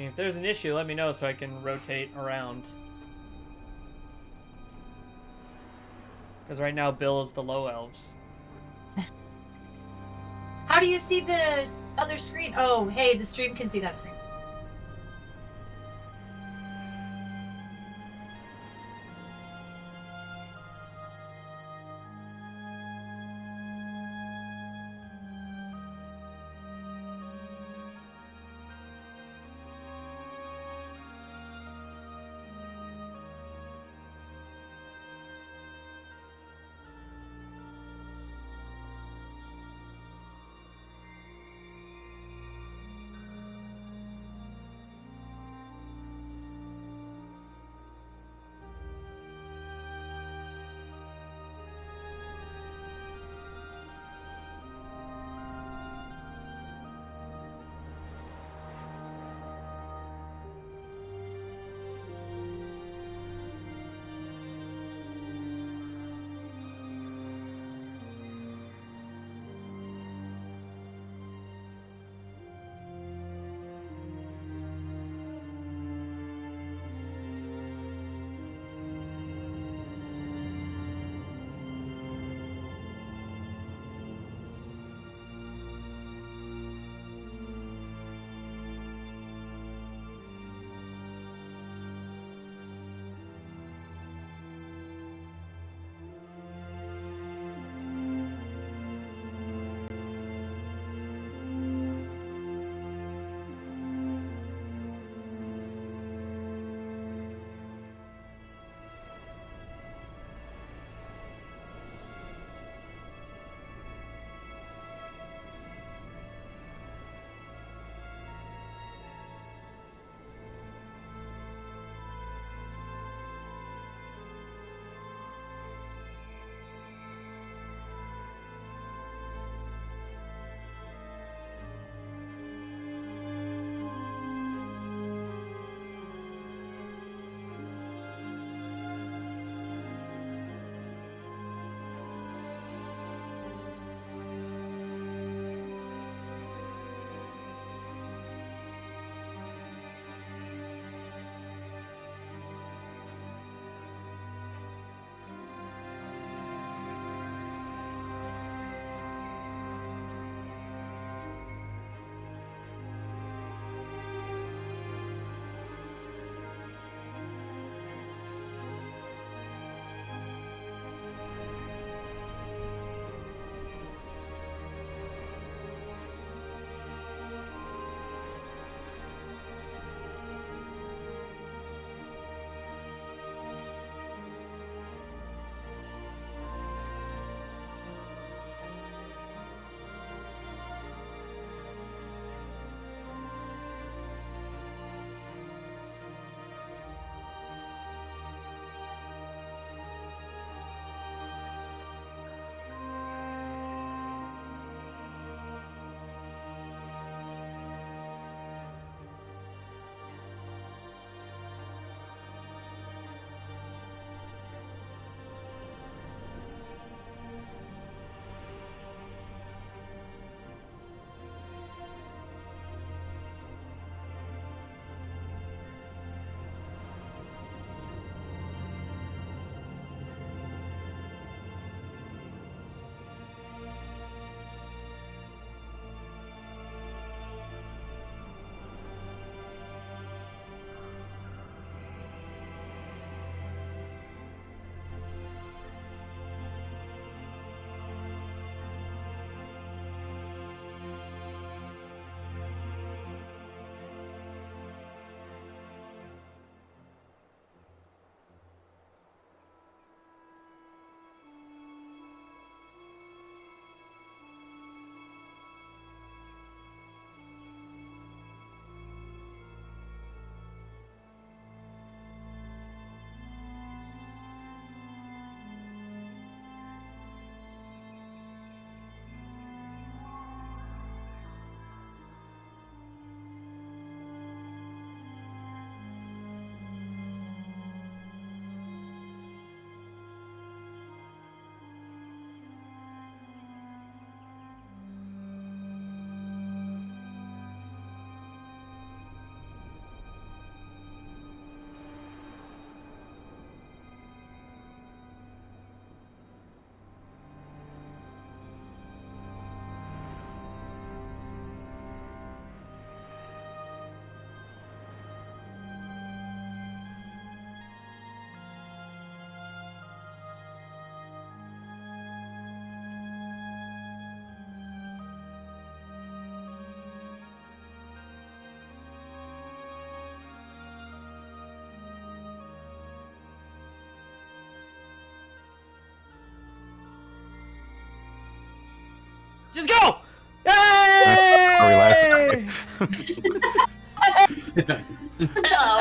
If there's an issue, let me know so I can rotate around. Because right now Bill is the low elves. How do you see the other screen? Oh, hey, the stream can see that screen.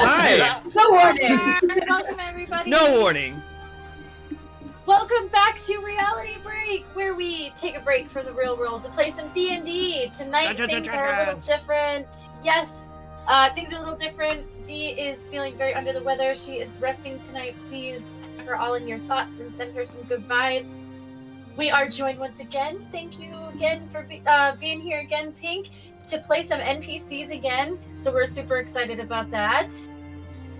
Hi. No warning. Welcome, everybody. No warning. Welcome back to Reality Break, where we take a break from the real world to play some D&D. Tonight, things are a little different. Yes, things are a little different. Dee is feeling very under the weather. She is resting tonight. Please have her all in your thoughts and send her some good vibes. We are joined once again. Thank you again for being here again, Pink, to play some NPCs again. So we're super excited about that.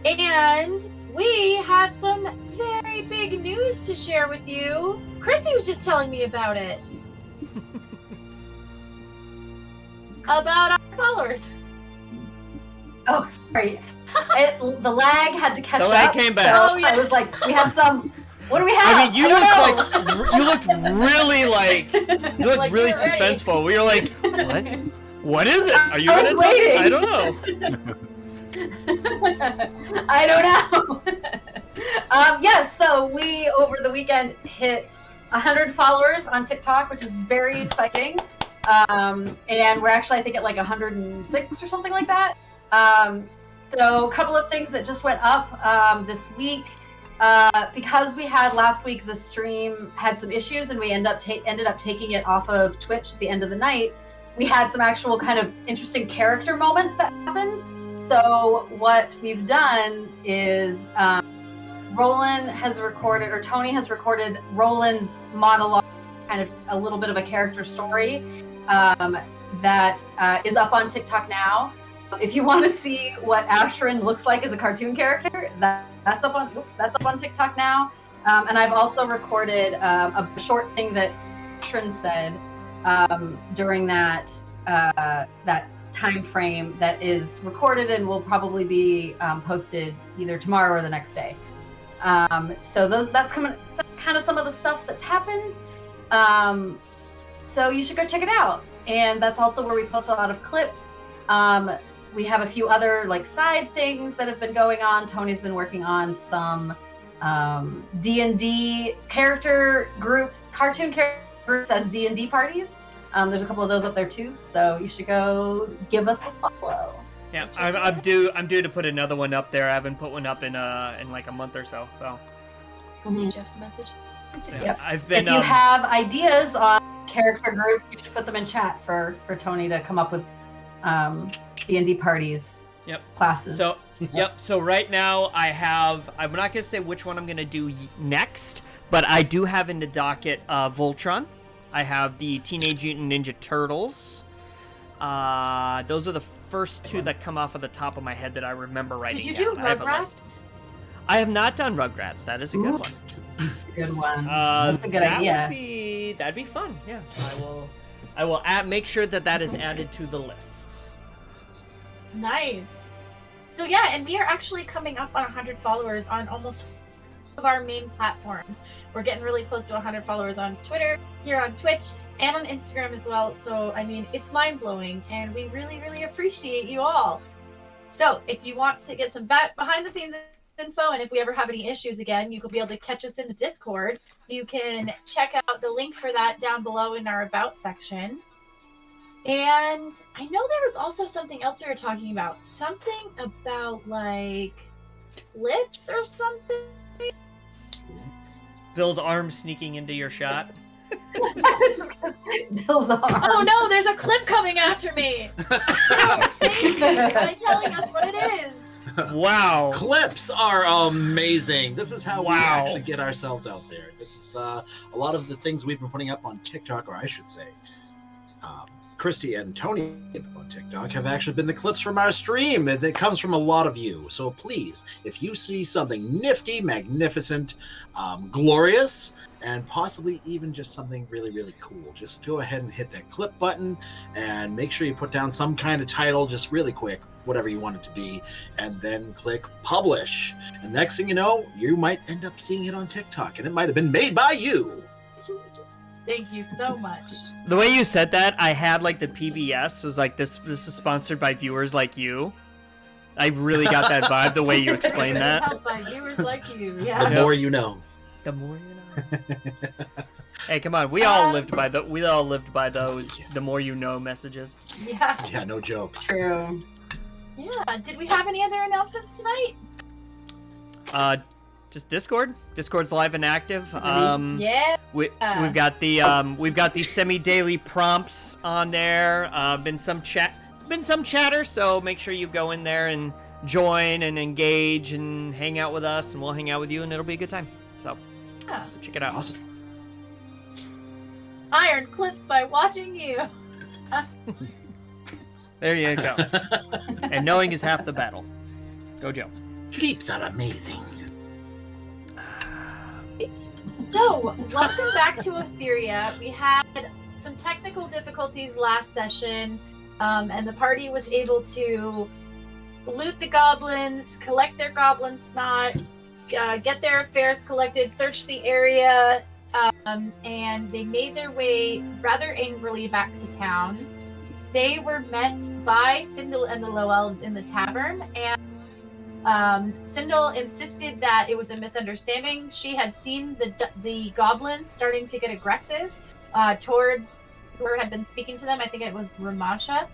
And we have some very big news to share with you. Chrissy was just telling me about it. About our followers. Oh, sorry. The lag had to catch up. The lag came back. So Oh, yeah. I was like, we have some. What do we have? I mean, you looked really Like really you're ready. suspenseful. We were like, what? What is it? Are you I was gonna waiting. I don't know. I don't know. Yes, so we over the weekend hit 100 followers on TikTok, which is very exciting. And we're actually, I think, at like 106 or something like that. So a couple of things that just went up this week. Because we had last week, the stream had some issues and we ended up taking it off of Twitch at the end of the night. We had some actual kind of interesting character moments that happened. So what we've done is Roland has recorded, or Tony has recorded Roland's monologue, kind of a little bit of a character story that is up on TikTok now. If you want to see what Ashrin looks like as a cartoon character, that's up on TikTok now. And I've also recorded a short thing that Ashrin said during that time frame that is recorded and will probably be posted either tomorrow or the next day. So that's kind of some of the stuff that's happened. So you should go check it out. And that's also where we post a lot of clips. We have a few other like side things that have been going on. Tony's been working on some D&D character groups, cartoon character groups as D&D parties. There's a couple of those up there too, so you should go give us a follow. Yeah, I'm due to put another one up there. I haven't put one up in like a month or so. So. See Jeff's message. Yeah, Yep. I've been. If you have ideas on character groups, you should put them in chat for Tony to come up with D&D parties. Yep. Classes. So yep. So right now I'm not gonna say which one I'm gonna do next, but I do have in the docket Voltron. I have the Teenage Mutant Ninja Turtles. Those are the first two that come off of the top of my head that I remember writing. Did you do down. Rugrats? I have not done Rugrats. That is a good one. Good one. That's a good idea. That'd be fun. Yeah, I will make sure that is added to the list. Nice. So yeah, and we are actually coming up on 100 followers on almost of our main platforms. We're getting really close to 100 followers on Twitter, here on Twitch, and on Instagram as well. So, I mean, it's mind-blowing, and we really, really appreciate you all. So, if you want to get some behind-the-scenes info, and if we ever have any issues again, you will be able to catch us in the Discord. You can check out the link for that down below in our About section. And I know there was also something else we were talking about. Something about, like, clips or something? Bill's arm sneaking into your shot. Bill's arm. Oh no, there's a clip coming after me! Oh, save me by telling us what it is! Wow. Clips are amazing. This is how we Wow. actually get ourselves out there. This is a lot of the things we've been putting up on TikTok, or I should say, Christy and Tony on TikTok have actually been the clips from our stream. It comes from a lot of you. So please, if you see something nifty, magnificent, glorious, and possibly even just something really, really cool, just go ahead and hit that clip button and make sure you put down some kind of title just really quick, whatever you want it to be, and then click publish. And next thing you know, you might end up seeing it on TikTok, and it might have been made by you. Thank you so much. The way you said that, I had like the PBS was like this is sponsored by viewers like you. I really got that vibe the way you explained that. Helped by viewers like you, The yeah. more you know. The more you know. Hey, come on. We all lived by those the more you know messages. Yeah. Yeah, no joke. True. Yeah. Did we have any other announcements tonight? Just Discord. Discord's live and active. Yeah. We've got the semi-daily prompts on there. Been some chatter, so make sure you go in there and join and engage and hang out with us, and we'll hang out with you, and it'll be a good time. So check it out. Awesome. Iron clipped by watching you. There you go. And knowing is half the battle. Go, Joe. Clips are amazing. So, welcome back to Ocerrya. We had some technical difficulties last session, and the party was able to loot the goblins, collect their goblin snot, get their affairs collected, search the area, and they made their way rather angrily back to town. They were met by Sindel and the Low Elves in the tavern, and Sindel insisted that it was a misunderstanding. She had seen the goblins starting to get aggressive towards whoever had been speaking to them. I think it was Roland.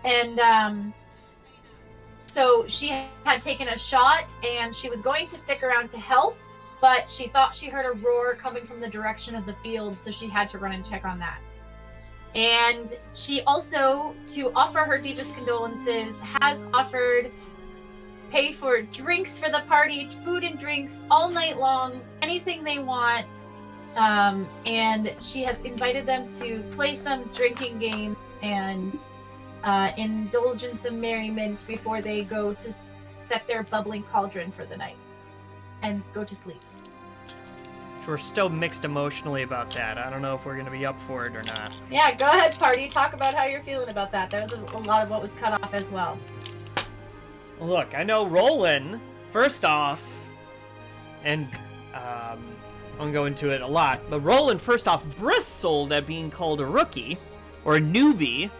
And so she had taken a shot, and she was going to stick around to help, but she thought she heard a roar coming from the direction of the field, so she had to run and check on that. And she also, to offer her deepest condolences, has offered pay for drinks for the party, food and drinks all night long, anything they want. And she has invited them to play some drinking game and indulge in some merriment before they go to set their bubbling cauldron for the night and go to sleep. We're still mixed emotionally about that. I don't know if we're going to be up for it or not. Yeah, go ahead, party. Talk about how you're feeling about that. That was a lot of what was cut off as well. Look, I know Roland, first off, and I won't go into it a lot, but Roland, first off, bristled at being called a rookie, or a newbie,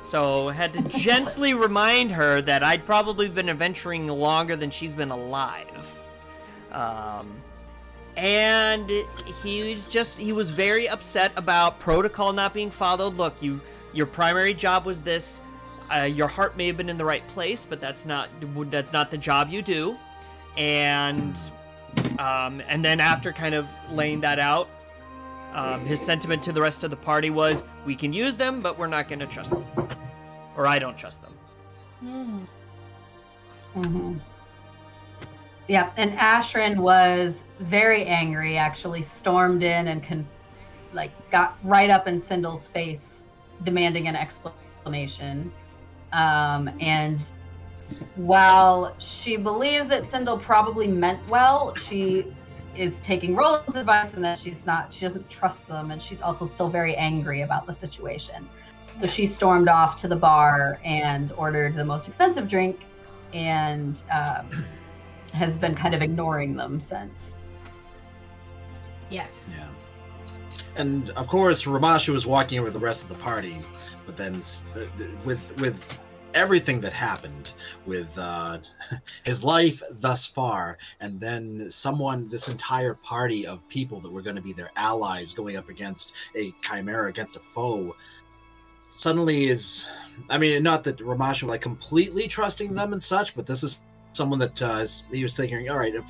so I had to gently remind her that I'd probably been adventuring longer than she's been alive. And he was very upset about protocol not being followed. Look, your primary job was this. Your heart may have been in the right place, but that's not the job you do. And then after kind of laying that out, his sentiment to the rest of the party was, we can use them, but we're not going to trust them. Or I don't trust them. Mm-hmm. Yeah, and Ashrin was very angry, actually stormed in and got right up in Sindel's face, demanding an explanation. And while she believes that Sindel probably meant well, she is taking Roland's advice and that she doesn't trust them, and she's also still very angry about the situation. So she stormed off to the bar and ordered the most expensive drink, and has been kind of ignoring them since. Yes. Yeah. And of course, Ramashu was walking with the rest of the party, but then with everything that happened with his life thus far, and then this entire party of people that were going to be their allies going up against a chimera, against a foe, suddenly not that Ramashu was completely trusting them and such, but this is someone that he was thinking, all right, if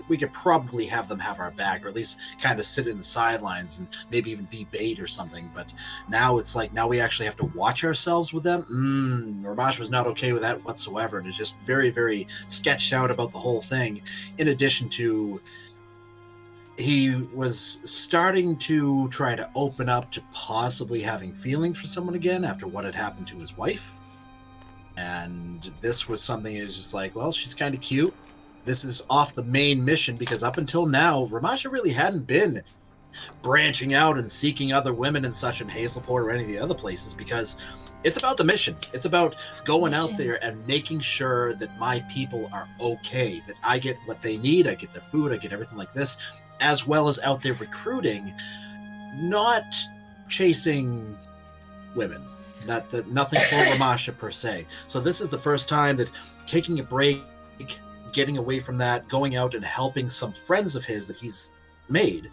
we could probably have them have our back, or at least kind of sit in the sidelines and maybe even be bait or something. But now it's now we actually have to watch ourselves with them. Ramesh was not okay with that whatsoever, and it's just very, very sketched out about the whole thing. In addition to, he was starting to try to open up to possibly having feelings for someone again after what had happened to his wife. And this was something that was just well, she's kind of cute. This is off the main mission, because up until now, Ramasha really hadn't been branching out and seeking other women and such in Hazelport or any of the other places, because it's about the mission. It's about going out there and making sure that my people are okay, that I get what they need, I get their food, I get everything like this, as well as out there recruiting, not chasing women. Nothing for Ramasha per se. So this is the first time that taking a break, getting away from that, going out and helping some friends of his that he's made,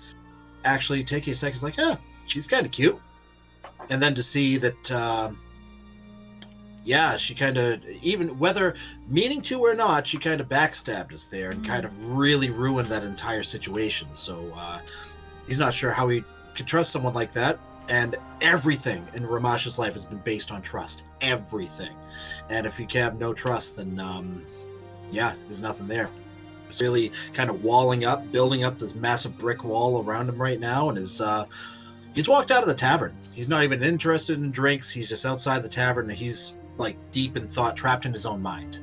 actually take a second, like, oh, she's kind of cute. And then to see that, she kind of, even whether meaning to or not, she kind of backstabbed us there and kind of really ruined that entire situation. So he's not sure how he could trust someone like that. And everything in Ramash's life has been based on trust. Everything. And if you have no trust, then, there's nothing there. It's really kind of walling up, building up this massive brick wall around him right now. And he's walked out of the tavern. He's not even interested in drinks. He's just outside the tavern, and he's like deep in thought, trapped in his own mind.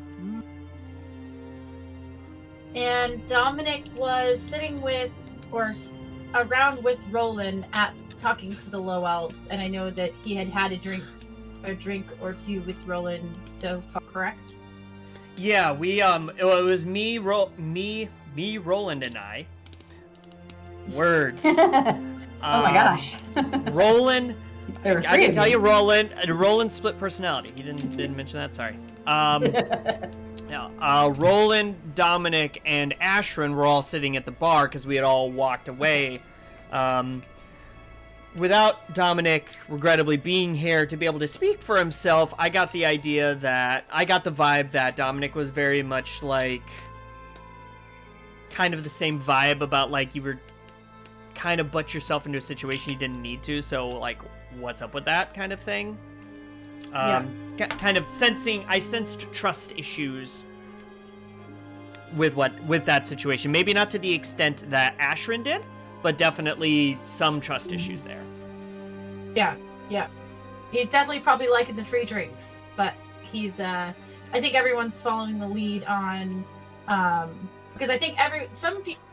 And Dominic was sitting with, or around with Roland talking to the low elves, and I know that he had a drink or two with Roland so far, correct? Yeah, we it was me, Roland, and I. Word. Oh my gosh. Roland. There were I three can of tell you. Roland split personality. He didn't mention that. Sorry. Roland, Dominic, and Ashrin were all sitting at the bar because we had all walked away. Without Dominic regrettably being here to be able to speak for himself, I got the vibe that Dominic was very much like kind of the same vibe about like you were kind of butt yourself into a situation you didn't need to, so like what's up with that kind of thing. Kind of I sensed trust issues with that situation. Maybe not to the extent that Ashrin did, but definitely some trust issues there. Yeah. He's definitely probably liking the free drinks, but he's I think everyone's following the lead on because I think some people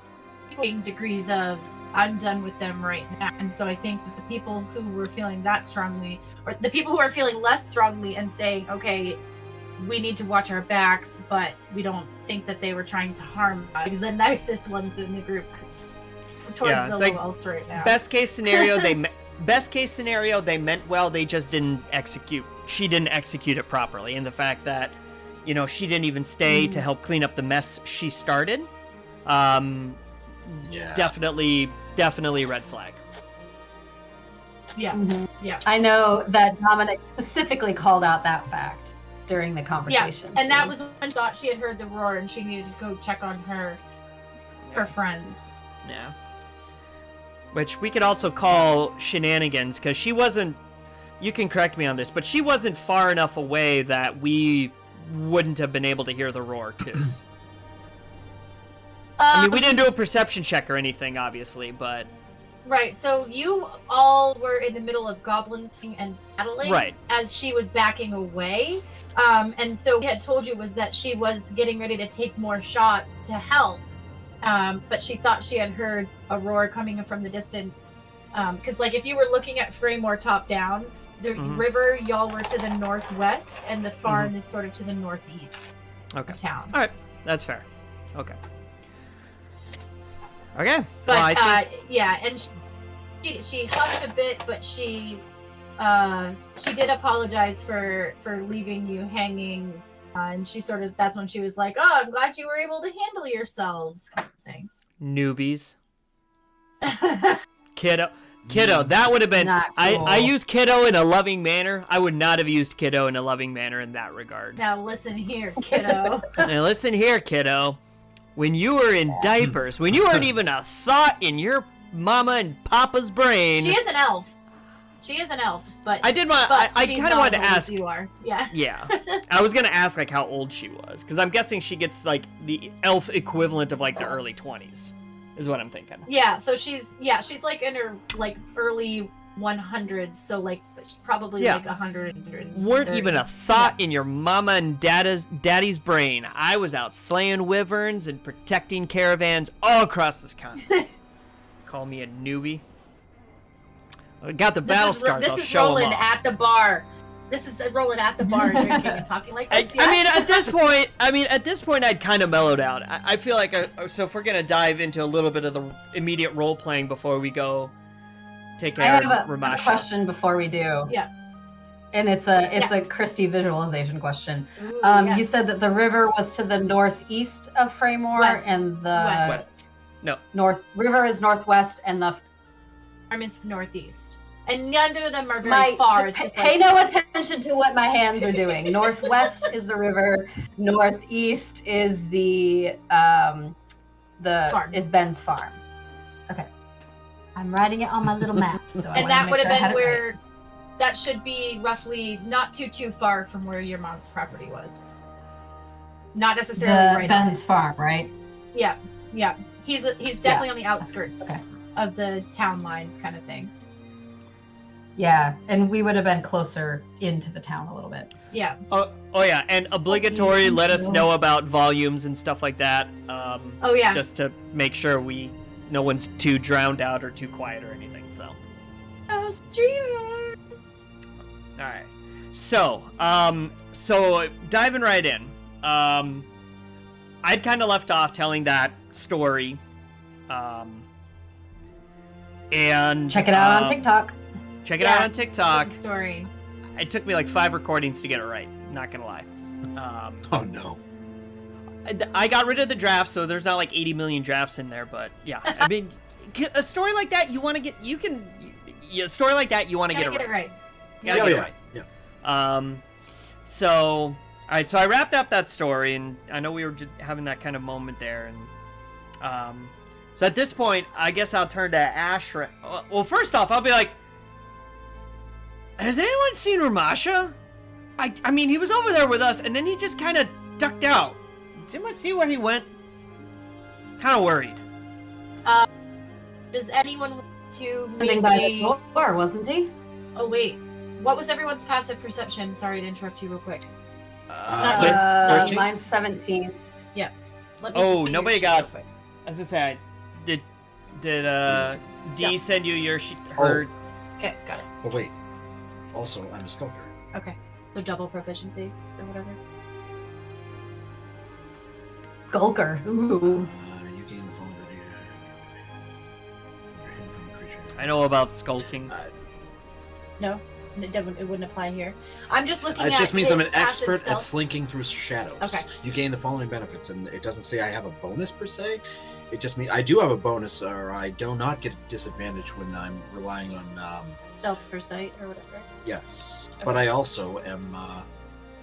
having degrees of I'm done with them right now. And so I think that the people who were feeling that strongly, or the people who are feeling less strongly and saying, okay, we need to watch our backs, but we don't think that they were trying to harm the nicest ones in the group towards the low elves right now. Best case scenario, they meant well, they just didn't execute. She didn't execute it properly. And the fact that, she didn't even stay to help clean up the mess she started, definitely red flag. Yeah. Mm-hmm. Yeah. I know that Dominic specifically called out that fact during the conversation. Yeah, and that was when she thought she had heard the roar and she needed to go check on her friends. Yeah. Which we could also call shenanigans, because she wasn't, you can correct me on this, but she wasn't far enough away that we wouldn't have been able to hear the roar, too. I mean, we didn't do a perception check or anything, obviously, but... Right, so you all were in the middle of goblins and battling as she was backing away. And so what we had told you was that she was getting ready to take more shots to help. But she thought she had heard a roar coming from the distance. Because, if you were looking at Fraymore top down, the river, y'all were to the northwest, and the farm is sort of to the northeast of town. All right, that's fair. Okay. Okay. But, and she huffed a bit, but she did apologize for leaving you hanging. And she that's when she was like, oh, I'm glad you were able to handle yourselves, kind of thing. Newbies. Kiddo, that would have been... Cool. I used kiddo in a loving manner. I would not have used kiddo in a loving manner in that regard. Now listen here, kiddo. When you were in diapers, when you weren't even a thought in your mama and papa's brain... She is an elf, but I kind of wanted to ask. You are, yeah. Yeah, I was gonna ask how old she was, because I'm guessing she gets the elf equivalent of the early 20s, is what I'm thinking. Yeah, so she's in her early 100s, so probably 100. Weren't even a thought in your mama and daddy's brain. I was out slaying wyverns and protecting caravans all across this continent. Call me a newbie. I got the battle scars. This is Roland at the bar. This is Roland at the bar drinking and talking like this. I mean, at this point, I'd kind of mellowed out. I feel like so if we're gonna dive into a little bit of the immediate role playing before we go take care of Ramasha. I have a question before we do. Yeah. And it's a Christie visualization question. Ooh, You said that the river was to the northeast of Fraymore, West. and the West. No. river is northwest, and the is northeast. And neither of them are very far. It's just pay no attention to what my hands are doing. Northwest is the river. Northeast is the farm. Is Ben's farm. Okay. I'm writing it on my little map. And that would have been where that should be roughly not too far from where your mom's property was. Not necessarily right Ben's farm, right? Yeah. He's definitely on the outskirts of the town lines, kind of thing. Yeah, and we would have been closer into the town a little bit. Yeah. Oh yeah, and obligatory. Let us know about volumes and stuff like that. Just to make sure no one's too drowned out or too quiet or anything. So. Oh, streamers. All right. So diving right in. I'd kind of left off telling that story. And check it out on TikTok. Check it out on TikTok. Good story. It took me like 5 recordings to get it right. Not gonna lie. Oh no. I got rid of the draft, so there's not like 80 million drafts in there. But yeah, I mean, a story like that, you want to get. A story like that, you want to get it right. Yeah. Get it right. Yeah. So, all right. So I wrapped up that story, and I know we were just having that kind of moment there, and so at this point, I guess I'll turn to Ash. Well, first off, I'll be like, has anyone seen Ramasha? I mean, he was over there with us, and then he just kind of ducked out. Did anyone see where he went? Kind of worried. Does anyone want to maybe... by the door, wasn't he? Oh, wait. What was everyone's passive perception? Sorry to interrupt you real quick. Mine's 17. Yeah. Let me just see nobody your got... sheet real quick. I was gonna say, did Dee send you your her... Okay, got it. Oh, wait. Also, I'm a skulker. Okay. So double proficiency or whatever. Skulker. Ooh. You gain the following ability. You're hidden from a creature. I know about skulking. No, it wouldn't apply here. I'm just looking at it just means I'm an his passive expert at stealth. slinking through shadows. Okay. You gain the following benefits, and it doesn't say I have a bonus per se. It just means I do have a bonus, or I do not get a disadvantage when I'm relying on stealth for sight or whatever. Yes, Okay. but I also am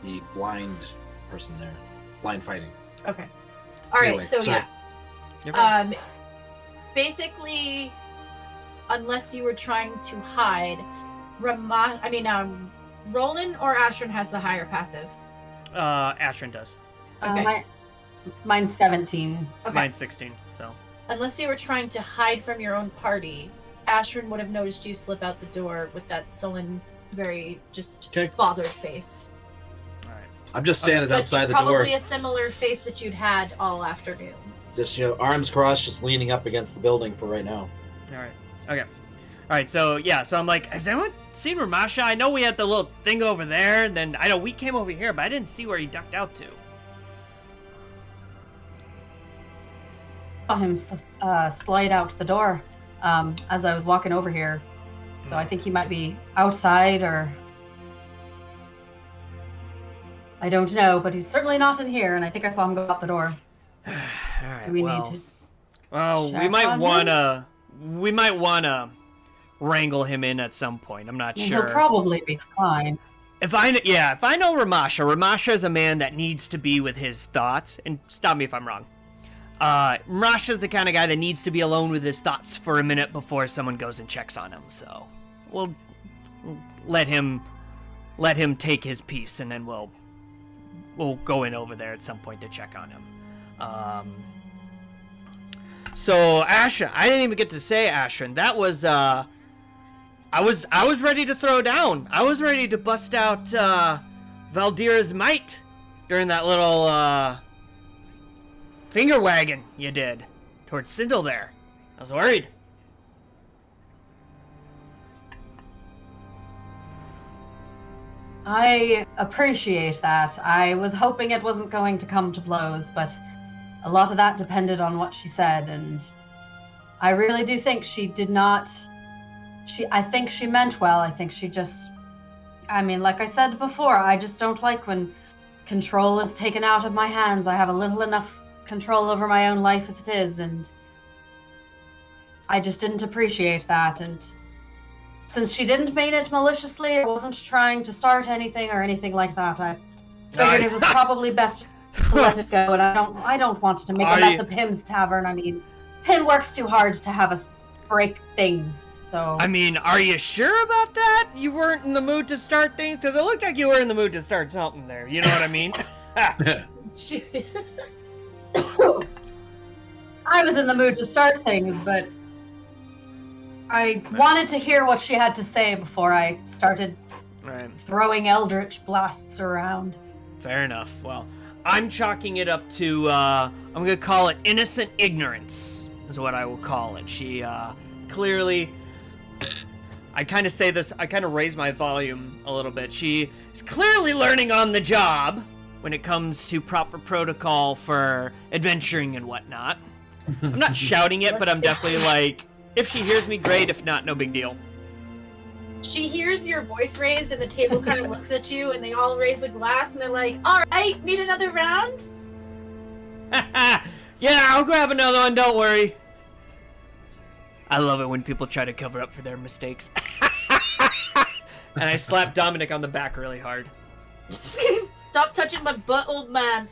the blind person there, blind fighting. Okay. All right. Anyway, so sorry. yeah. Basically, unless you were trying to hide, Roland or Astron has the higher passive. Astron does. Okay. Mine's 17. Okay. Mine's 16, so. Unless you were trying to hide from your own party, Astron would have noticed you slip out the door with that sullen, very just bothered face. All right. I'm just standing outside the door. Probably a similar face that you'd had all afternoon. Just, arms crossed, just leaning up against the building for right now. All right. Okay. All right. So yeah. So I'm like, has anyone seen Ramasha? I know we had the little thing over there, and then I know we came over here, but I didn't see where he ducked out to. Saw him slide out the door as I was walking over here. So I think he might be outside, or I don't know, but he's certainly not in here, and I think I saw him go out the door. All right. Do we need to? Well, we might wanna wrangle him in at some point. I'm not sure. He'll probably be fine. If I know Ramasha is a man that needs to be with his thoughts. And stop me if I'm wrong. Ramasha's the kind of guy that needs to be alone with his thoughts for a minute before someone goes and checks on him. So we'll let him take his piece, and then we'll go in over there at some point to check on him. So Ashran, I didn't even get to say Ashran. That was I was ready to throw down. I was ready to bust out Valdira's might during that little finger wagging you did towards Sindel there. I was worried. I appreciate that. I was hoping it wasn't going to come to blows, but a lot of that depended on what she said, and I really do think she did not... I think she meant well. I think she just... like I said before, I just don't like when control is taken out of my hands. I have a little enough control over my own life as it is, and I just didn't appreciate that, and since she didn't mean it maliciously, I wasn't trying to start anything or anything like that. I figured it was probably best to let it go, and I don't want to make a mess of Pim's tavern. I mean, Pim works too hard to have us break things, so... I mean, are you sure about that? You weren't in the mood to start things? Because it looked like you were in the mood to start something there, you know what I mean? I was in the mood to start things, but I wanted to hear what she had to say before I started throwing eldritch blasts around. Fair enough. Well, I'm chalking it up to, I'm going to call it innocent ignorance, is what I will call it. She, clearly, I kind of say this, I kind of raise my volume a little bit. She is clearly learning on the job when it comes to proper protocol for adventuring and whatnot. I'm not shouting it, but I'm definitely like, if she hears me, great. If not, no big deal. She hears your voice raised, and the table kind of looks at you, and they all raise the glass, and they're like, all right, need another round? Yeah, I'll grab another one, don't worry. I love it when people try to cover up for their mistakes. And I slap Dominic on the back really hard. Stop touching my butt, old man.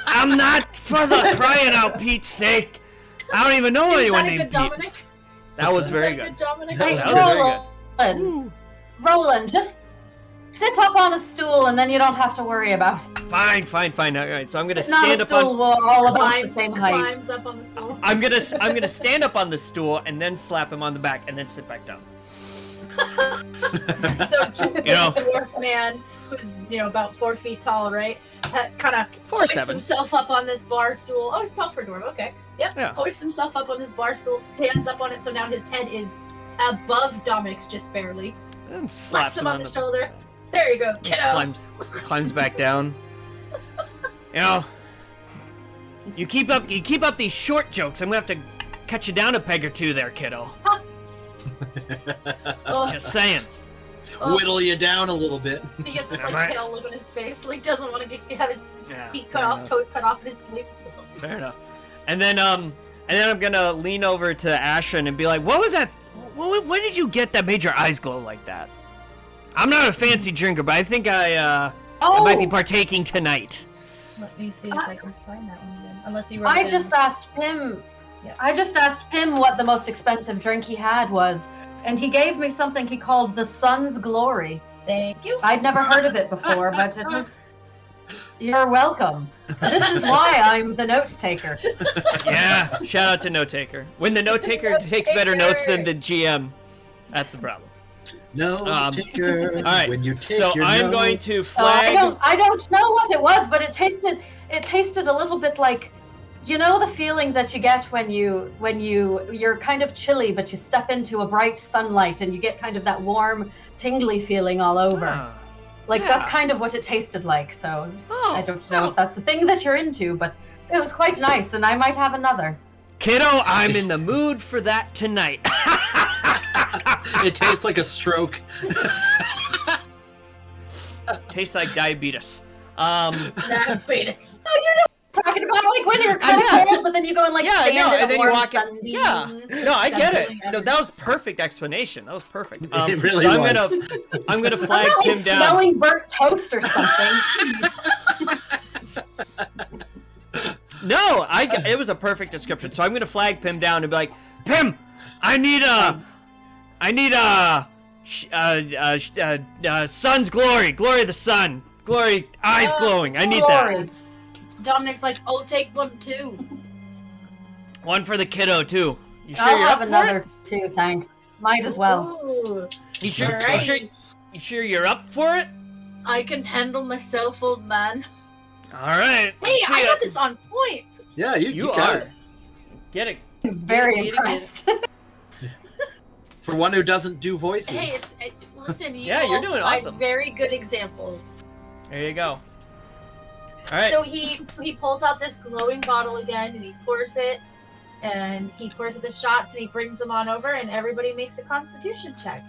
I'm not, for the crying out Pete's sake. I don't even know anyone named Pete. Dominic? That was very good. Dominic? Hey, That was very Roland, Roland, just sit up on a stool and then you don't have to worry about it. Fine. All right, so I'm gonna Sitting stand on a up stool, on. we're all about the same height. Climbs up on the stool. I'm gonna stand up on the stool and then slap him on the back and then sit back down. So this dwarf man, who's about 4 feet tall, right? Kind of hoists himself up on this bar stool. Oh, he's tall for a dwarf. Okay. Yep. Yeah. Hoists himself up on this bar stool, stands up on it, so now his head is above Dominic's just barely. And Slaps him on the shoulder. There you go, kiddo. Climbs back down. You keep up these short jokes. I'm gonna have to cut you down a peg or two there, kiddo. Just saying. Whittle you down a little bit. So he gets this pale look on his face, doesn't want to have his feet cut off, toes cut off in his sleep. Fair enough. And then I'm gonna lean over to Ashen and be like, "What was that? What did you get that made your eyes glow like that?" I'm not a fancy drinker, but I think I might be partaking tonight. Let me see if I can find that one again. Unless you wrote I just asked Pim. Yeah. I just asked Pim what the most expensive drink he had was, and he gave me something he called the Sun's Glory. Thank you. I'd never heard of it before, but it was... You're welcome. This is why I'm the note taker. Yeah, shout out to note taker. When the note taker takes better notes than the GM, that's the problem. No taker. All right. When you take so your I'm notes. going to flag. I don't know what it was, but it tasted a little bit like, you know, the feeling that you get when you're kind of chilly, but you step into a bright sunlight and you get kind of that warm, tingly feeling all over. That's kind of what it tasted like. So I don't know if that's the thing that you're into, but it was quite nice, and I might have another. Kiddo, I'm in the mood for that tonight. It tastes like a stroke. Tastes like diabetes. Diabetes. Oh, you know what I'm talking about, like when you're kind of cold, but then you go and stand in a warm sunbeam. Yeah, no, I get it. No, that was perfect explanation. That was perfect. It really so was. I'm gonna flag him down. Smelling burnt toast or something. No, it was a perfect description. So I'm gonna flag Pim down and be like, Pim, I need sun's glory of the sun, glory, eyes glowing. I need that. Dominic's like, I'll take one too. One for the kiddo too. You sure I'll you're have up another for it? too, thanks. Might as well. Ooh. You sure? Right. You sure you're up for it? I can handle myself, old man. All right. Hey, I got this on point. Yeah, you got are. it. Get it. Very impressed. For one who doesn't do voices. Hey, listen, Yeah, you're doing awesome. Very good examples. There you go. All right. So he pulls out this glowing bottle again, and he pours it the shots, and he brings them on over, and everybody makes a Constitution check.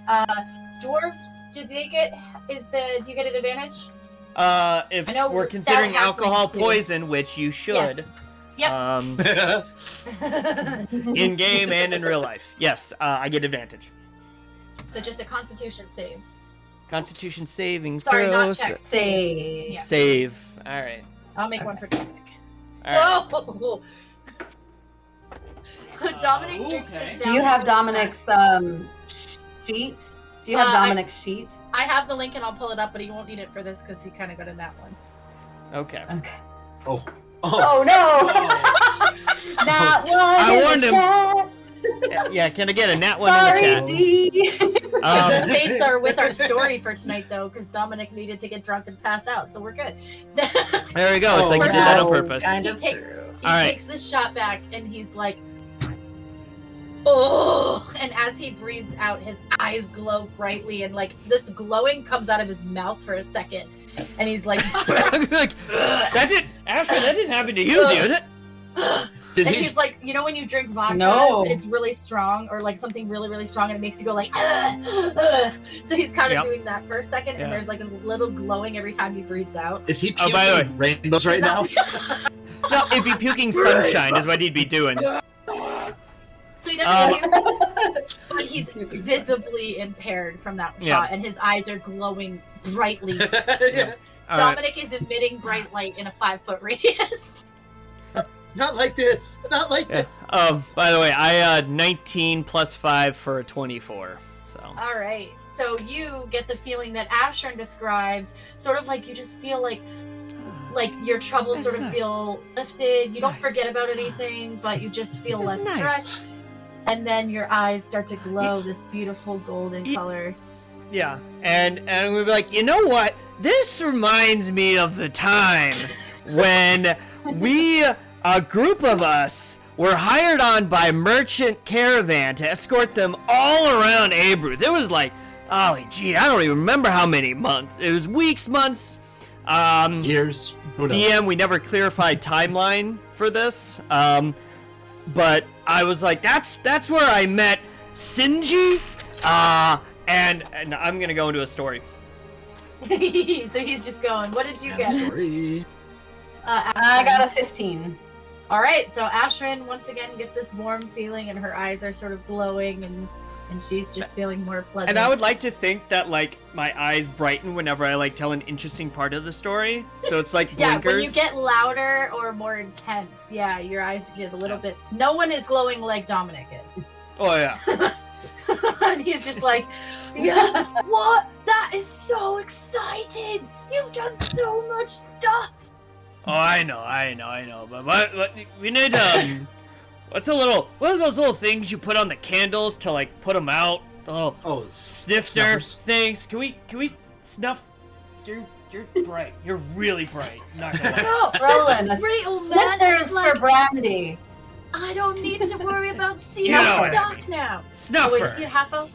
Dwarfs, do you get an advantage? If I know we're stout considering halflings alcohol do. poison, which you should. Yes. Yep. In game and in real life. Yes, I get advantage. So just a Constitution save. Constitution saving Sorry, not throws. check. Save. Yeah. Save. All right. I'll make one for Dominic. All right. Whoa! So Dominic drinks okay. his Do you have Dominic's sheet? Do you have I- Dominic's sheet? I have the link and I'll pull it up, but he won't need it for this because he kind of got in that one. Okay. Okay. Oh. Oh no! That one. I in warned the him. chat. Yeah, can I get a nat one Sorry, in the chat? D. The fates are with our story for tonight, though, because Dominic needed to get drunk and pass out, so we're good. There we go. It's like you did that on purpose. Kind He of takes- true. He All right. takes this shot back and he's like, oh, and as he breathes out, his eyes glow brightly, and like this glowing comes out of his mouth for a second, and he's like, I'm like, that didn't happen to you, did it? Did and he? he's like, you know when you drink vodka, No. and it's really strong, or like something really, really strong, and it makes you go like, so he's kind of Yep. doing that for a second, Yeah. and there's like a little glowing every time he breathes out. Is he Oh, by the puking rainbows right now? No, it'd be puking sunshine is what he'd be doing. So he doesn't puke, but he's visibly impaired from that Yeah. shot, and his eyes are glowing brightly. Yeah. All right. Dominic is emitting bright light in a 5-foot radius. Not like this. Not like Yeah. this. By the way, I 19 plus 5 for a 24. So. All right, so you get the feeling that Ashern described, sort of like you just feel like your troubles sort of Nice. feel lifted. You don't Nice. forget about anything, but you just feel It's less nice. stressed. And then your eyes start to glow this beautiful golden color. Yeah, and we'd be like, you know what? This reminds me of the time when a group of us were hired on by Merchant Caravan to escort them all around Abreu. There was like, oh gee, I don't even remember how many months. It was weeks, months. Years. Who knows? DM, we never clarified timeline for this. But I was like, that's where I met Sinji. And I'm gonna go into a story. So he's just going, what did you That get? story. I got a 15. All right, so Ashrin once again gets this warm feeling, and her eyes are sort of glowing, and she's just feeling more pleasant. And I would like to think that like my eyes brighten whenever I like tell an interesting part of the story. So it's like yeah, blinkers. when you get louder or more intense, yeah, your eyes get a little bit. No one is glowing like Dominic is. Oh yeah. And he's just like, yeah, what? That is so exciting! You've done so much stuff! Oh, I know. But what we need what are those little things you put on the candles to like put them out? The little Oh, snifter snuffers. things. Can we snuff? You're bright. You're really bright. Not gonna lie. No, Roland, this is real, man. Sisters It's like, for Brandy. I don't need to worry about seeing Yeah. in the dark now. Oh, Snuffer. wait, is he a half elf?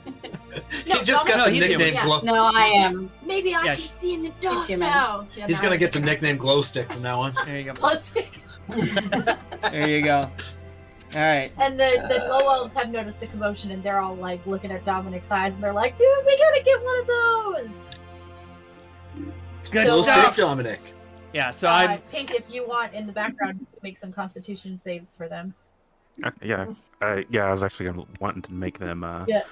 He just got No, the he's human. nickname Yeah. Glow. No, I am. Maybe I Yeah, can see in the dark human. now. Yeah, He's no, gonna I get the think nickname Glow Stick from now on. There you go. Plastic. There you go. All right. And the low elves have noticed the commotion, and they're all like looking at Dominic's eyes, and they're like, "Dude, we gotta get one of those." Good Glow stuff. Stick Dominic. Yeah. So I'm. Pink, if you want, in the background, make some Constitution saves for them. Yeah, I was actually wanting to make them Yeah.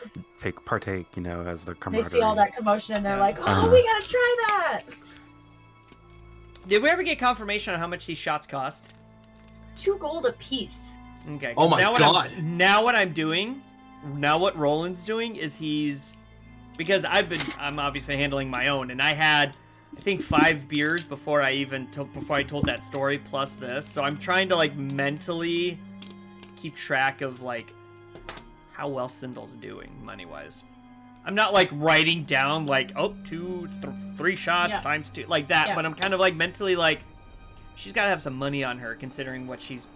partake, as the They camaraderie. see all that commotion, and they're Yeah. like, "Oh, we gotta try that." Did we ever get confirmation on how much these shots cost? 2 gold apiece. Okay. Oh my now God. Now what Roland's doing is because I'm obviously handling my own, and I had, I think 5 beers before I told that story, plus this. So I'm trying to like mentally keep track of like how well Sindal's doing money wise. I'm not like writing down like 3 shots Yeah. times 2 like that, Yeah. but I'm kind of like mentally like she's got to have some money on her considering what she's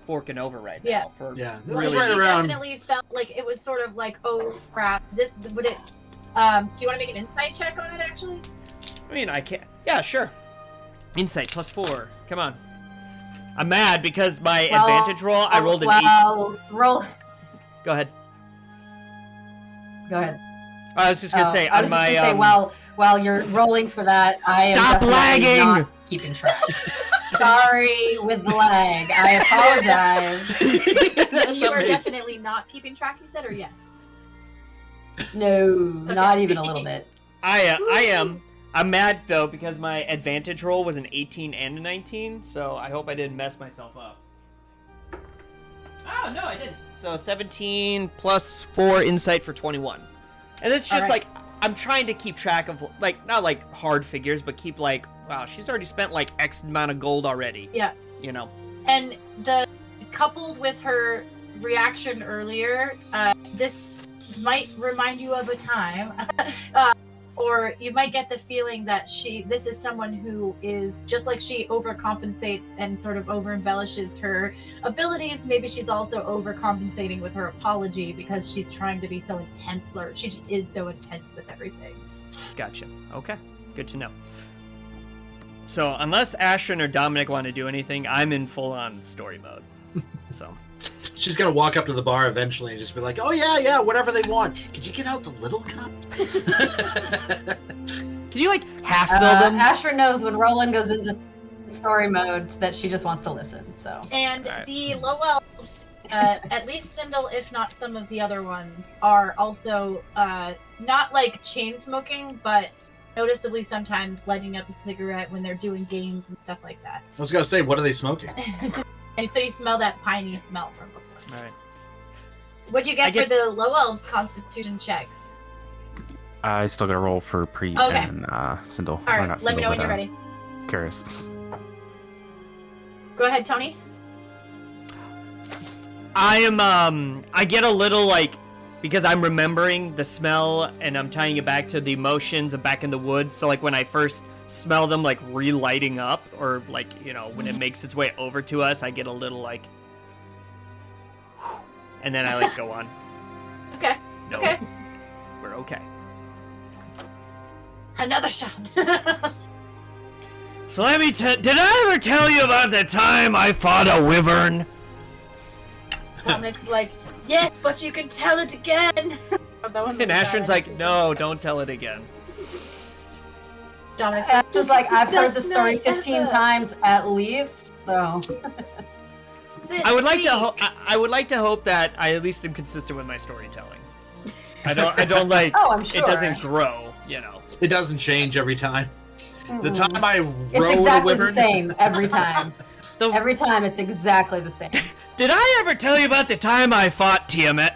forking over right Yeah. now. For Yeah, this really is right She around. definitely felt like it was sort of like, "Oh crap!" This would it. Do you want to make an insight check on it? Actually, I mean, I can't. Yeah, sure. Insight +4. Come on. I'm mad because my Well, advantage roll. I rolled an 8. Roll. Go ahead. Go ahead. I was just gonna say I on was my. just gonna say, while you're rolling for that, I am Stop definitely lagging! not keeping track. Sorry with the lag. I apologize. That's you are amazing. definitely not keeping track. You said, or yes? No, not even a little bit. I am. I'm mad though because my advantage roll was an 18 and a 19, so I hope I didn't mess myself up. Oh no, I didn't. So 17 plus 4 insight for 21, and it's just like I'm trying to keep track of like not like hard figures, but keep like wow, she's already spent like X amount of gold already. Yeah. You know. And coupled with her reaction earlier, this might remind you of a time, or you might get the feeling that this is someone who is just like she overcompensates and sort of over embellishes her abilities. Maybe she's also overcompensating with her apology because she's trying to be so intense, or she just is so intense with everything. Gotcha. Okay, good to know. So unless Ashton or Dominic want to do anything, I'm in full-on story mode. So. She's gonna walk up to the bar eventually and just be like, "Oh yeah, whatever they want. Could you get out the little cup?" Can you like half fill them? Asher knows when Roland goes into story mode that she just wants to listen. So. And the low elves, at least Sindel, if not some of the other ones, are also not like chain smoking, but noticeably sometimes lighting up a cigarette when they're doing games and stuff like that. I was gonna say, what are they smoking? And so you smell that piney smell from before. All right. What'd you get for the low elves' constitution checks? I still got to roll for Pre and Sindel. All right, let me know when you're ready. Curious. Go ahead, Tony. I am, I get a little like, because I'm remembering the smell and I'm tying it back to the emotions of back in the woods. So like when I first smell them like relighting up, or like, you know, when it makes its way over to us, I get a little like, and then I like go on. Okay. No, okay. We're okay. Another shot. So let me did I ever tell you about the time I fought a wyvern? Dominic's like, yes, but you can tell it again. And Ashton's like, no, don't tell it again. Dominic's like, I've heard the best story night 15 ever. times at least, so. I would like to I would like to hope that I at least am consistent with my storytelling. I don't like Oh, I'm sure. it doesn't grow, you know. It doesn't change every time. The time I It's rode exactly a wyvern. the same every time. Every time it's exactly the same. Did I ever tell you about the time I fought Tiamat?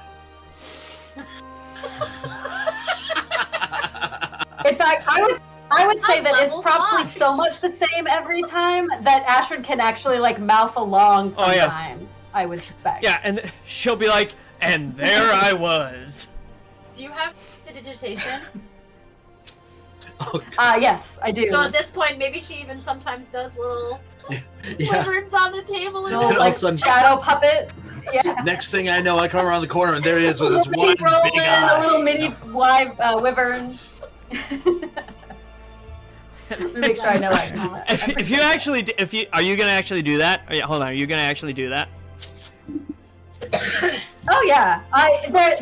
In fact, I would say I'm that it's level probably 5. so much the same every time that Ashford can actually like mouth along Oh, yeah. sometimes. I would suspect. Yeah, and she'll be like, and there I was. Do you have digitation? Oh, Yes, I do. So at this point, maybe she even sometimes does little yeah. wyverns on the table. And Little, all of a like, sudden- shadow puppet. Yeah. Next thing I know, I come around the corner and there it is with A this little one mini Roland, big a eye. little mini live wyvern. Let me make sure I know what I call it. If you actually, are you gonna actually do that? Hold on, are you gonna actually do that? Oh yeah,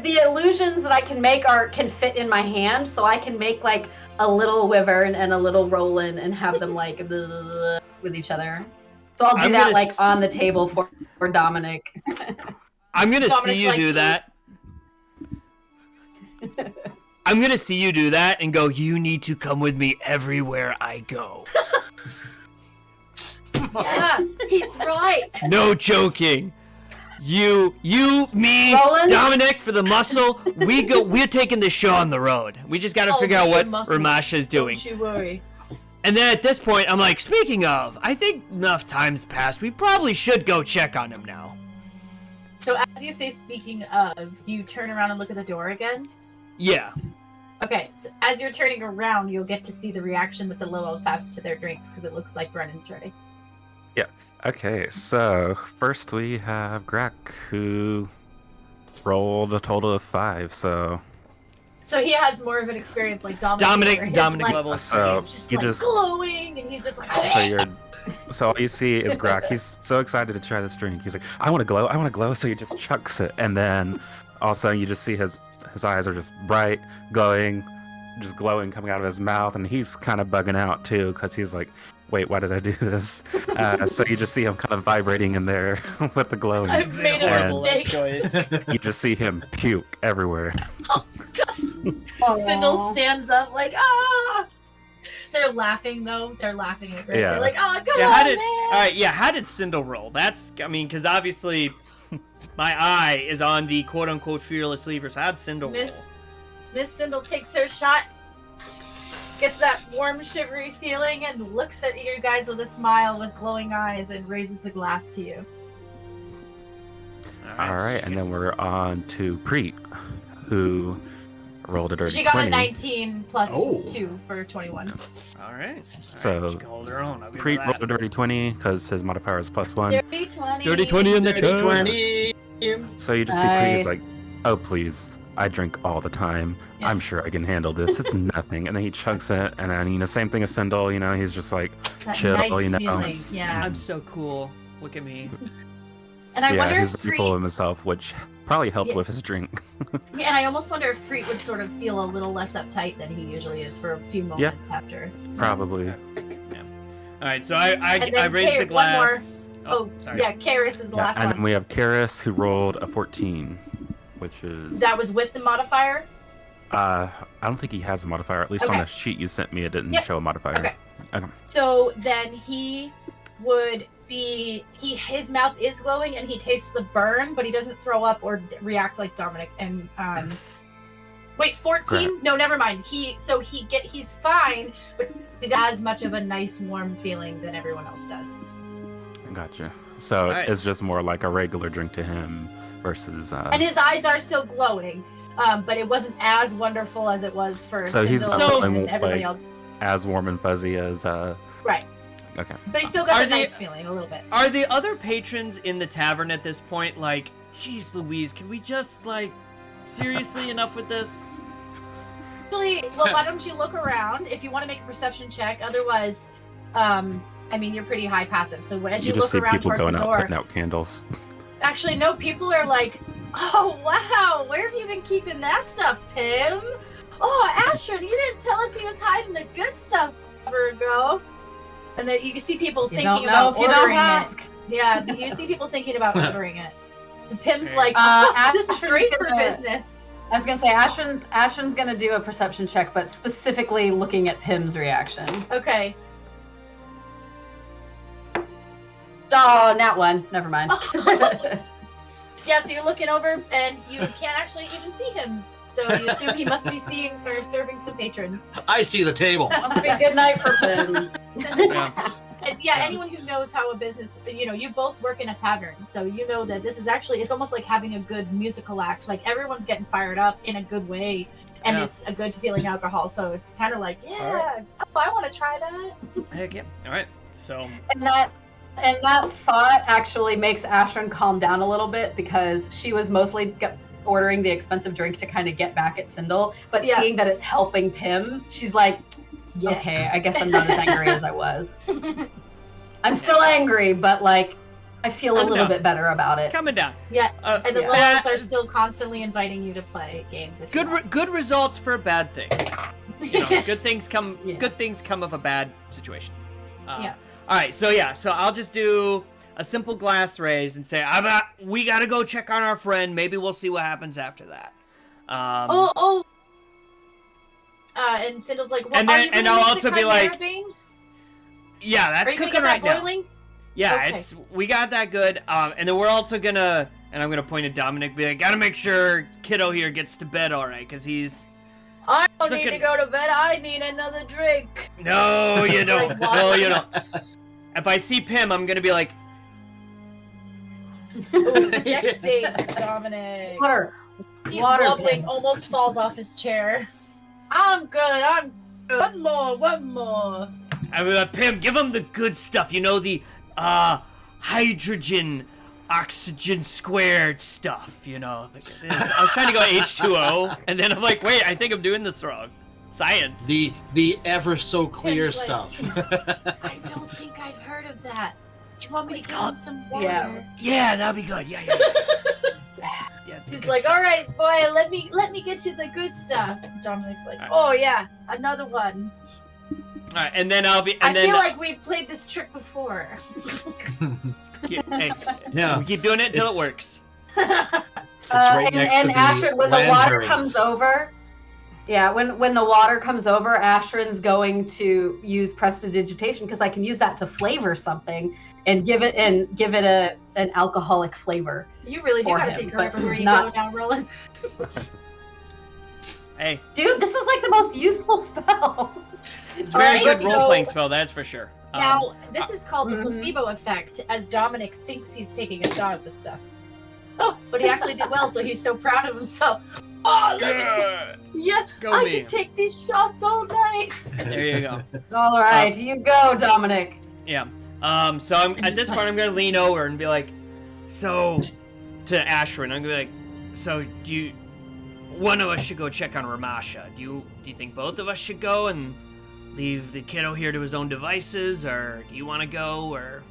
the illusions that I can make can fit in my hand, so I can make like a little wyvern and a little Roland and have them like with each other. So I'll do I'm that gonna like on the table for Dominic. I'm gonna Dominic's see you like, do that. I'm gonna see you do that and go, you need to come with me everywhere I go. Yeah, he's right. No joking. You, me, Roland? Dominic for the muscle. We're taking this show on the road. We just gotta I'll figure out be what your muscle. Ramasha's doing. Don't you worry. And then at this point, I'm like, speaking of, I think enough time's passed. We probably should go check on him now. So as you say, speaking of, do you turn around and look at the door again? Yeah. Okay, so as you're turning around, you'll get to see the reaction that the low elves have to their drinks, because it looks like Brennan's ready. Okay, so first we have Grek, who rolled a total of 5, so... So he has more of an experience like Dominic. where his, Dominic like, level. So He's just you like just... glowing, and he's just like. So all you see is Grek. He's so excited to try this drink. He's like, I want to glow, so he just chucks it. And then all of a sudden you just see his eyes are just bright, glowing, just glowing coming out of his mouth. And he's kind of bugging out too, because he's like, wait, why did I do this? So you just see him kind of vibrating in there with the glowing. I've made a And- mistake. You just see him puke everywhere. Oh, God. Sindel stands up like, ah! They're laughing, though. They're laughing at Greg. Yeah. They're like, oh, come Yeah, on, how did? man! All right, yeah. How did Sindel roll? That's, I mean, because obviously, my eye is on the quote unquote fearless leaver. So how'd Sindel roll? Miss Sindel takes her shot, gets that warm, shivery feeling, and looks at you guys with a smile with glowing eyes and raises a glass to you. All right, and then we're on to Preet, who rolled a dirty She got 20. a 19 plus Oh. 2 for 21. All right. So, she can hold her own. I'll give her Preet that. rolled a dirty 20 because his modifier is +1. Dirty 20. Dirty 20 in the Dirty chat. 20. So you just see Preet Nice. is like, oh, please. I drink all the time. Yeah. I'm sure I can handle this. It's nothing. And then he chugs it. And then, same thing as Sindel, he's just like, That chill, nice you know. feeling, yeah. I'm so cool. Look at me. And I wonder he's if very full of Preet, himself, which probably helped Yeah. with his drink. and I almost wonder if Preet would sort of feel a little less uptight than he usually is for a few moments after. Probably. All right, so I And then raised Kate, the one more. glass. Oh, sorry. yeah, Karis is the last and one. then we have Karis, who rolled a 14, which is... That was with the modifier? I don't think he has a modifier. At least on Okay. the sheet you sent me, it didn't Yep. show a modifier. Okay. So then he would be his mouth is glowing and he tastes the burn, but he doesn't throw up or react like Dominic. And wait, 14? No, never mind. He's fine, but it has much of a nice warm feeling than everyone else does. Gotcha. So All right. it's just more like a regular drink to him versus... And his eyes are still glowing, but it wasn't as wonderful as it was for So he's Sindel not and feeling everybody like- else. as warm and fuzzy as... Right. Okay. But he still got Are a they- nice feeling a little bit. Are the other patrons in the tavern at this point like, geez, Louise, can we just like, seriously, enough with this? Actually, well, why don't you look around if you want to make a perception check? Otherwise, I mean, you're pretty high passive. So as You you just look see around people towards going the out door, putting out candles. actually, no, people are like, oh, wow, where have you been keeping that stuff, Pim? Oh, Ashton, you didn't tell us he was hiding the good stuff forever ago. And then you can see people You thinking don't know about if you don't ordering it. ask. Yeah, you see people thinking about ordering it. And Pim's Okay. like, oh, this is Ashton's great for gonna- business. I was gonna say Ashton's gonna do a perception check, but specifically looking at Pim's reaction. Okay. Oh, nat one. Never mind. Yeah, so you're looking over and you can't actually even see him. So you assume he must be seeing or serving some patrons. I see the table. Must be good night for Pim. Yeah. And yeah, anyone who knows how a business, you both work in a tavern, so you know that this is actually, it's almost like having a good musical act. Like everyone's getting fired up in a good way, and Yeah. it's a good feeling alcohol. So it's kind of like, yeah, oh, I want to try that. Heck yeah. All right. So And that thought actually makes Ashton calm down a little bit because she was mostly ordering the expensive drink to kind of get back at Sindel, but Yeah. seeing that it's helping Pim, she's like, Yeah. okay, I guess I'm not as angry as I was. I'm still angry, but like, I feel a Calm little down. bit better about it's it. coming down. Yeah, Uh, and the Yeah. locals are still constantly inviting you to play games. If you want. good results for a bad thing. You know, good things come. Yeah. Good things come of a bad situation. Yeah. All right. So yeah. So I'll just do a simple glass raise and say, we gotta go check on our friend. Maybe we'll see what happens after that. And Sindel's like, well, And are then- you and gonna I'll make the also be Chimera like, Bane? Yeah, Are that's you gonna cooking get right that now. boiling? Yeah, Okay. we got that good. And then we're also gonna, and I'm gonna point at Dominic, be like, gotta make sure Kiddo here gets to bed all right, because he's. I don't Look need to at- go to bed. I need another drink. No, you It's don't. like No, water. you don't. If I see Pim, I'm gonna be like, Ooh, next save, Dominic. Water. He's Water, wobbling, Pim. almost falls off his chair. I'm good. One more. I mean, Pim, give him the good stuff. You know, the hydrogen, oxygen squared stuff. You know, I was trying to go H2O, and then I'm like, wait, I think I'm doing this wrong. Science. The ever so clear It's like- stuff. I don't think I've heard of that. Do you want me to What's give called- him some water? Yeah. Yeah, that'd be good. Yeah. Yeah, He's good like, stuff. all right, boy, let me get you the good stuff. Dominic's like, oh yeah, another one. All right, and then I'll be. And I then feel like we've played this trick before. hey, Yeah. we keep doing it until it It's- works. It's right next to and the after when the land water herrings. comes over, Yeah, when the water comes over, Ashrin's going to use prestidigitation because I can use that to flavor something and give it an alcoholic flavor. You really do For gotta him, take her but everywhere you not- go now, Roland. Hey, Dude, this is like the most useful spell. it's a very Alright, good so- role-playing spell, that's for sure. Now, this is called the Mhm. placebo effect, as Dominic thinks he's taking a shot at this stuff. Oh, but he actually did well, so he's so proud of himself. Oh, look at Yeah, yeah, go I me. can take these shots all night. There you go. All right, you go, Dominic. Yeah. So I'm at this point I'm gonna lean over and be like, so to Ashwin, I'm gonna be like, so one of us should go check on Ramasha. Do you think both of us should go and leave the kiddo here to his own devices, or do you want to go, or?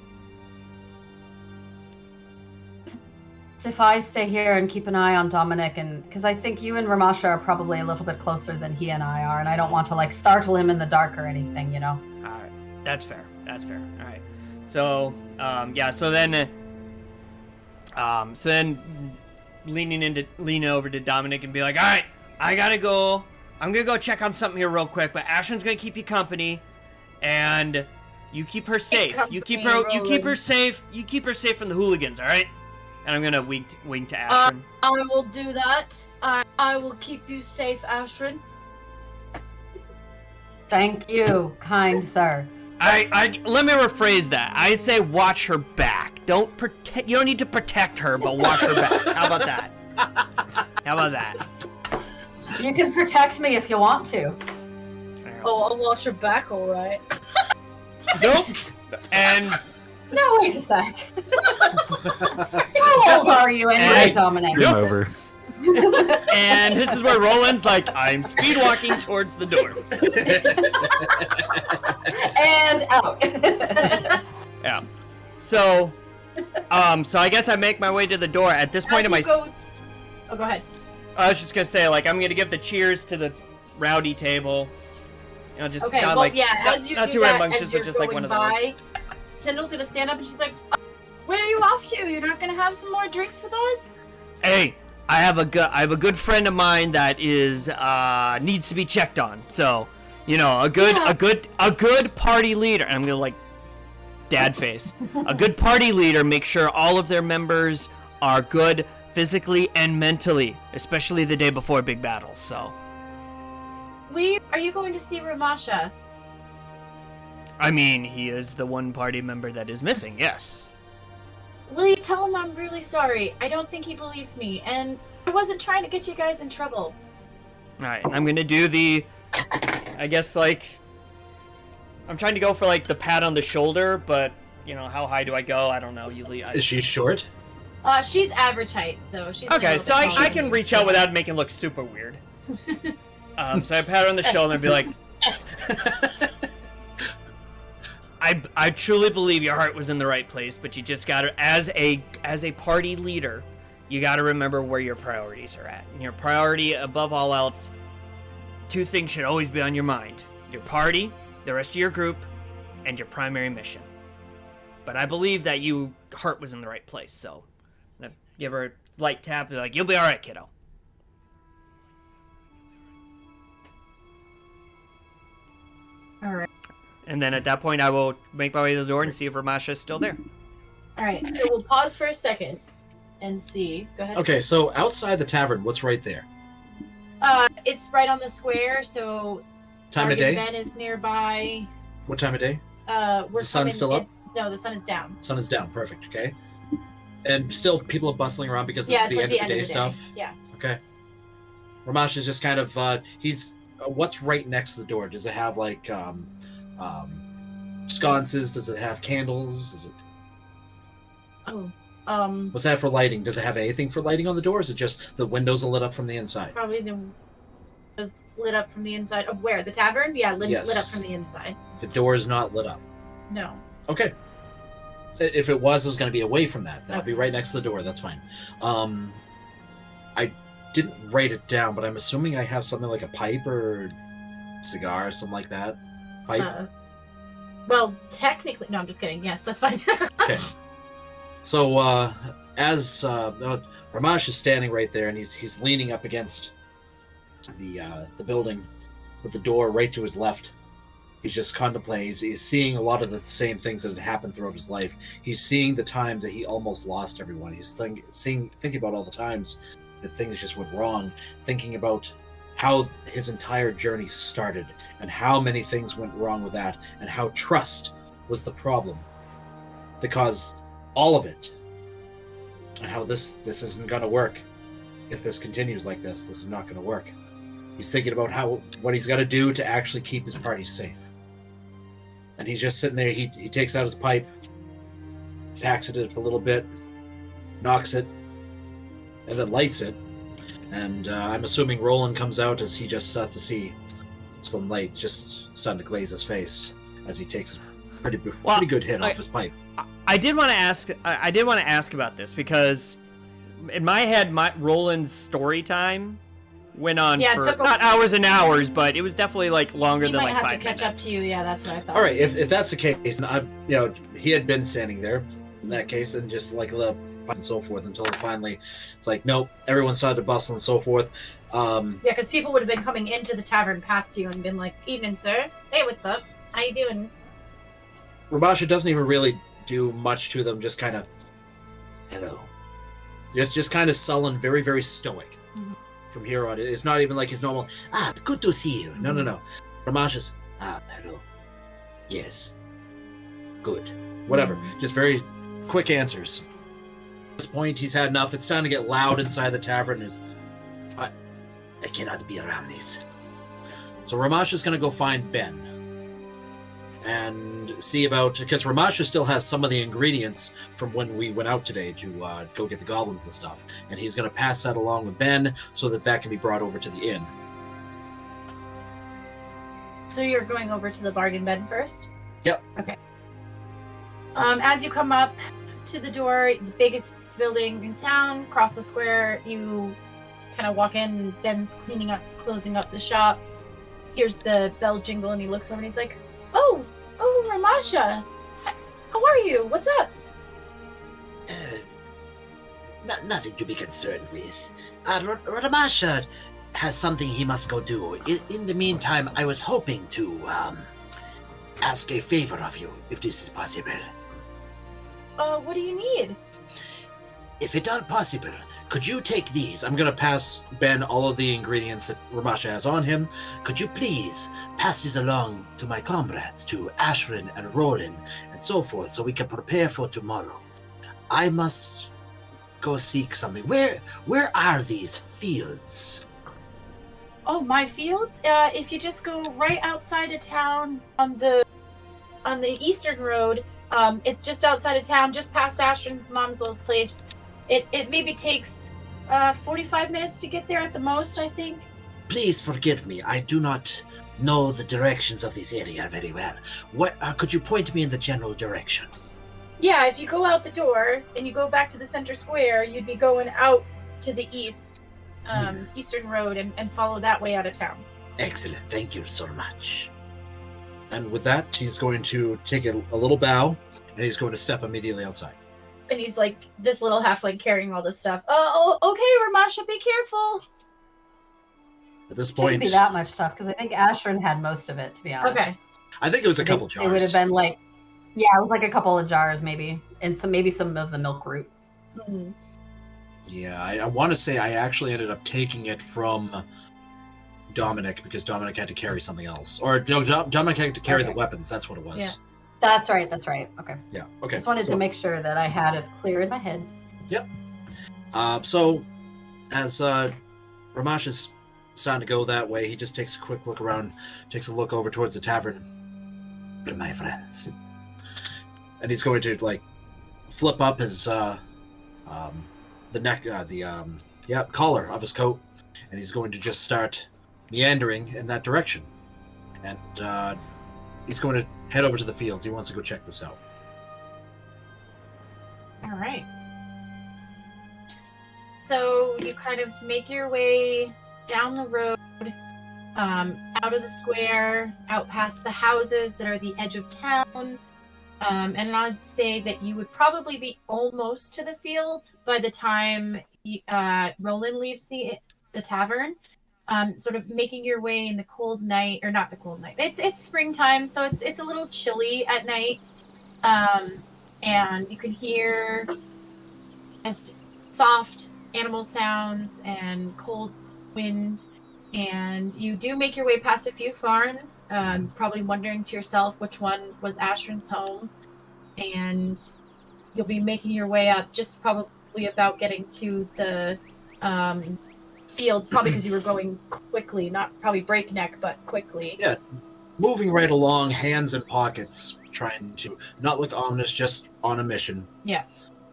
If I stay here and keep an eye on Dominic, and because I think you and Ramasha are probably a little bit closer than he and I are, and I don't want to like startle him in the dark or anything, you know. All right, that's fair. That's fair. All right. So yeah. So then leaning over to Dominic and be like, all right, I gotta go. I'm gonna go check on something here real quick, but Ashton's gonna keep you company, and you keep her safe. You keep her safe. You keep her safe from the hooligans. All right. And I'm gonna wink to Ashton. I will do that. I will keep you safe, Ashrin. Thank you, kind sir. I let me rephrase that. I'd say watch her back. Don't protect. You don't need to protect her, but watch her back. How about that? How about that? You can protect me if you want to. Oh, I'll watch her back, all right. Nope. And No, wait a sec. How old are you anyway, Hey. Dominic? Game over. and this is where Roland's like, I'm speed walking towards the door. And out. Yeah. So I guess I make my way to the door. At this point As in my, you go... Oh, go ahead. I was just gonna say, like, I'm gonna give the cheers to the rowdy table. You know, just Okay, not well, like yeah, not, as you not do too that, rambunctious, as but you're just like going one of those. by, Tindall's gonna stand up and she's like, where are you off to? You're not gonna have some more drinks with us? Hey, I have a good friend of mine that is needs to be checked on. So, you know, a good party leader. And I'm gonna like dad face. A good party leader makes sure all of their members are good physically and mentally, especially the day before big battles. So, Are you going to see Ramasha? I mean, he is the one party member that is missing. Yes. Will you tell him I'm really sorry? I don't think he believes me, and I wasn't trying to get you guys in trouble. All right, I'm gonna do the, I guess like, I'm trying to go for like the pat on the shoulder, but you know, how high do I go? I don't know. Usually, Is she short? She's average height, so she's a okay. little So bit I taller can than reach you. out without making it look super weird. So I pat her on the shoulder and be like, I truly believe your heart was in the right place, but you just gotta, as a party leader, you gotta remember where your priorities are at. And your priority above all else, two things should always be on your mind: your party, the rest of your group, and your primary mission. But I believe that your heart was in the right place, so I'm gonna give her a light tap, be like, you'll be all right, kiddo. All right. And then at that point, I will make my way to the door and see if Ramasha is still there. All right. So we'll pause for a second and see. Go ahead. Okay, so outside the tavern, what's right there? It's right on the square, so Time of Target day? Ben is nearby. What time of day? We're the sun coming- still up? No, the sun is down. Sun is down. Perfect. Okay. And still, people are bustling around because Yeah, it's it's the like end of the day stuff. Yeah. Okay. Ramesh is just kind of he's what's right next to the door? Does it have like sconces? Does it have candles? Does it Oh. what's that for lighting? Does it have anything for lighting on the door? Or is it just the windows are lit up from the inside? Probably was lit up from the inside of where? The tavern? Yeah, lit Yes. up from the inside. The door is not lit up. No. Okay. If it was going to be away from that. That'd be right next to the door. That's fine. I didn't write it down, but I'm assuming I have something like a pipe or cigar or something like that. Pipe? Well, technically... No, I'm just kidding. Yes, that's fine. Okay. So, as Ramesh is standing right there, and he's leaning up against the building with the door right to his left. He's just contemplating. He's seeing a lot of the same things that had happened throughout his life. He's seeing the times that he almost lost everyone. He's thinking about all the times that things just went wrong, thinking about how his entire journey started and how many things went wrong with that, and how trust was the problem that caused all of it, and how this isn't going to work. If this continues like this is not going to work. He's thinking about what he's got to do to actually keep his party safe. And he's just sitting there. He takes out his pipe, packs it up a little bit, knocks it, and then lights it. And I'm assuming Roland comes out as he just starts to see some light just starting to glaze his face as he takes a pretty good hit off his pipe. I did want to ask about this because in my head, Roland's story time went on for not hours and hours, but it was definitely like longer than like 5 minutes. He might have to catch up to you. Yeah, that's what I thought. All right, if that's the case, he had been standing there in that case, and just like a little and so forth until finally it's like, nope, everyone started to bustle and so forth. Yeah, because people would have been coming into the tavern past you and been like, "Evening, sir. Hey, what's up? How you doing?" Ramasha doesn't even really do much to them. Just kind of, hello. Just kind of sullen, very, very stoic. Mm-hmm. From here on, it's not even like his normal, good to see you. Mm-hmm. No. Ramasha's, hello. Yes. Good. Whatever. Mm-hmm. Just very quick answers. At this point, he's had enough. It's starting to get loud inside the tavern. I cannot be around this. So Ramasha's going to go find Ben and see about, because Ramasha still has some of the ingredients from when we went out today to go get the goblins and stuff, and he's going to pass that along with Ben so that can be brought over to the inn. So you're going over to the bargain bin first? Yep. Okay. As you come up to the door, the biggest building in town, across the square, you kind of walk in. Ben's closing up the shop. Here's the bell jingle, and he looks over and he's like, Oh, Ramasha. How are you? What's up? Nothing to be concerned with. Ramasha has something he must go do. In the meantime, I was hoping to ask a favor of you, if this is possible. What do you need? If it are possible, could you take these? I'm going to pass Ben all of the ingredients that Ramasha has on him. Could you please pass these along to my comrades, to Ashrin and Roland, and so forth, so we can prepare for tomorrow? I must go seek something. Where are these fields? Oh, my fields? If you just go right outside of town on the eastern road, it's just outside of town, just past Ashrin's mom's little place. It maybe takes 45 minutes to get there at the most, I think. Please forgive me. I do not know the directions of this area very well. What could you point me in the general direction? Yeah, if you go out the door and you go back to the center square, you'd be going out to the east, eastern road, and follow that way out of town. Excellent. Thank you so much. And with that, he's going to take a little bow, and he's going to step immediately outside. And he's like, this little halfling carrying all this stuff. Okay, Ramasha, be careful. At this point, shouldn't be that much stuff, because I think Ashrin had most of it, to be honest. Okay. I think it was a couple jars. It would have been like, yeah, it was like a couple of jars, maybe, and maybe some of the milk root. Mm-hmm. Yeah, I want to say I actually ended up taking it from Dominic, because Dominic had to carry something else. Or no, Dominic had to carry the weapons. That's what it was. Yeah. That's right. Okay. Yeah, okay. Just wanted to make sure that I had it clear in my head. Yep. So, as Ramash is starting to go that way, he just takes a quick look around, takes a look over towards the tavern. My friends. And he's going to, like, flip up his, the collar of his coat, and he's going to just start meandering in that direction. And, he's going to head over to the fields. He wants to go check this out. All right. So you kind of make your way down the road, out of the square, out past the houses that are the edge of town. And I'd say that you would probably be almost to the field by the time Roland leaves the tavern. sort of making your way in the cold night, or not the cold night. It's springtime, so it's a little chilly at night, and you can hear as soft animal sounds and cold wind. And you do make your way past a few farms, probably wondering to yourself which one was Ashrin's home. And you'll be making your way up, just probably about getting to the fields, probably because you were going quickly, not probably breakneck, but quickly. Yeah, moving right along, hands in pockets, trying to not look ominous, just on a mission. Yeah.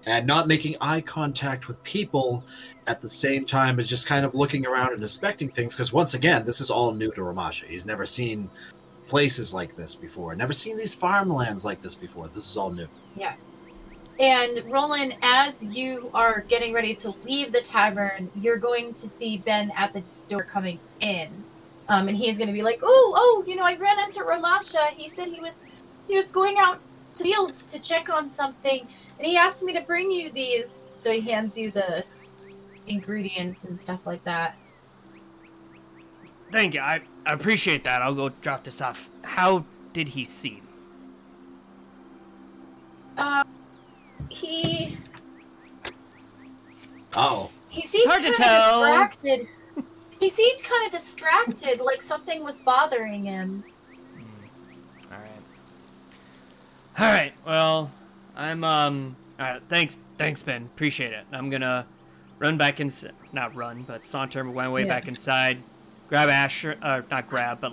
And not making eye contact with people at the same time as just kind of looking around and inspecting things, because once again, this is all new to Ramasha. He's never seen places like this before, never seen these farmlands like this before. This is all new. Yeah. And Roland, as you are getting ready to leave the tavern, you're going to see Ben at the door coming in. And he's going to be like, oh, I ran into Ramasha. He said he was going out to the fields to check on something. And he asked me to bring you these. So he hands you the ingredients and stuff like that. Thank you. I appreciate that. I'll go drop this off. How did he seem? He seemed Hard to kind of tell. distracted. He seemed kind of distracted, like something was bothering him. All right. Well, I'm thanks Ben. Appreciate it. I'm gonna run back inside. Not run, but saunter my way back inside. Grab Asher. Not grab, but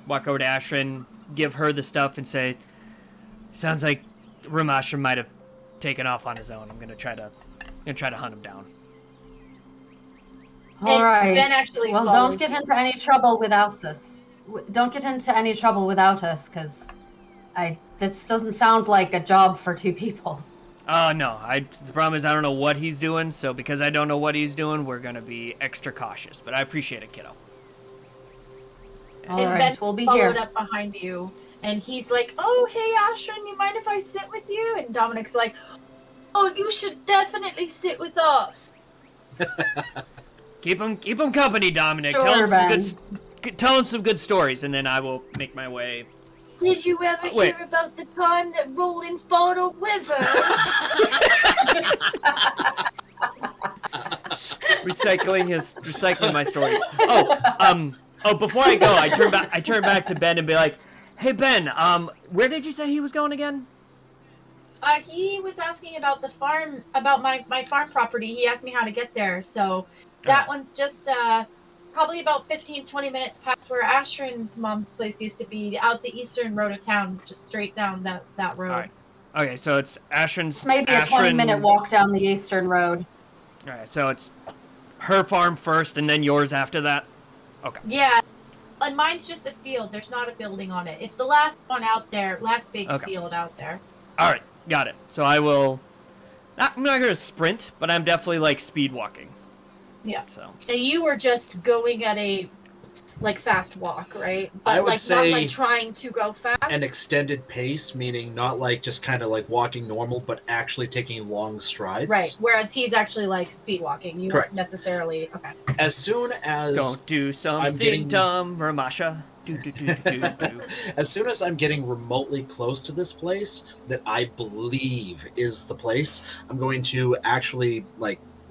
walk over to Ashrin, give her the stuff, and say, "Sounds like Ramasha might have taken off on his own. I'm gonna try to hunt him down." All right. Ben actually well, follows don't get into any trouble without us. Don't get into any trouble without us, because this doesn't sound like a job for two people. No. The problem is I don't know what he's doing, so because I don't know what he's doing, we're gonna be extra cautious. But I appreciate it, kiddo. All and right, Ben we'll be followed here. up behind you, and he's like, "Oh, hey, Ashrin, you mind if I sit with you?" And Dominic's like, "Oh, you should definitely sit with us." Keep him company, Dominic. Sure, Tell him some good stories, and then I will make my way. Did you ever Wait. hear about the time that Roland fought a wyvern? recycling my stories. Before I go, I turn back to Ben and be like, "Hey Ben, where did you say he was going again?" He was asking about the farm, about my farm property. He asked me how to get there, so that one's just probably about 15-20 minutes past where Ashrin's mom's place used to be, out the eastern road of town, just straight down that road. All right. Okay, so it's Ashrin's. Maybe a 20-minute walk down the eastern road. All right, so it's her farm first, and then yours after that. Okay. Yeah, and mine's just a field. There's not a building on it. It's the last one out there, last big field out there. All right, got it. So I will. I'm not gonna sprint, but I'm definitely speed walking. Yeah. So. And you were just going at a fast walk, right? But I would say not trying to go fast. An extended pace, meaning not just kind of walking normal, but actually taking long strides. Right. Whereas he's actually speed walking. You Correct. don't necessarily. Okay. As soon as Don't do something dumb, Ramasha. Do. as soon as I'm getting remotely close to this place that I believe is the place, I'm going to actually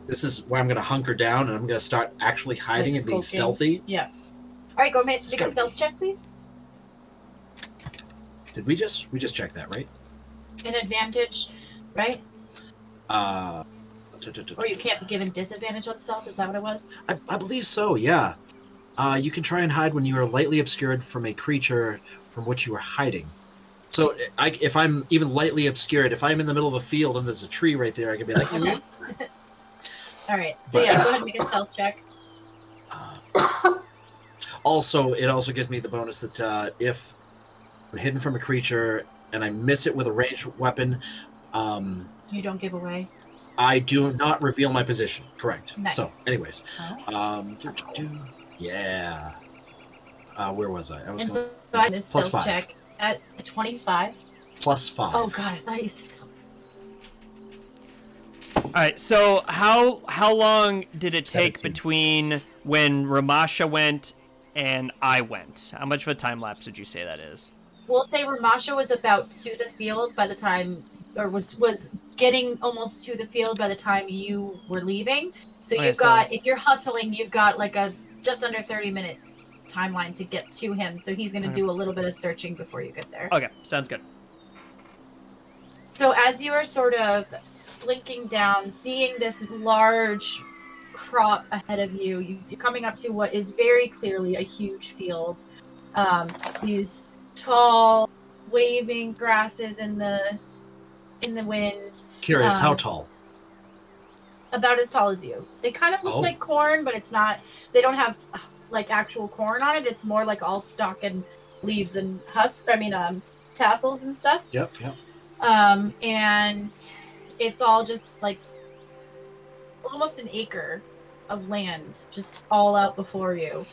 this is where I'm going to hunker down, and I'm going to start actually hiding and being skulking. stealthy. Yeah. All right, go make a Stealthy. stealth check, please. Did we just check that, right? An advantage, right? Or Or you can't be given disadvantage on stealth. Is that what it was? I believe so, yeah. You can try and hide when you are lightly obscured from a creature from which you are hiding. So if I'm even lightly obscured, if I'm in the middle of a field and there's a tree right there, I can be like, Okay. All right. So go ahead and make a stealth check. Also, it also gives me the bonus that if I'm hidden from a creature and I miss it with a ranged weapon, You don't give away. I do not reveal my position. Correct. Nice. So, anyways, Alright. yeah. Where was I? I was And going so I did this plus stealth 5. check at a 25. +5. Oh god, I thought you said something. All right. So how long did it take 17. between when Ramasha went and I went? How much of a time lapse did you say that is? We'll say Ramasha was about to the field by the time, or was getting almost to the field by the time you were leaving. So Okay, you've got, if you're hustling, you've got like a just under 30-minute timeline to get to him. So he's going to Okay. do a little bit of searching before you get there. Okay, sounds good. So as you are sort of slinking down, seeing this large crop ahead of you, you're coming up to what is very clearly a huge field. These tall, waving grasses in the wind. Curious, how tall? About as tall as you. They kind of look Oh. like corn, but it's not. They don't have like actual corn on it. It's more like all stalk and leaves and husks. I mean, tassels and stuff. Yep. And it's all just like almost an acre of land just all out before you,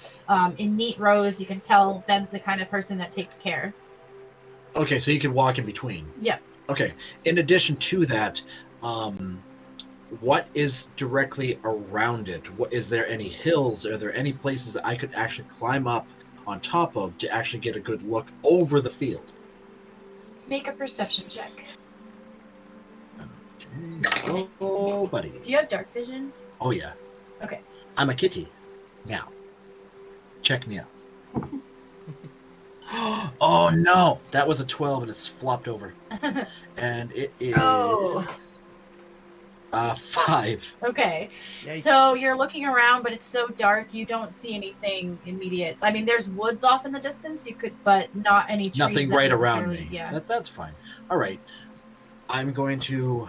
in neat rows. You can tell Ben's the kind of person that takes care. Okay, so you can walk in between. Yeah. Okay. In addition to that, what is directly around it? What is there any hills? Are there any places that I could actually climb up on top of to actually get a good look over the field? Make a perception check. Okay. Oh, buddy. Do you have dark vision? Oh yeah. Okay. I'm a kitty. Meow. Check me out. Oh no! That was a 12 and it's flopped over. And it is Oh. 5. Okay. Yikes. So you're looking around, but it's so dark you don't see anything immediate. I mean, there's woods off in the distance. You could, but not any trees. Nothing that right around necessarily- me. Yeah. That's fine. All right. I'm going to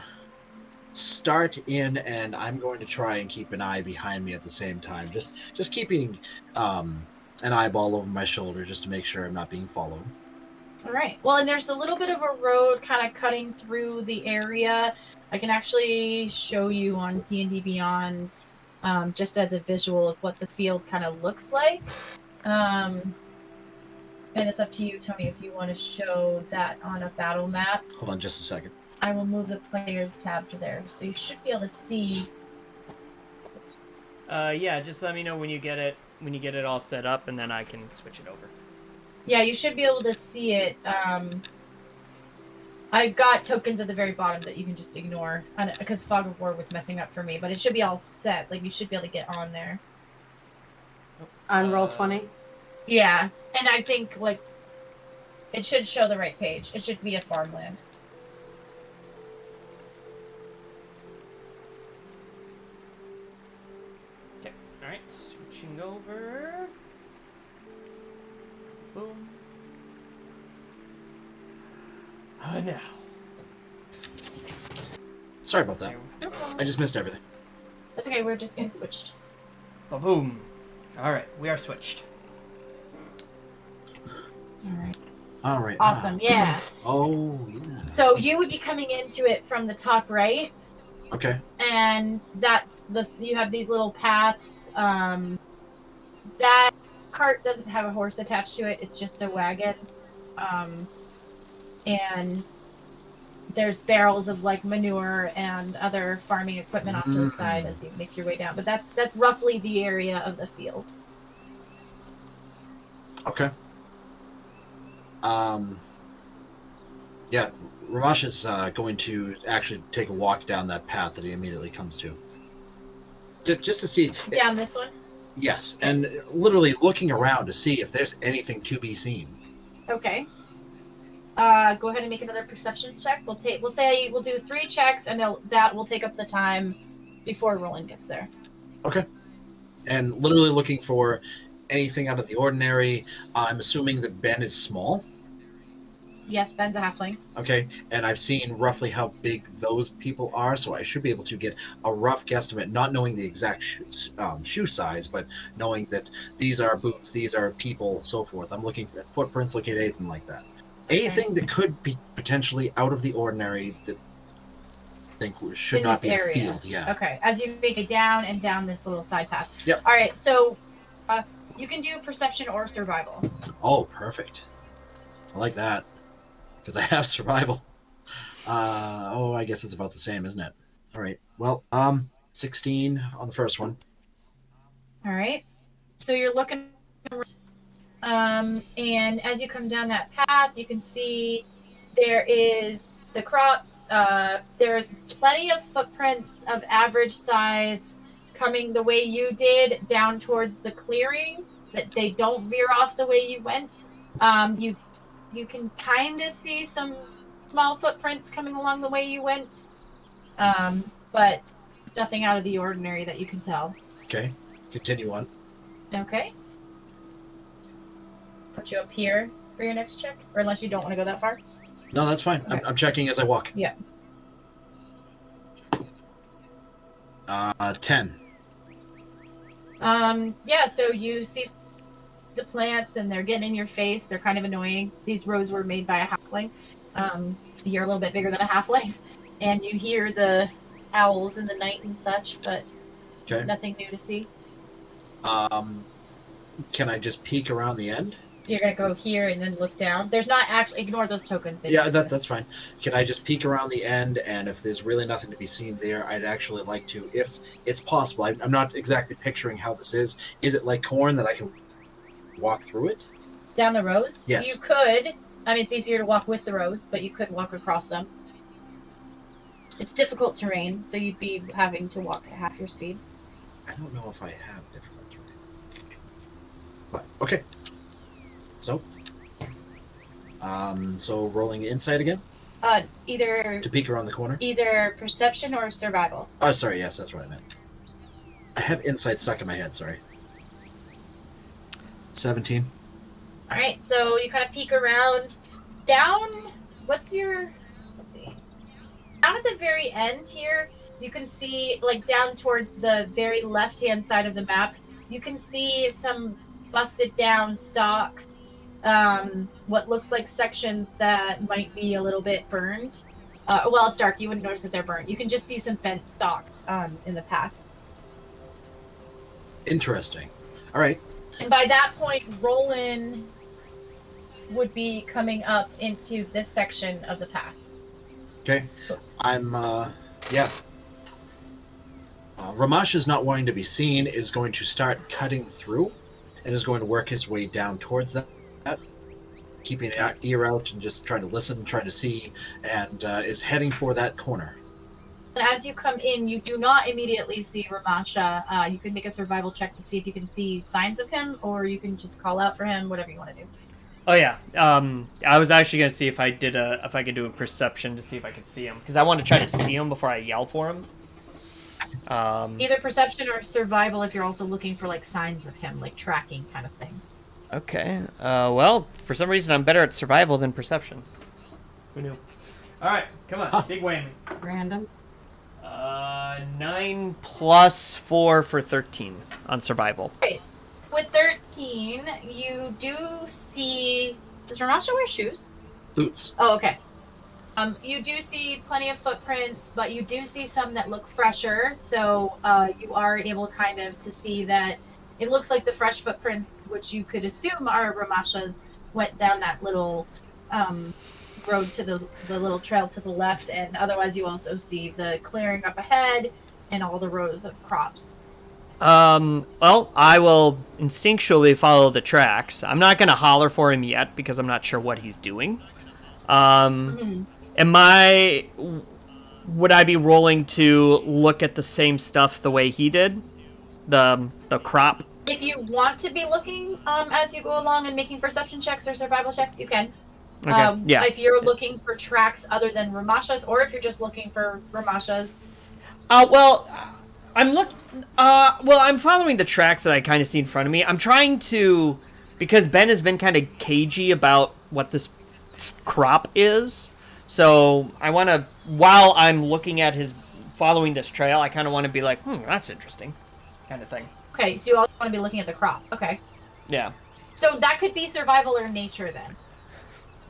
start in, and I'm going to try and keep an eye behind me at the same time. Just keeping an eyeball over my shoulder, just to make sure I'm not being followed. All right. Well, and there's a little bit of a road kind of cutting through the area. I can actually show you on D&D Beyond, just as a visual of what the field kind of looks like. And it's up to you, Tony, if you want to show that on a battle map. Hold on just a second. I will move the players tab to there, so you should be able to see. Yeah, just let me know when you get it all set up, and then I can switch it over. Yeah, you should be able to see it. I've got tokens at the very bottom that you can just ignore, because Fog of War was messing up for me, but it should be all set. Like, you should be able to get on there. On roll 20. Yeah, and I think, like, it should show the right page. It should be a farmland. Okay. All right. Switching over. Boom. Now. Sorry about that. I just missed everything. That's okay, we're just getting switched. Boom. All right, we are switched. Alright. All right. Awesome, yeah. Oh, yeah. So you would be coming into it from the top right, Okay. and that's you have these little paths. That cart doesn't have a horse attached to it, it's just a wagon. And there's barrels of like manure and other farming equipment off to the side as you make your way down. But that's roughly the area of the field. Okay. Yeah, Ramash is going to actually take a walk down that path that he immediately comes to. Just to see. Down this one? Yes, and literally looking around to see if there's anything to be seen. Okay. Go ahead and make another perception check. We'll do 3 checks, and that will take up the time before Roland gets there. Okay. And literally looking for anything out of the ordinary. I'm assuming that Ben is small. Yes, Ben's a halfling. Okay, and I've seen roughly how big those people are, so I should be able to get a rough guesstimate, not knowing the exact shoe size, but knowing that these are boots, these are people, so forth. I'm looking at footprints, looking at anything like that. Anything that could be potentially out of the ordinary that I think should In not this be in area. the field. Yeah. Okay, as you make it down and down this little side path. Yep. All right, so you can do perception or survival. Oh, perfect. I like that. Because I have survival. I guess it's about the same, isn't it? All right. Well, 16 on the first one. All right. So you're looking, and as you come down that path, you can see there is the crops. There's plenty of footprints of average size coming the way you did down towards the clearing. That they don't veer off the way you went. You can kind of see some small footprints coming along the way you went, but nothing out of the ordinary that you can tell. Okay, continue on. Okay. Put you up here for your next check, or unless you don't want to go that far. No, that's fine. Okay. I'm checking as I walk. Yeah. 10. Yeah, so you see the plants and they're getting in your face. They're kind of annoying. These rows were made by a halfling. You're a little bit bigger than a halfling. And you hear the owls in the night and such, but Okay. nothing new to see. Can I just peek around the end? You're going to go here and then look down. There's not actually... Ignore those tokens. Yeah, that's fine. Can I just peek around the end, and if there's really nothing to be seen there, I'd actually like to, if it's possible, I'm not exactly picturing how this is. Is it like corn that I can walk through it? Down the rows? Yes. You could. I mean, it's easier to walk with the rows, but you could walk across them. It's difficult terrain, so you'd be having to walk at half your speed. I don't know if I have difficult terrain. But, okay. So rolling insight again? Either To peek around the corner? Either perception or survival. Oh, sorry, yes, that's what I meant. I have insight stuck in my head, sorry. 17. Alright, so you kind of peek around. Down, let's see. Down at the very end here, you can see, like, down towards the very left-hand side of the map, you can see some busted down stalks. What looks like sections that might be a little bit burned. Well, it's dark. You wouldn't notice that they're burnt. You can just see some bent stalks in the path. Interesting. All right. And by that point, Roland would be coming up into this section of the path. Okay. Oops. Ramash is not wanting to be seen, is going to start cutting through, and is going to work his way down towards that, keeping an ear out and just trying to listen, trying to see, and is heading for that corner. As you come in, you do not immediately see Ramasha. You can make a survival check to see if you can see signs of him, or you can just call out for him, whatever you want to do. Oh yeah. I was actually gonna see if I could do a perception to see if I could see him, because I want to try to see him before I yell for him. Either perception or survival if you're also looking for like signs of him, like tracking kind of thing. Okay. Well, for some reason I'm better at survival than perception. Who knew? All right, come on, big whammy. Random. 9 plus 4 for 13 on survival. Right. With 13, you do see... Does Ramasha wear shoes? Boots. Oh, okay. You do see plenty of footprints, but you do see some that look fresher, so you are able kind of to see that it looks like the fresh footprints, which you could assume are Ramasha's, went down that little road to the little trail to the left, and otherwise you also see the clearing up ahead and all the rows of crops. Well, I will instinctually follow the tracks. I'm not going to holler for him yet because I'm not sure what he's doing. Would I be rolling to look at the same stuff the way he did? The crop? If you want to be looking as you go along and making perception checks or survival checks, you can. Okay. Yeah. If you're looking for tracks other than Ramasha's, or if you're just looking for Ramasha's. Well, I'm following the tracks that I kind of see in front of me. I'm trying to, because Ben has been kind of cagey about what this crop is. So I want to, while I'm looking at following this trail, I kind of want to be like, that's interesting, kind of thing. Okay, so you all want to be looking at the crop. Okay. Yeah. So that could be survival or nature then.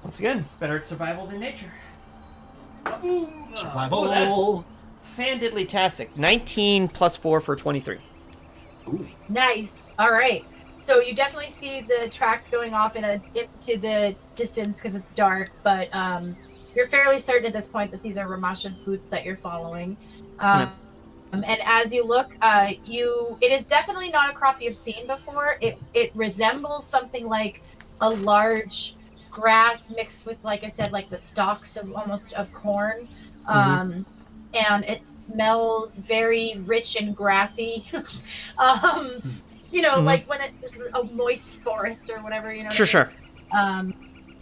Once again, better at survival than nature. Survival. Fan-diddly-tastic. 19 plus 4 for 23. Ooh. Nice. All right. So you definitely see the tracks going off into the distance because it's dark, but you're fairly certain at this point that these are Ramasha's boots that you're following. And as you look, it is definitely not a crop you've seen before. It resembles something like a large grass mixed with, like I said, like the stalks of almost of corn. And it smells very rich and grassy. Like when a moist forest or whatever, Sure.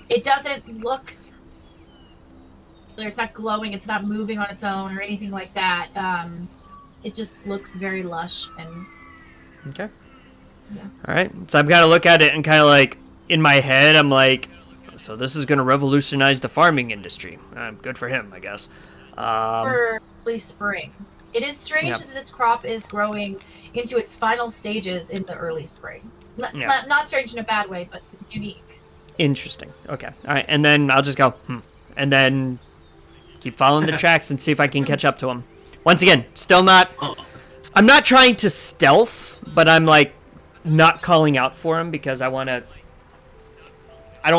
It doesn't look, it's not glowing, it's not moving on its own or anything like that. It just looks very lush and Okay. Yeah. All right. So I've got to look at it and kind of like in my head, I'm like, so this is going to revolutionize the farming industry. Good for him, I guess. For early spring. It is strange Yeah. that this crop is growing into its final stages in the early spring. Yeah. Not strange in a bad way, but unique. Interesting. Okay. All right. And then I'll just go, and then keep following the tracks and see if I can catch up to him. Once again, still not. I'm not trying to stealth, but I'm like not calling out for him because I don't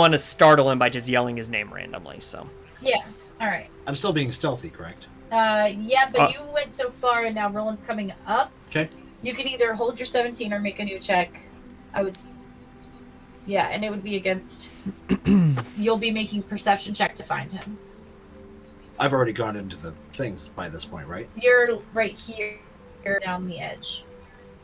want to startle him by just yelling his name randomly. So. Yeah. All right. I'm still being stealthy, correct? Yeah, but you went so far, and now Roland's coming up. Okay. You can either hold your 17 or make a new check. Yeah, and it would be against. You'll be making perception check to find him. I've already gone into the things by this point, right? You're right here, down the edge,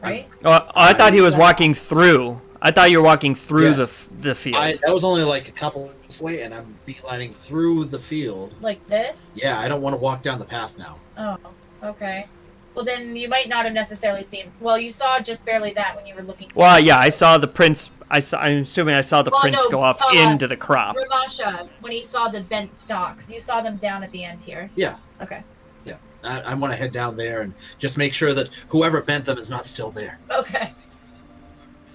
right? I thought he was walking through. I thought you were walking through Yes. the field. That was only like a couple away, and I'm beelining through the field. Like this? Yeah, I don't want to walk down the path now. Oh, okay. Well, then you might not have necessarily seen. Well, you saw just barely that when you were looking. Well, yeah, I saw the prince. I'm assuming I saw the prince go off into the crop. Ramasha, when he saw the bent stalks, you saw them down at the end here. Yeah. Okay. Yeah, I want to head down there and just make sure that whoever bent them is not still there. Okay.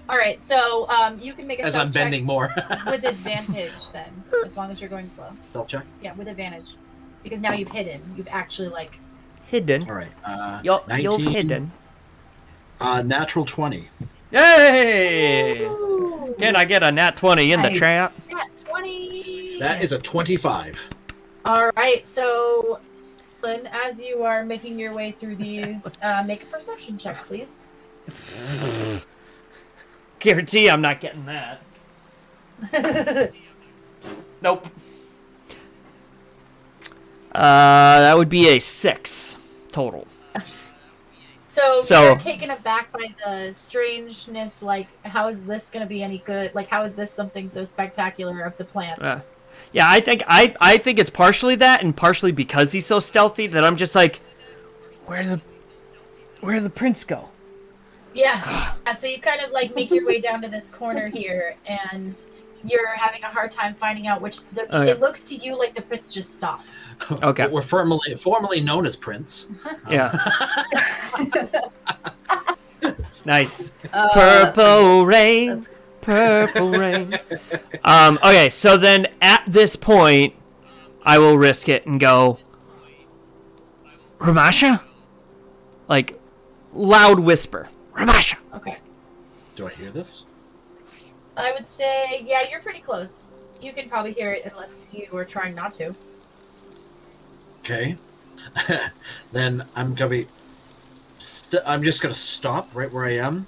All right, so you can make a As stealth I'm bending check more. with advantage then, as long as you're going slow. Stealth check? Yeah, with advantage, because now you've hidden. You've actually like. Hidden. All right. You're 19. hidden. Natural 20. Hey! Ooh, Can I get a nat 20 in the Nice. trap? Nat 20. That is a 25. All right, so Lynn, as you are making your way through these, make a perception check, please. Guarantee I'm not getting that. Nope. That would be a 6 total. So So- you're taken aback by the strangeness, like, how is this going to be any good? Like, how is this something so spectacular of the plants? Yeah, I think it's partially that, and partially because he's so stealthy that I'm just like, where did the prince go? Yeah. So you kind of, like, make your way down to this corner here, and you're having a hard time finding out which... Oh, yeah. It looks to you like the prince just stopped. Okay. We're formerly known as Prince. Yeah. Nice. Oh, Purple rain. Purple rain. Okay, so then at this point, I will risk it and go, Ramasha? Like, loud whisper. Ramasha. Okay. Do I hear this? I would say, yeah, you're pretty close. You can probably hear it unless you were trying not to. Okay. Then I'm gonna be. I'm just gonna stop right where I am.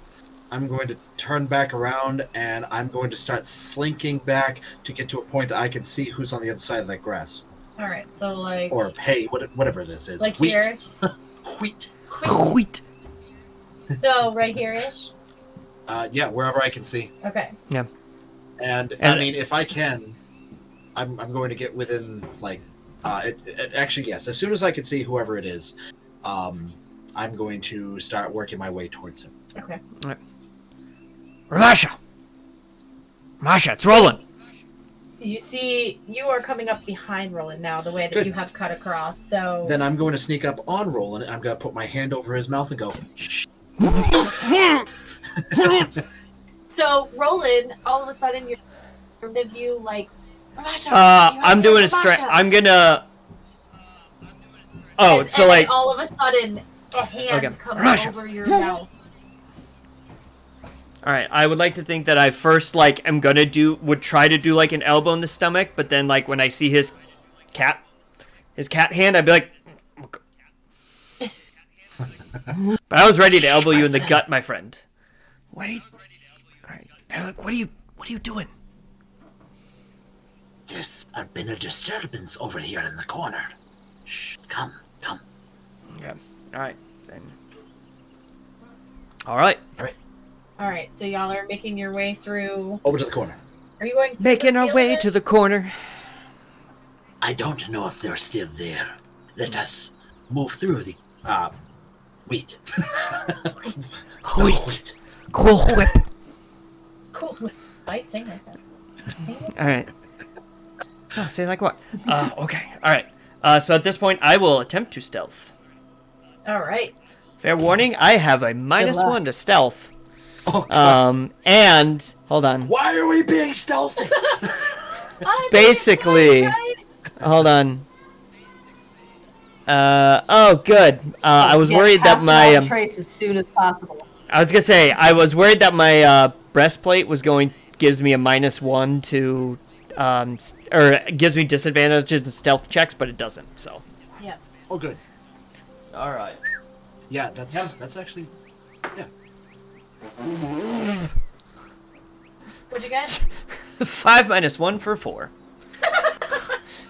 I'm going to turn back around and I'm going to start slinking back to get to a point that I can see who's on the other side of that grass. All right, so like... Or hay, whatever this is. Like Wheat. here? Wheat. Wheat. So right here-ish? Yeah, wherever I can see. Okay. And I And- mean, if I can, I'm going to get within, like, actually, yes, as soon as I can see whoever it is, I'm going to start working my way towards him. Okay. Ramasha. Ramasha, it's rolling. You see, you are coming up behind Roland now, the way that Good. you have cut across, so... Then I'm going to sneak up on Roland, and I'm going to put my hand over his mouth and go, shh. So, Roland, all of a sudden, you're of you, like, Ramasha, I'm doing a strength. I'm gonna. Oh, and, so and like. then all of a sudden, a hand Okay. comes Ramasha. over your mouth. All right, I would like to think that I first would try to do like an elbow in the stomach, but then like when I see his cat hand, I'd be like, But I was ready to elbow you in the gut, my friend. What are you? All right. They're like, what are you doing? There's been a disturbance over here in the corner. Shh, come. Yeah. All right. Then. All right. All right, so y'all are making your way through. Over to the corner. Are you going through Making the our field way then? to the corner. I don't know if they're still there. Let us move through the wheat. No, wheat. Cool whip. Cool. Why sing like that? Sing it? All right. Oh, say like what? Okay. All right. So at this point, I will attempt to stealth. All right. Fair warning, I have a luck. -1 to stealth. Oh, God. And hold on. Why are we being stealthy? Basically, Right? hold on. Oh, good. I was Yes, worried that pass it my on trace as soon as possible. I was gonna say I was worried that my breastplate gives me a -1 to or gives me disadvantages to stealth checks, but it doesn't. So. Yeah. Oh, good. All right. Yeah, that's actually. Yeah. What'd you get? 5 - 1 for 4.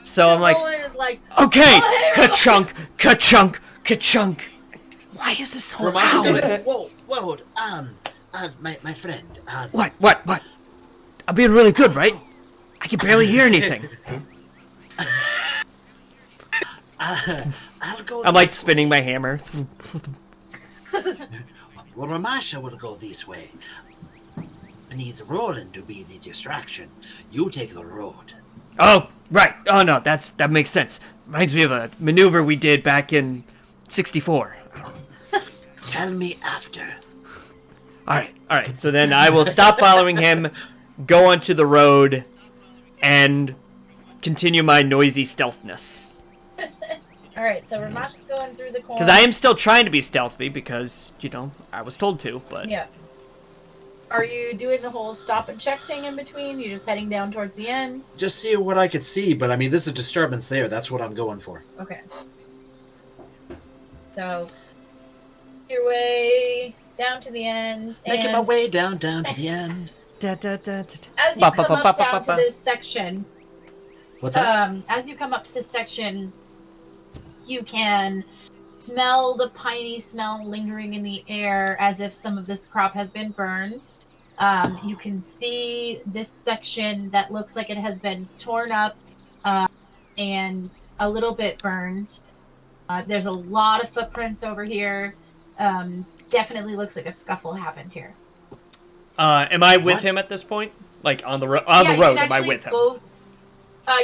So I'm like, Roland is like, okay, oh, hey, ka-chunk, ka-chunk, ka-chunk. Why is this so Ramasha's loud? gonna- Whoa, my friend, What? I'm being really good, right? I can barely hear anything. I'll go. I'm like this spinning way. my hammer. Well, Ramasha will go this way. I need Roland to be the distraction. You take the road. Oh, right. Oh no, that makes sense. Reminds me of a maneuver we did back in '64. Tell me after. All right. So then I will stop following him, go onto the road, and continue my noisy stealthness. all right, so Ramash is going through the corner. Because I am still trying to be stealthy because, I was told to, but... Yeah. Are you doing the whole stop and check thing in between? You just heading down towards the end? Just see what I could see, but I mean, there's a disturbance there. That's what I'm going for. Okay. So, your way down to the end. Making my way down to the end. As you come up down to this section, What's up? as you come up to this section, you can smell the piney smell lingering in the air as if some of this crop has been burned. You can see this section that looks like it has been torn up and a little bit burned. There's a lot of footprints over here. Definitely looks like a scuffle happened here. Am I with What? him at this point? Like, on the road? Yeah, On the you road, can am I actually with him? both.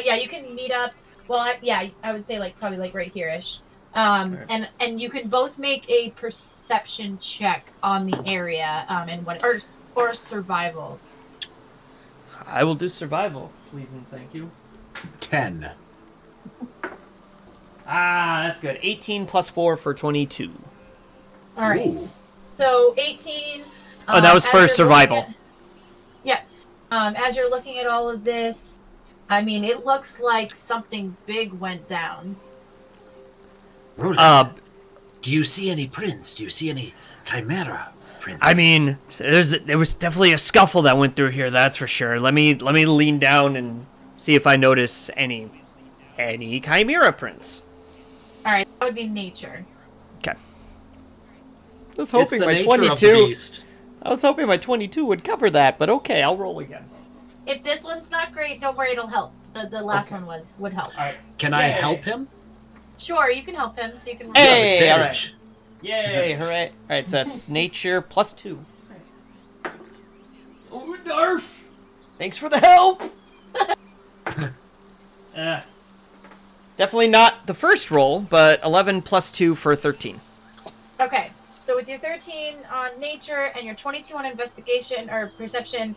Yeah, you can meet up. Well, I would say like probably like right here-ish. And you can both make a perception check on the area, and what or survival. I will do survival, please and thank you. 10. Ah, that's good. 18 plus 4 for 22. All right. Ooh. So 18. Oh, that was as for you're looking survival. at- yeah. As you're looking at all of this, I mean, it looks like something big went down. Roland, do you see any prints? Do you see any chimera prints? I mean, there was definitely a scuffle that went through here. That's for sure. Let me lean down and see if I notice any chimera prints. All right, that would be nature. Okay. I was It's hoping the my nature of the 22. beast. I was hoping my 22 would cover that, but okay, I'll roll again. If this one's not great, don't worry, it'll help. The last Okay. one would help. All right. Can I Yeah. help him? Sure, you can help him, so you can. Hey! You have all right. advantage. Yay! Hooray! All right, so that's nature plus 2. Oh, Narf! Thanks for the help. Definitely not the first roll, but 11 plus 2 for 13. Okay, so with your 13 on nature and your 22 on investigation or perception,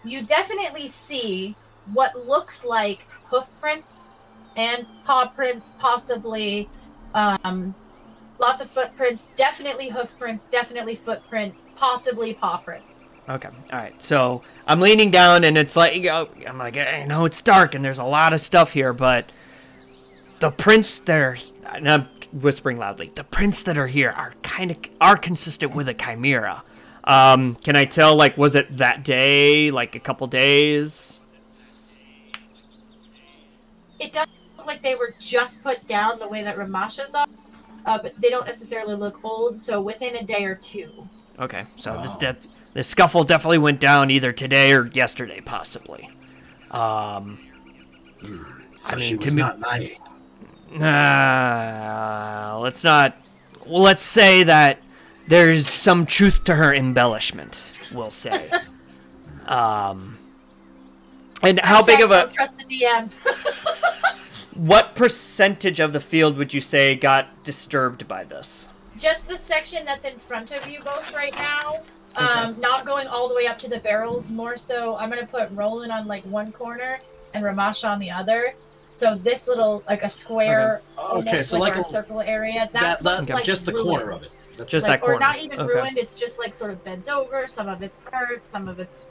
you definitely see what looks like hoof prints and paw prints, possibly. Lots of footprints, definitely hoof prints, definitely footprints, possibly paw prints. Okay. All right. So I'm leaning down, and it's like I'm like, I know it's dark, and there's a lot of stuff here, but the prints there. And whispering loudly. The prints that are here are consistent with a chimera. Can I tell, like, was it that day, like a couple days? It does look like they were just put down the way that Ramasha's are, but they don't necessarily look old, so within a day or two. Okay, so this scuffle definitely went down either today or yesterday, possibly. So I mean, she was not lying. Let's say that there's some truth to her embellishment, we'll say. And how big of a... Don't trust the DM. What percentage of the field would you say got disturbed by this? Just the section that's in front of you both right now. Okay. Not going all the way up to the barrels, more so I'm going to put Roland on, like, one corner and Ramasha on the other. So this little, like, a square, Okay, so like like a circle area, that's like just the ruined. corner of it. That's Just like, that corner. or not even Okay. ruined, it's just, like, sort of bent over. Some of it's hurt, some of it's,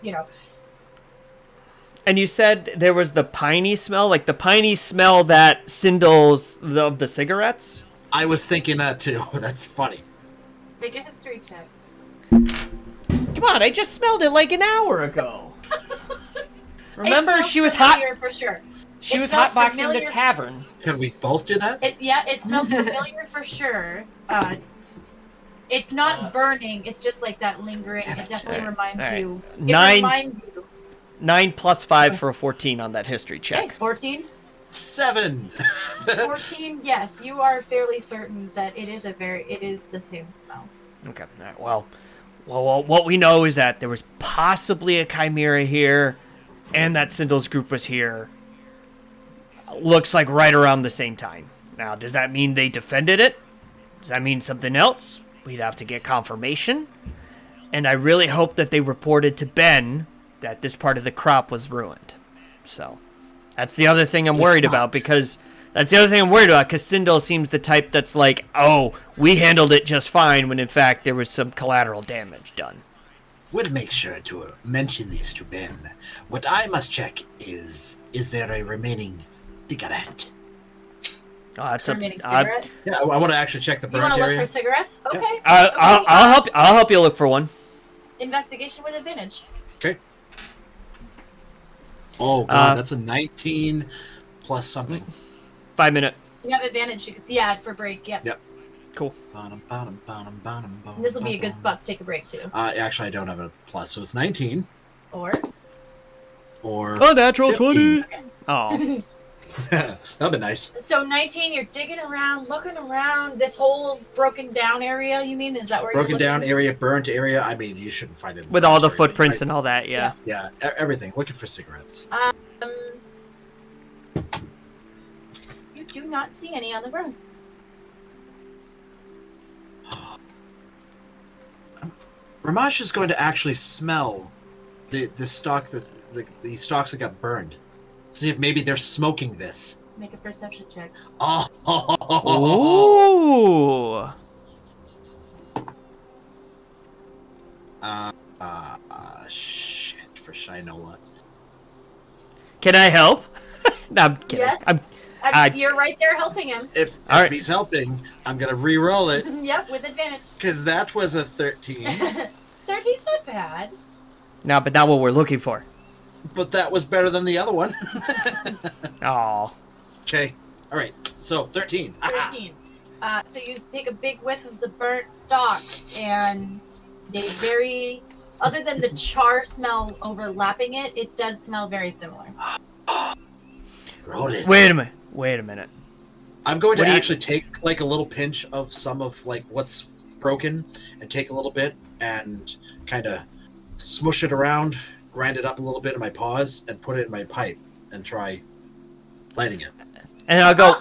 And you said there was the piney smell? Like the piney smell that Sindle's of the cigarettes? I was thinking that too. That's funny. Make a history check. Come on, I just smelled it like an hour ago. Remember, It smells she was hot. familiar for sure. She It was smells hotboxing the familiar. tavern. Can we both do that? It smells familiar for sure. It's not burning. It's just like that lingering. It definitely reminds Alright. you. It 9 reminds you. 9 plus 5 for a 14 on that history Okay, check. 14. 7. 14. Yes, you are fairly certain that it is the same smell. Okay. All right. Well, what we know is that there was possibly a chimera here, and that Sindle's group was here. Looks like right around the same time. Now, does that mean they defended it? Does that mean something else? We'd have to get confirmation. And I really hope that they reported to Ben that this part of the crop was ruined. So, that's the other thing I'm worried about, because Sindel seems the type that's like, oh, we handled it just fine, when in fact there was some collateral damage done. We'll make sure to mention these to Ben. What I must check is there a remaining cigarette? Oh, that's a, Remaining cigarette. Yeah, I want to actually check the You want burnt to look area. for cigarettes? Okay. I'll help you look for one. Investigation with advantage. Okay. Oh god, Uh, that's a 19 plus something. 5 minute. You have advantage. Yeah, for break. Yep. Yep. Cool. And this will be a good spot to take a break too. Actually, I don't have a plus, so it's 19 Or or Oh, natural 15. 20. Oh. That'd be nice. so 19. You're digging around, looking around this whole broken down area. You mean is that where Broken you're down looking? area, burnt area. I mean, you shouldn't find it. With all the footprints and all that, yeah. Yeah, everything. Looking for cigarettes. You do not see any on the ground. Ramash is going to actually smell the stock the stalks that got burned. See if maybe they're smoking this. Make a perception check. Ooh. Shit for Shinola. Can I help? No, I'm kidding. Yes. You're right there helping him. If All right. he's helping, I'm gonna re-roll it Yep, with advantage. because that was a 13, 13's not bad. No, but not what we're looking for. but that was better than the other one. Oh. Okay, all right. So 13. Aha. 13. So you take a big whiff of the burnt stalks, and they other than the char smell overlapping it, it does smell very similar. Roll it. Wait a minute. I'm going to What do you- actually take like a little pinch of some of like what's broken and take a little bit and kind of smush it around, grind it up a little bit in my paws, and put it in my pipe and try lighting it. And I'll go,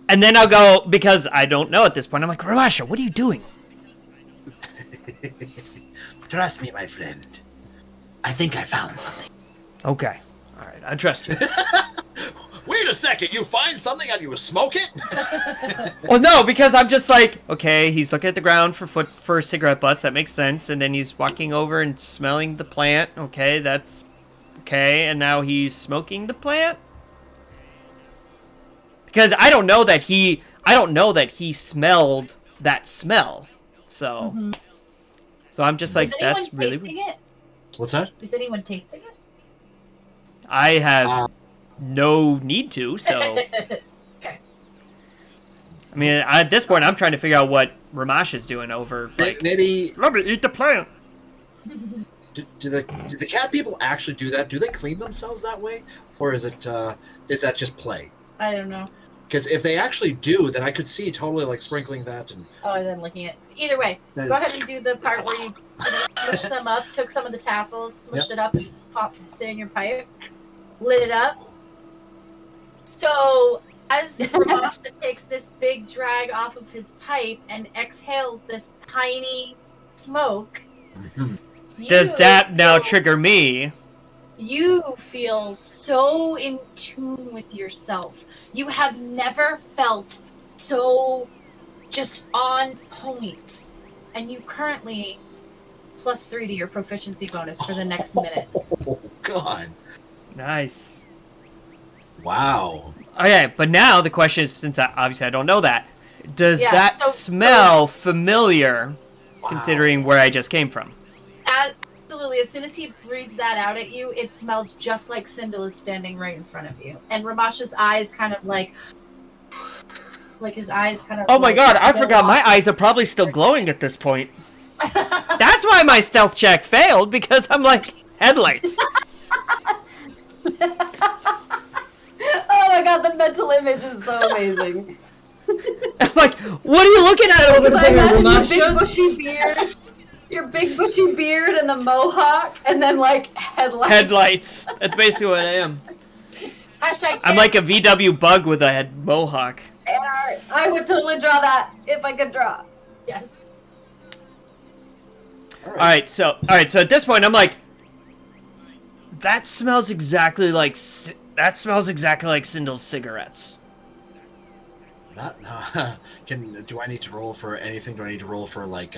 and then I'll go, because I don't know at this point, I'm like, Ramasha, what are you doing? Trust me, my friend. I think I found something. Okay. All right, I trust you. Wait a second, you find something and you smoke it? Well, no, because I'm just like, okay, he's looking at the ground for cigarette butts. That makes sense. And then he's walking over and smelling the plant. Okay, that's okay. And now he's smoking the plant? Because I don't know that I don't know that he smelled that smell. So, so I'm just like, Is anyone that's really. tasting it? What's that? Is anyone tasting it? I have no need to. So, Okay. I mean, at this point, I'm trying to figure out what Ramash is doing over. Like, Maybe let me eat the plant. do the cat people actually do that? Do they clean themselves that way, or is that just play? I don't know. Because if they actually do, then I could see totally like sprinkling that and. Oh, and then licking it. Either way, go ahead and do the part where you smushed some up, took some of the tassels, smushed it up, and popped it in your pipe, lit it up. So as Ramasha takes this big drag off of his pipe and exhales this tiny smoke, Does that now trigger me? You feel so in tune with yourself. You have never felt so just on point. And you currently +3 to your proficiency bonus for the next minute. Oh, God. Nice. Wow. Okay, but now the question is, since obviously I don't know that, does Yeah, that so- smell familiar, Wow. considering where I just came from? Absolutely. As soon as he breathes that out at you, it smells just like Sindel is standing right in front of you. And Ramasha's eyes kind of like his eyes kind of. Oh my like, god, I go forgot my off. eyes are probably still glowing at this point. That's why my stealth check failed, because I'm like, headlights. Oh my god, the mental image is so amazing. I'm like, what are you looking at over So I there, imagine your big Ramasha? bushy beard, your big bushy beard and the mohawk, and then like headlights. Headlights. That's basically what I am. Hashtag I'm like a VW bug with a head mohawk. I would totally draw that if I could draw. yes. Alright, so at this point I'm like, that smells exactly like Sindel's cigarettes. Do I need to roll for anything? Do I need to roll for like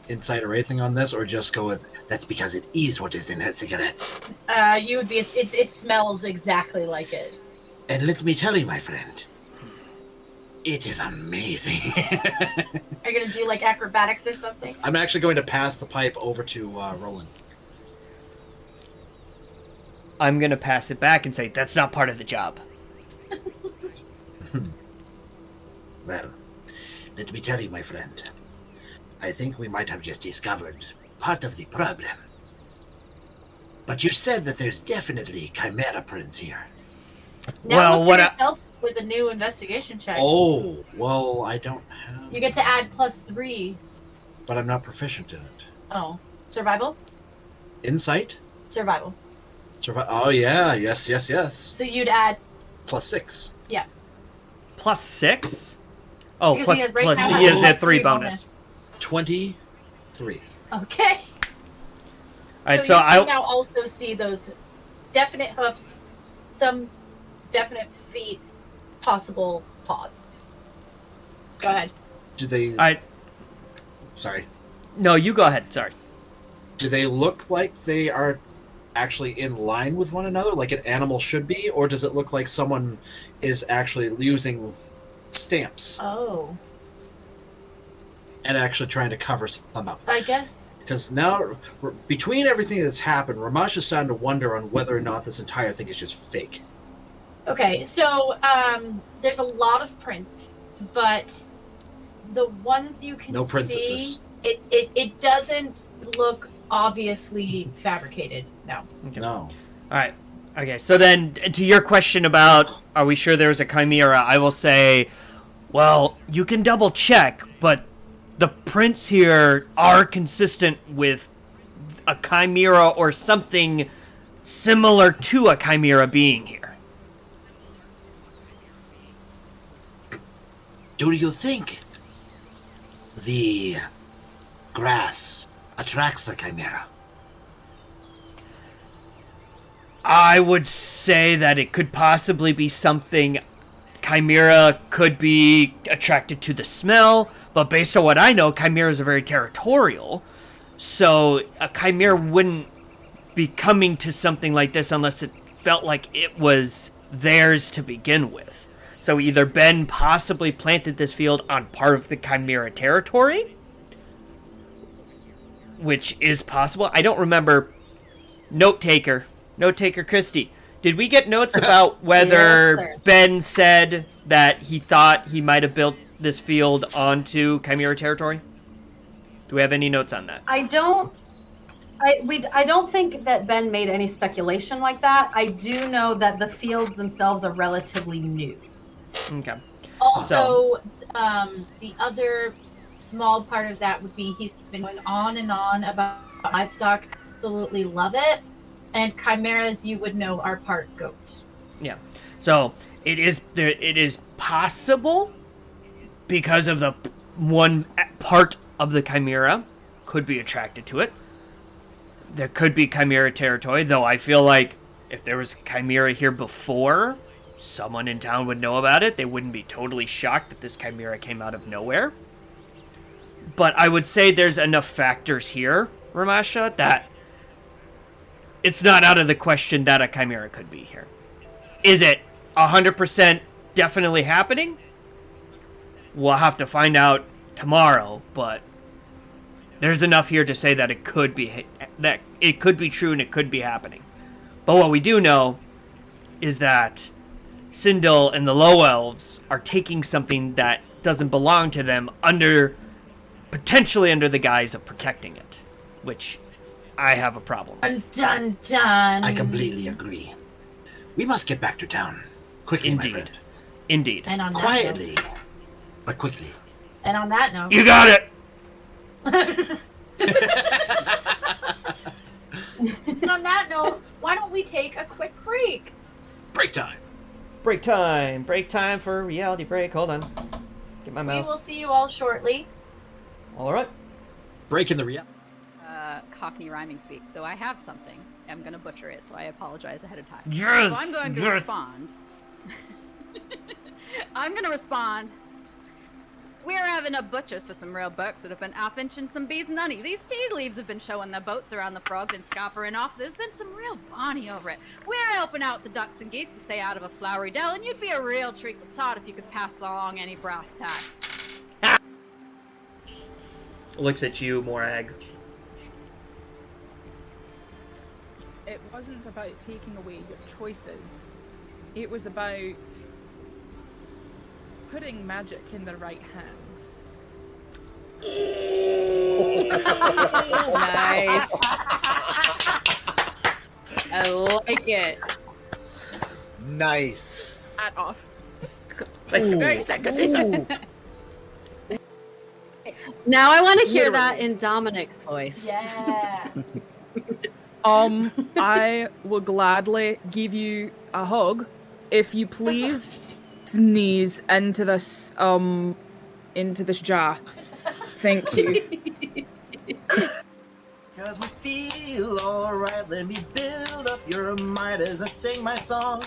insight or anything on this, or just go with that's because it is what is in her cigarettes? You would be. It smells exactly like it. And let me tell you, my friend, it is amazing. Are you gonna do like acrobatics or something? I'm actually going to pass the pipe over to Roland. I'm gonna pass it back and say, that's not part of the job. Well, let me tell you, my friend, I think we might have just discovered part of the problem. But you said that there's definitely chimera prints here. Now Well, look for what yourself with a new investigation check. Oh, well, I don't have. You get to add +3. But I'm not proficient in it. Oh, survival. Insight? Survival. Oh, yeah. Yes. So you'd add. +6. Yeah. +6? Oh, Because plus, he has right plus, now he has has that 3 +3 bonus. 23. Okay. Alright, so so you I can now also see those definite hoofs, some definite feet, possible paws. Go ahead. Do they... Alright, Sorry. no, you go ahead, sorry. Do they look like they are actually in line with one another, like an animal should be? Or does it look like someone is actually using stamps Oh, and actually trying to cover some up? I guess. Because now, between everything that's happened, Ramash is starting to wonder on whether or not this entire thing is just fake. Okay, so there's a lot of prints, but the ones you can No see, princesses. it doesn't look obviously fabricated. No. Okay. No. Alright, okay, so then to your question about are we sure there's a chimera, I will say, well, you can double check, but the prints here are consistent with a chimera or something similar to a chimera being here. Do you think the grass attracts the chimera? I would say that it could possibly be something. Chimera could be attracted to the smell, but based on what I know, chimeras are very territorial. So a chimera wouldn't be coming to something like this unless it felt like it was theirs to begin with. So either Ben possibly planted this field on part of the Chimera territory, which is possible. I don't remember. Note taker Christy, did we get notes about whether Yes, Ben said that he thought he might have built this field onto Chimera territory? Do we have any notes on that? I don't think that Ben made any speculation like that. I do know that the fields themselves are relatively new. Okay. Also, the other small part of that would be he's been going on and on about livestock. Absolutely love it. And chimeras, you would know, are part goat. Yeah. So it is possible because of the one part of the chimera could be attracted to it. There could be chimera territory, though I feel like if there was chimera here before, someone in town would know about it. They wouldn't be totally shocked that this chimera came out of nowhere. But I would say there's enough factors here, Ramasha, that it's not out of the question that a chimera could be here. Is it 100% definitely happening? We'll have to find out tomorrow, but there's enough here to say that it could be true and it could be happening. But what we do know is that Sindel and the Low Elves are taking something that doesn't belong to them potentially under the guise of protecting it, which I have a problem with. Dun dun. I completely agree. We must get back to town. Quickly, Indeed. my friend. Indeed. And on Quietly, but quickly. And on that note, You got it! on that note, why don't we take a quick break? Break time. Break time. Break time for reality break. Hold on. Get my We mouse. will see you all shortly. All right. Break in the reality. Cockney rhyming speak, so I have something. I'm gonna butcher it, so I apologize ahead of time. Yes! So I'm going to respond. I'm gonna respond. We're having a butchers for some real bucks that have been off-inching some bees and honey. These tea leaves have been showing their boats around the frogs and scampering off. There's been some real bonny over it. We're helping out the ducks and geese to stay out of a flowery dell, and you'd be a real treat with Todd if you could pass along any brass tacks. Looks at you, Morag. It wasn't about taking away your choices. It was about putting magic in the right hands. Nice. I like it. Nice. Hat off. Very second. Now I want to hear that in Dominic's voice. Yeah. I will gladly give you a hug if you please sneeze into this jar. Thank you. Cause we feel alright, let me build up your might as I sing my song.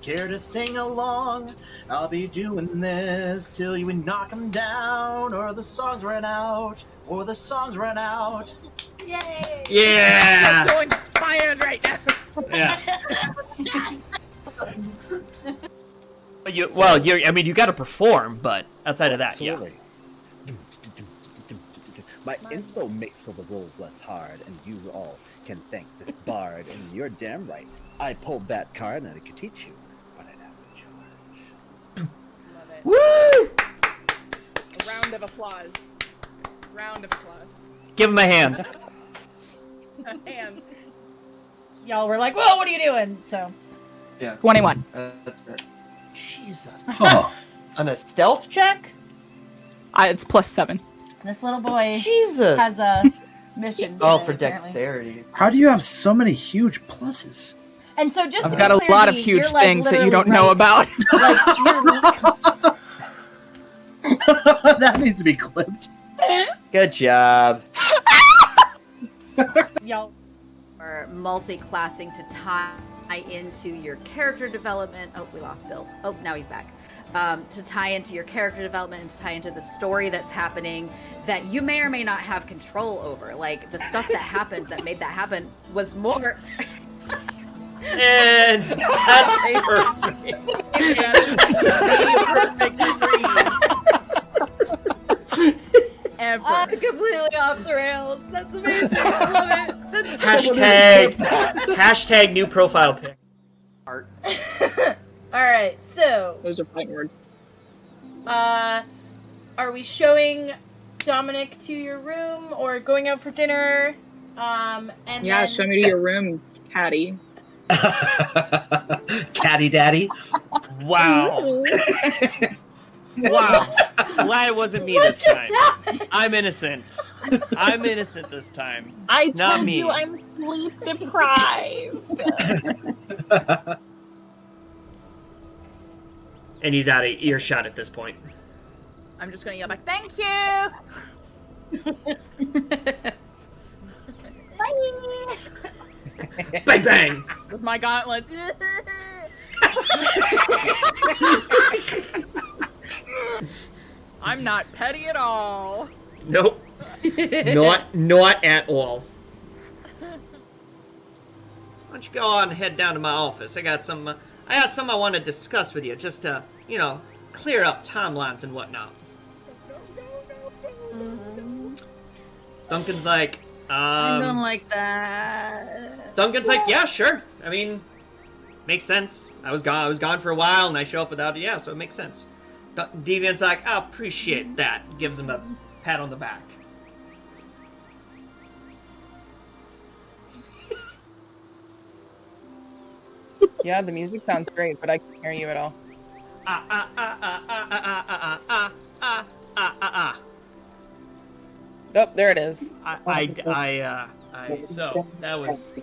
Care to sing along? I'll be doing this till you knock 'em down, or the songs run out, or the songs run out. Yay. Yeah! I'm so inspired right now. Yeah. You got to perform, but outside of that, Absolutely. My inspo makes all the rolls less hard, and you all can thank this bard, and you're damn right. I pulled that card and I could teach you, but I'd have to charge. Love it. Woo! A round of applause. Round of applause. Give him a hand. And Y'all were like, "Whoa, what are you doing?" So, Yeah. 21. That's fair. Jesus. Oh. On a stealth check? It's +7. this little boy Jesus. has a mission. Oh, today, for apparently. dexterity. How do you have so many huge pluses? And so, just I've to got be a clear, lot of Dee, huge you're, like, things that you literally don't know right. about. Like, That needs to be clipped. Good job. y'all. Or multi-classing to tie into your character development. Oh, we lost Bill. Oh, now he's back. To tie into your character development and to tie into the story that's happening that you may or may not have control over. Like, the stuff that happened that made that happen was more... And that's perfect. Ever. Completely off the rails. That's amazing. I love it. That's Hashtag new profile pic. Art. Alright, so Those are fighting words. are we showing Dominic to your room or going out for dinner? And Yeah, then... show me to your room, Caddy. Caddy Daddy. Wow. Wow. Glad it wasn't me this time. I'm innocent. I'm innocent this time. I Not told me. you I'm sleep deprived. And he's out of earshot at this point. I'm just gonna yell back, thank you! Bye! Bang bang! With my gauntlets. I'm not petty at all. Nope. Not at all. Why don't you go on and head down to my office? I got some I want to discuss with you, just to, clear up timelines and whatnot. Duncan's like, I don't like that. Duncan's like, yeah, sure. I mean, makes sense. I was gone for a while, and I show up without it. Yeah, so it makes sense. Deviant's like, I appreciate that. Gives him a pat on the back. Yeah, the music sounds great, but I can't hear you at all. Oh, there it is. So that was.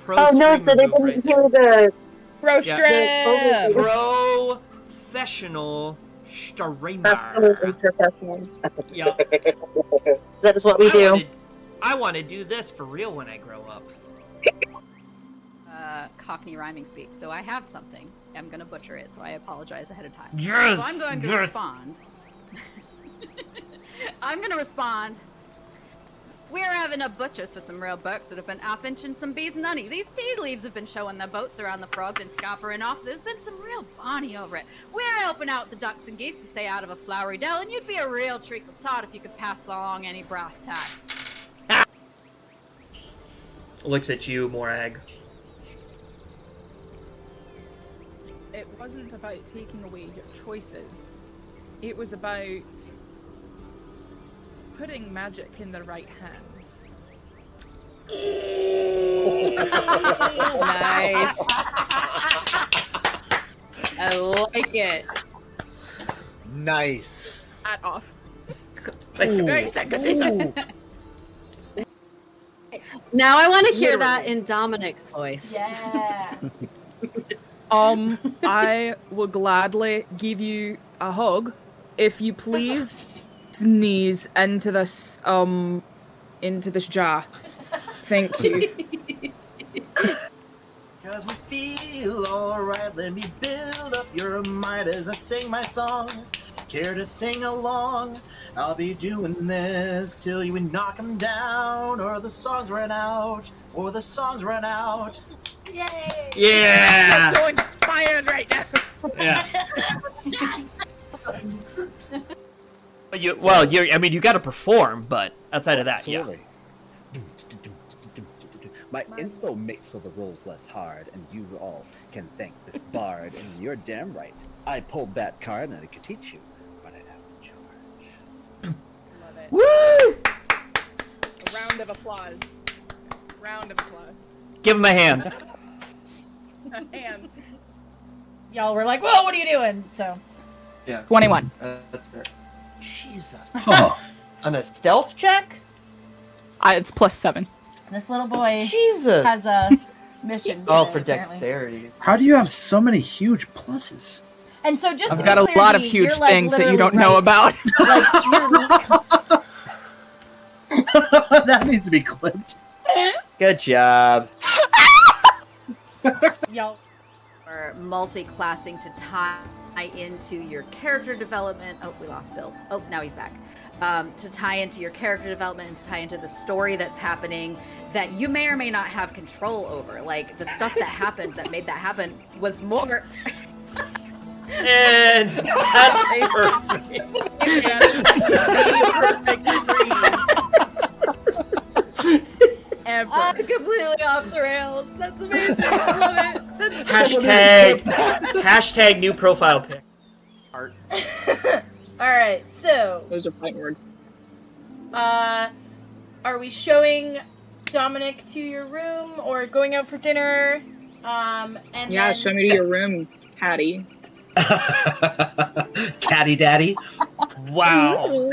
Oh no! So they didn't hear the Pro-strim! Professional streamer. Absolutely professional. Yep. That is what we do. I want to do this for real when I grow up. Cockney rhyming speak, so I have something. I'm gonna butcher it, so I apologize ahead of time. Yes! So I'm going to respond. I'm gonna respond. We're having a butchers for some real bucks that have been off-inching some bees and honey. These tea leaves have been showing their boats around the frogs and scoppering off. There's been some real bonny over it. We're helping out the ducks and geese to stay out of a flowery dell, and you'd be a real treacle tot if you could pass along any brass tacks. Looks at you, Morag. It wasn't about taking away your choices. It was about putting magic in the right hands. Nice. I like it. Nice. Hat off. Very second. Now I want to hear that in Dominic's voice. Yeah. I will gladly give you a hug if you please sneeze into this jar. Thank you. Cause we feel alright, let me build up your might as I sing my song. Care to sing along? I'll be doing this till you knock 'em down, or the songs run out, or the songs run out. Yay! Yeah! I'm so inspired right now. Yeah. But you got to perform, but outside of that, Absolutely. My inspo makes so the rolls less hard, and you all can thank this bard, and you're damn right. I pulled that card and I could teach you, but I'd have to charge. Love it. Woo! A round of applause. Round of applause. Give him a hand. A hand. Y'all were like, whoa, what are you doing? So. Yeah. 21. That's fair. Jesus. Oh, On a stealth check? It's +7. This little boy Jesus. has a mission. Oh, today, for apparently. dexterity. how do you have so many huge pluses? And so just I've to got be a clear, lot of Dee, huge you're, like, things that you don't literally know right. about. That needs to be clipped. Good job. Y'all. Or multi-classing to tie into your character development. Oh, we lost Bill. Oh, now he's back. to tie into your character development and to tie into the story that's happening that you may or may not have control over. Like, the stuff that happened that made that happen was more... And that's perfect. Ever. I'm completely off the rails. That's amazing. I love it. Hashtag new profile pic. Art. Alright, so... Those are fighting words. Are we showing Dominic to your room or going out for dinner? Yeah, show me to your room, Patty. Catty Daddy. Wow.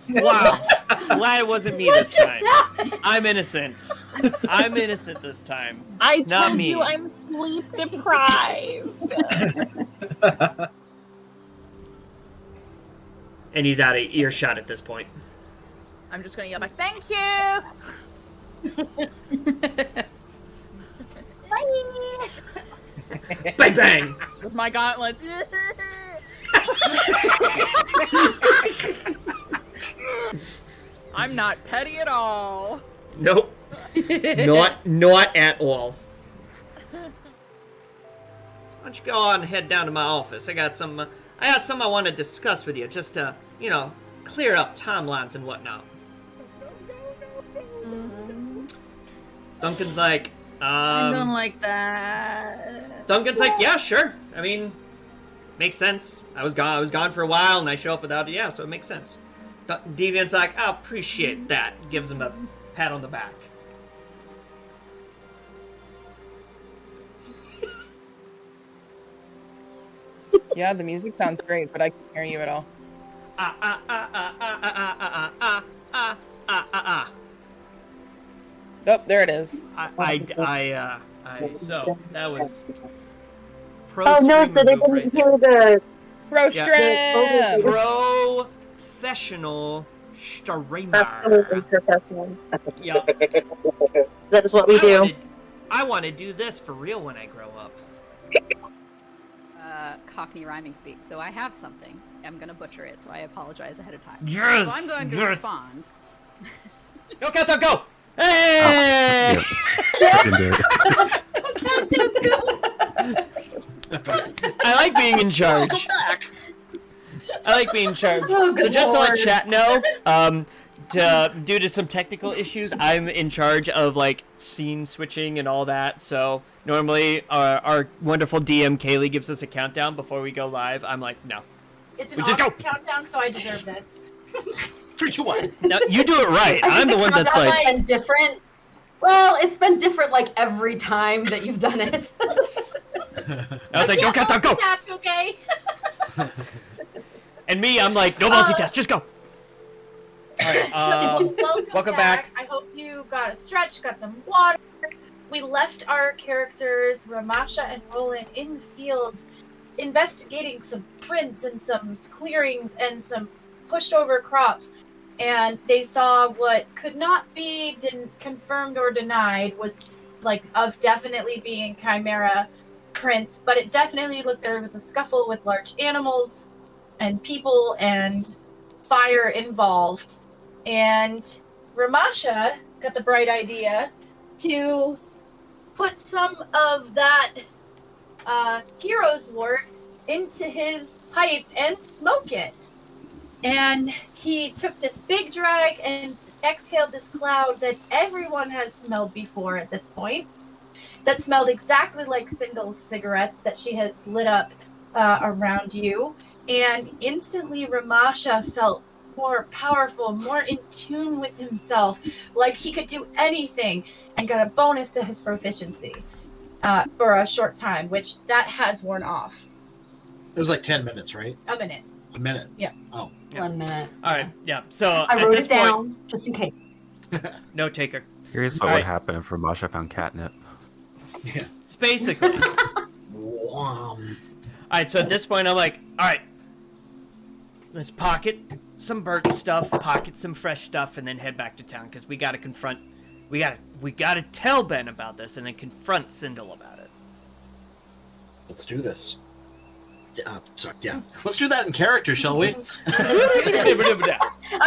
Wow. Glad it wasn't me this time. I'm innocent. I'm innocent this time. I Not told me. you I'm sleep deprived. And he's out of earshot at this point. I'm just gonna yell back, thank you! Bye! Bang bang! With my gauntlets. I'm not petty at all. Nope. Not at all. Why don't you go on and head down to my office? I got some I want to discuss with you, just to, clear up timelines and whatnot. Duncan's like, I don't like that. Duncan's like, yeah, sure. I mean, makes sense. I was gone for a while, and I show up without it. Yeah, so it makes sense. Deviant's like, I appreciate that. Gives him a pat on the back. Yeah, the music sounds great, but I can't hear you at all. Oh, there it is. So that was Oh no, so they didn't hear the professional streamer. Professional. Yep. That is what we do. I want to do this for real when I grow up. Cockney rhyming speak, so I have something. I'm gonna butcher it, so I apologize ahead of time. Yes! So I'm going to respond. Go, Captain, go! Hey! I like being in charge. I like being in charge. Oh, So just to let Lord. chat know, due to some technical issues, I'm in charge of scene switching and all that. So normally our wonderful DM Kaylee gives us a countdown before we go live. I'm like, no. It's an We just awesome go. countdown, so I deserve this. 3, 2, 1. No, you do it right. I I'm think the one that's countdown's like, been different. Well, it's been different every time that you've done it. I was like, go, countdown, go! That's okay. And me, I'm like, no multitask, just go. All right, So, welcome back. I hope you got a stretch, got some water. We left our characters, Ramasha and Roland, in the fields, investigating some prints and some clearings and some pushed over crops. And they saw what could not be confirmed or denied was of definitely being Chimera prints, but it definitely looked there was a scuffle with large animals and people and fire involved. And Ramasha got the bright idea to put some of that hero's wort into his pipe and smoke it. And he took this big drag and exhaled this cloud that everyone has smelled before at this point. That smelled exactly like Sindle's cigarettes that she has lit up around you. And instantly Ramasha felt more powerful, more in tune with himself, like he could do anything, and got a bonus to his proficiency for a short time, which that has worn off. It was 10 minutes, right? A minute. A minute? Yeah. Oh. Yeah. 1 minute. All right, yeah. So I at wrote this it down point, just in case. no taker. Curious what All would right. happen if Ramasha found catnip. Yeah. Basically. All right, so at this point, I'm like, all right, let's pocket some burnt stuff, pocket some fresh stuff, and then head back to town because we got to confront. We gotta tell Ben about this and then confront Sindel about it. Let's do this. Sorry, yeah. Let's do that in character, shall we? I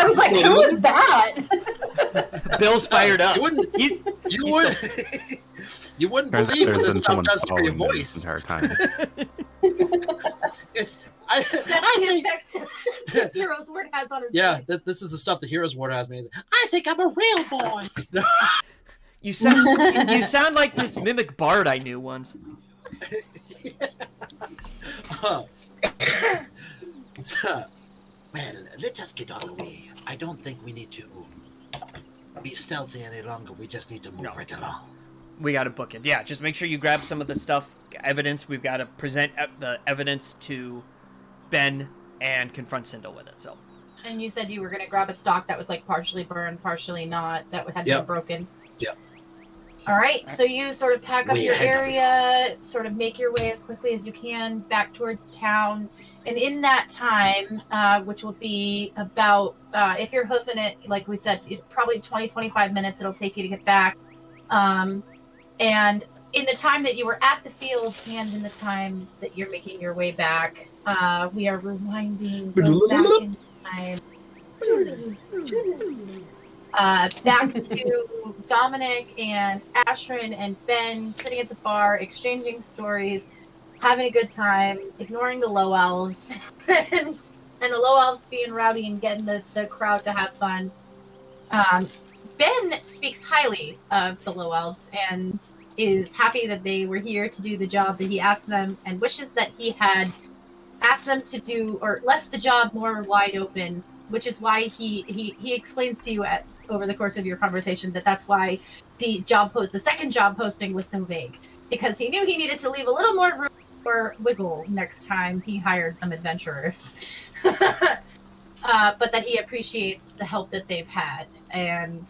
was like, who is that? Bill's fired up. You wouldn't Turns out believe what there's this been stuff someone does to your following me voice. this entire time. I think. The Hero's Word has on his Yeah, face. this is the stuff the Hero's Word has me. I think I'm a real boy. You sound like this mimic bard I knew once. Well, let us get on the way. I don't think we need to be stealthy any longer. We just need to move right along. We got to book it. Yeah, just make sure you grab some of the stuff, evidence. We've got to present the evidence to Ben and confront Sindel with it. So. And you said you were going to grab a stock that was like partially burned, partially not, that had been broken. Yep. All right, so you sort of pack up your area, sort of make your way as quickly as you can back towards town. And in that time, which will be about, if you're hoofing it, like we said, probably 20, 25 minutes it'll take you to get back. And in the time that you were at the field and in the time that you're making your way back, we are rewinding back in time. Back to Dominic and Ashrin and Ben sitting at the bar, exchanging stories, having a good time, ignoring the low elves, and the low elves being rowdy and getting the crowd to have fun. Ben speaks highly of the low elves and is happy that they were here to do the job that he asked them, and wishes that he had asked them to do or left the job more wide open, which is why he explains to you over the course of your conversation that's why the second job posting was so vague, because he knew he needed to leave a little more room for wiggle next time he hired some adventurers. But that he appreciates the help that they've had, and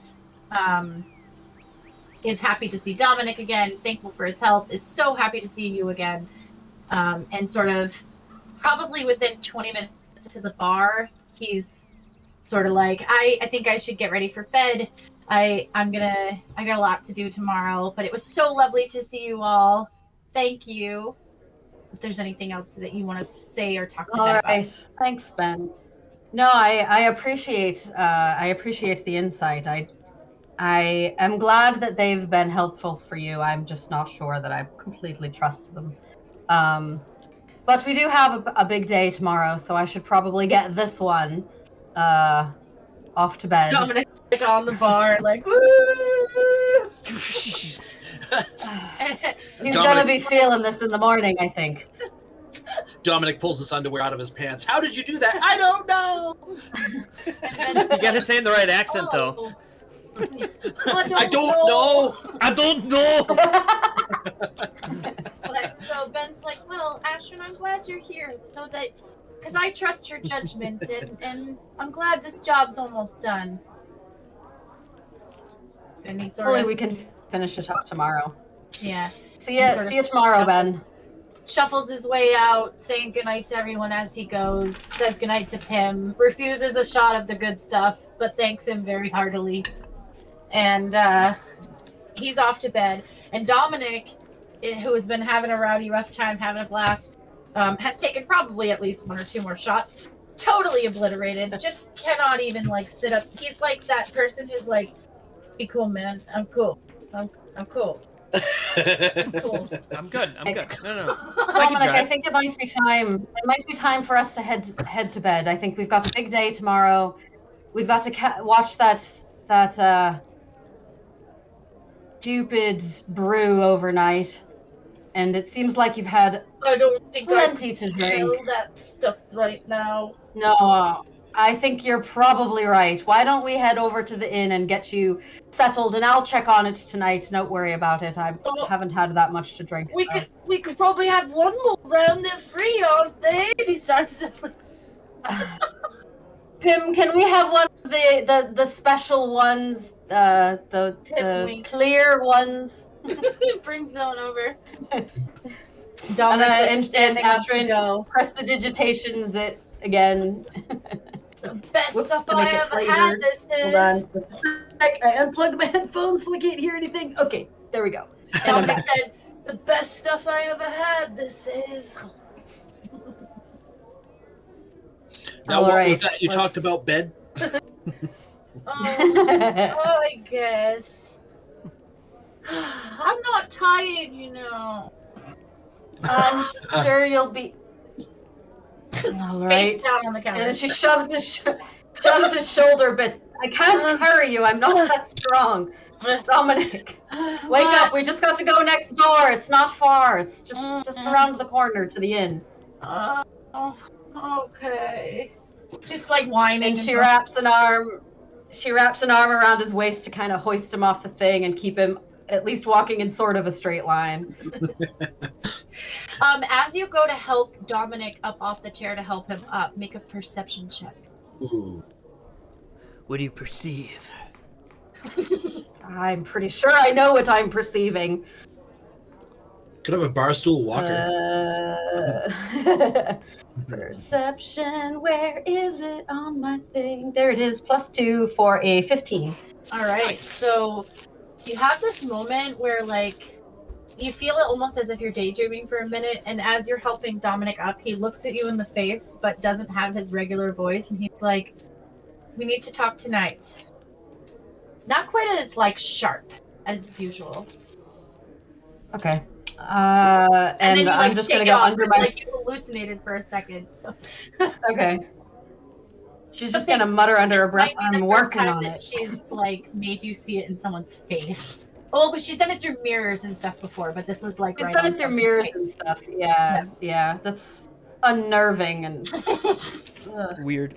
is happy to see Dominic again, thankful for his help, is so happy to see you again, and sort of probably within 20 minutes to the bar, he's sort of like, I think I should get ready for bed. I got a lot to do tomorrow, but it was so lovely to see you all. Thank you. If there's anything else that you want to say or talk to Ben about. All right, thanks, Ben. No, I appreciate the insight. I am glad that they've been helpful for you. I'm just not sure that I completely trust them. But we do have a big day tomorrow, so I should probably get this one off to bed. Dominic on the bar, like, woo! He's gonna be feeling this in the morning, I think. Dominic pulls his underwear out of his pants. How did you do that? I don't know! You gotta say in the right accent, though. I don't know! But, so Ben's like, well, Ashton, I'm glad you're here, so that, because I trust your judgment, and I'm glad this job's almost done. And he Hopefully we can finish it up tomorrow. Yeah. See you tomorrow, Ben. Shuffles his way out, saying goodnight to everyone as he goes, says goodnight to Pim, refuses a shot of the good stuff, but thanks him very heartily. And he's off to bed. And Dominic, who has been having a rowdy, rough time, having a blast, has taken probably at least one or two more shots. Totally obliterated. Just cannot even, like, sit up. He's like that person who's like, be cool, man. I'm cool. I'm cool. I'm cool. I'm good. No. Dominic, I think it might be time. It might be time for us to head to bed. I think we've got a big day tomorrow. We've got to watch that stupid brew overnight, and it seems like you've had I don't think plenty I to can drink. feel that stuff right now. No, I think you're probably right. Why don't we head over to the inn and get you settled, and I'll check on it tonight. Don't worry about it. I haven't had that much to drink. We could probably have one more round. They're free, aren't they? And he starts to. Pim, can we have one of the special ones? The clear ones. Brings on over. And Catherine prestidigitations it again. The best Whoops, stuff to make I it ever flavor. had. This Hold on, is. just a sec. I unplugged my headphones so I can't hear anything. Okay, there we go. Dominic said, "The best stuff I ever had. This is." Now, what was that you talked about, bed? I guess. I'm not tired, you know. I'm sure you'll be. All right. Face down on the counter. And she shoves his shoulder, but I can't carry you. I'm not that strong. Dominic, wake up. We just got to go next door. It's not far. It's just around the corner to the inn. Okay. Just like whining. And she wraps an arm around his waist to kind of hoist him off the thing and keep him at least walking in sort of a straight line. As you go to help Dominic up off the chair to help him up, make a perception check. Ooh. What do you perceive? I'm pretty sure I know what I'm perceiving. Could have a barstool walker. Perception, where is it on my thing? There it is, +2 for a 15. All right, so you have this moment where, like, you feel it almost as if you're daydreaming for a minute, and as you're helping Dominic up, he looks at you in the face, but doesn't have his regular voice, and he's like, we need to talk tonight. Not quite as, like, sharp as usual. Okay. And then you, I'm like, just gonna shake go it off, under it's my... like you hallucinated for a second, so... Okay. She's just gonna mutter under her breath, I'm working on it. She's, like, made you see it in someone's face. Oh, but she's done it through mirrors and stuff before, but this was, like, She's right done on it through someone's mirrors face. and stuff. Yeah. That's unnerving and... Weird.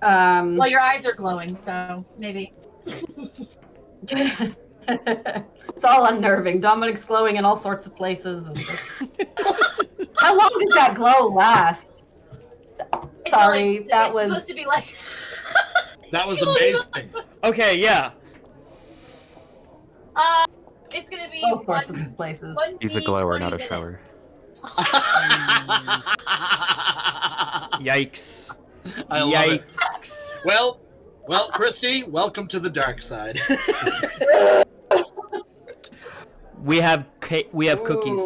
Well, your eyes are glowing, so maybe. It's all unnerving. Dominic's glowing in all sorts of places. And how long does that glow last? Sorry, that it's was supposed to be like. That was amazing. Okay, yeah. It's gonna be all sorts of places. He's a glower, not a shower. Yikes. I love it. Well, Christy, welcome to the dark side. We have cookies.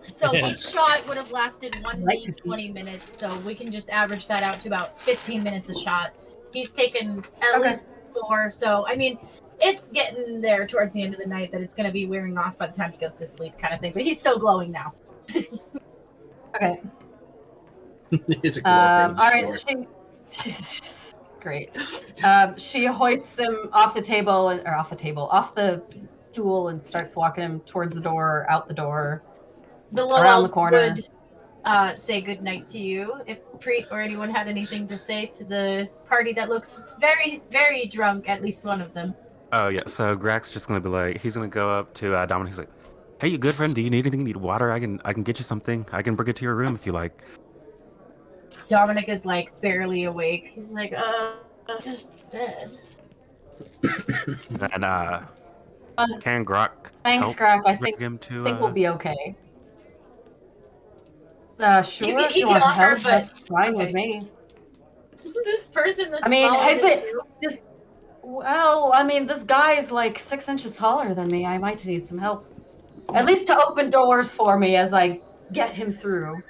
So each shot would have lasted 1d20 minutes, so we can just average that out to about 15 minutes a shot. He's taken at least 4, so I mean, it's getting there towards the end of the night that it's going to be wearing off by the time he goes to sleep, kind of thing. But he's still glowing now. Okay. He's a glower. All right, so she's great. She hoists him off the stool, and starts walking him towards the door, out the door, The low around the elves corner. would say goodnight to you. If Preet or anyone had anything to say to the party that looks very, very drunk, at least one of them. Oh yeah, so Greg's just gonna be like, he's gonna go up to Dominic. He's like, "Hey, you good friend? Do you need anything? Need water? I can get you something. I can bring it to your room if you like." Dominic is like barely awake. He's like, just dead. Then can Grok Thanks, help Grok. I bring think him to, we'll be okay. Sure, You if can you want to offer, help, but- that's fine with me. This person that's I mean, smaller is than it you. this? Well, I mean, this guy's like 6 inches taller than me. I might need some help, at least to open doors for me as I get him through.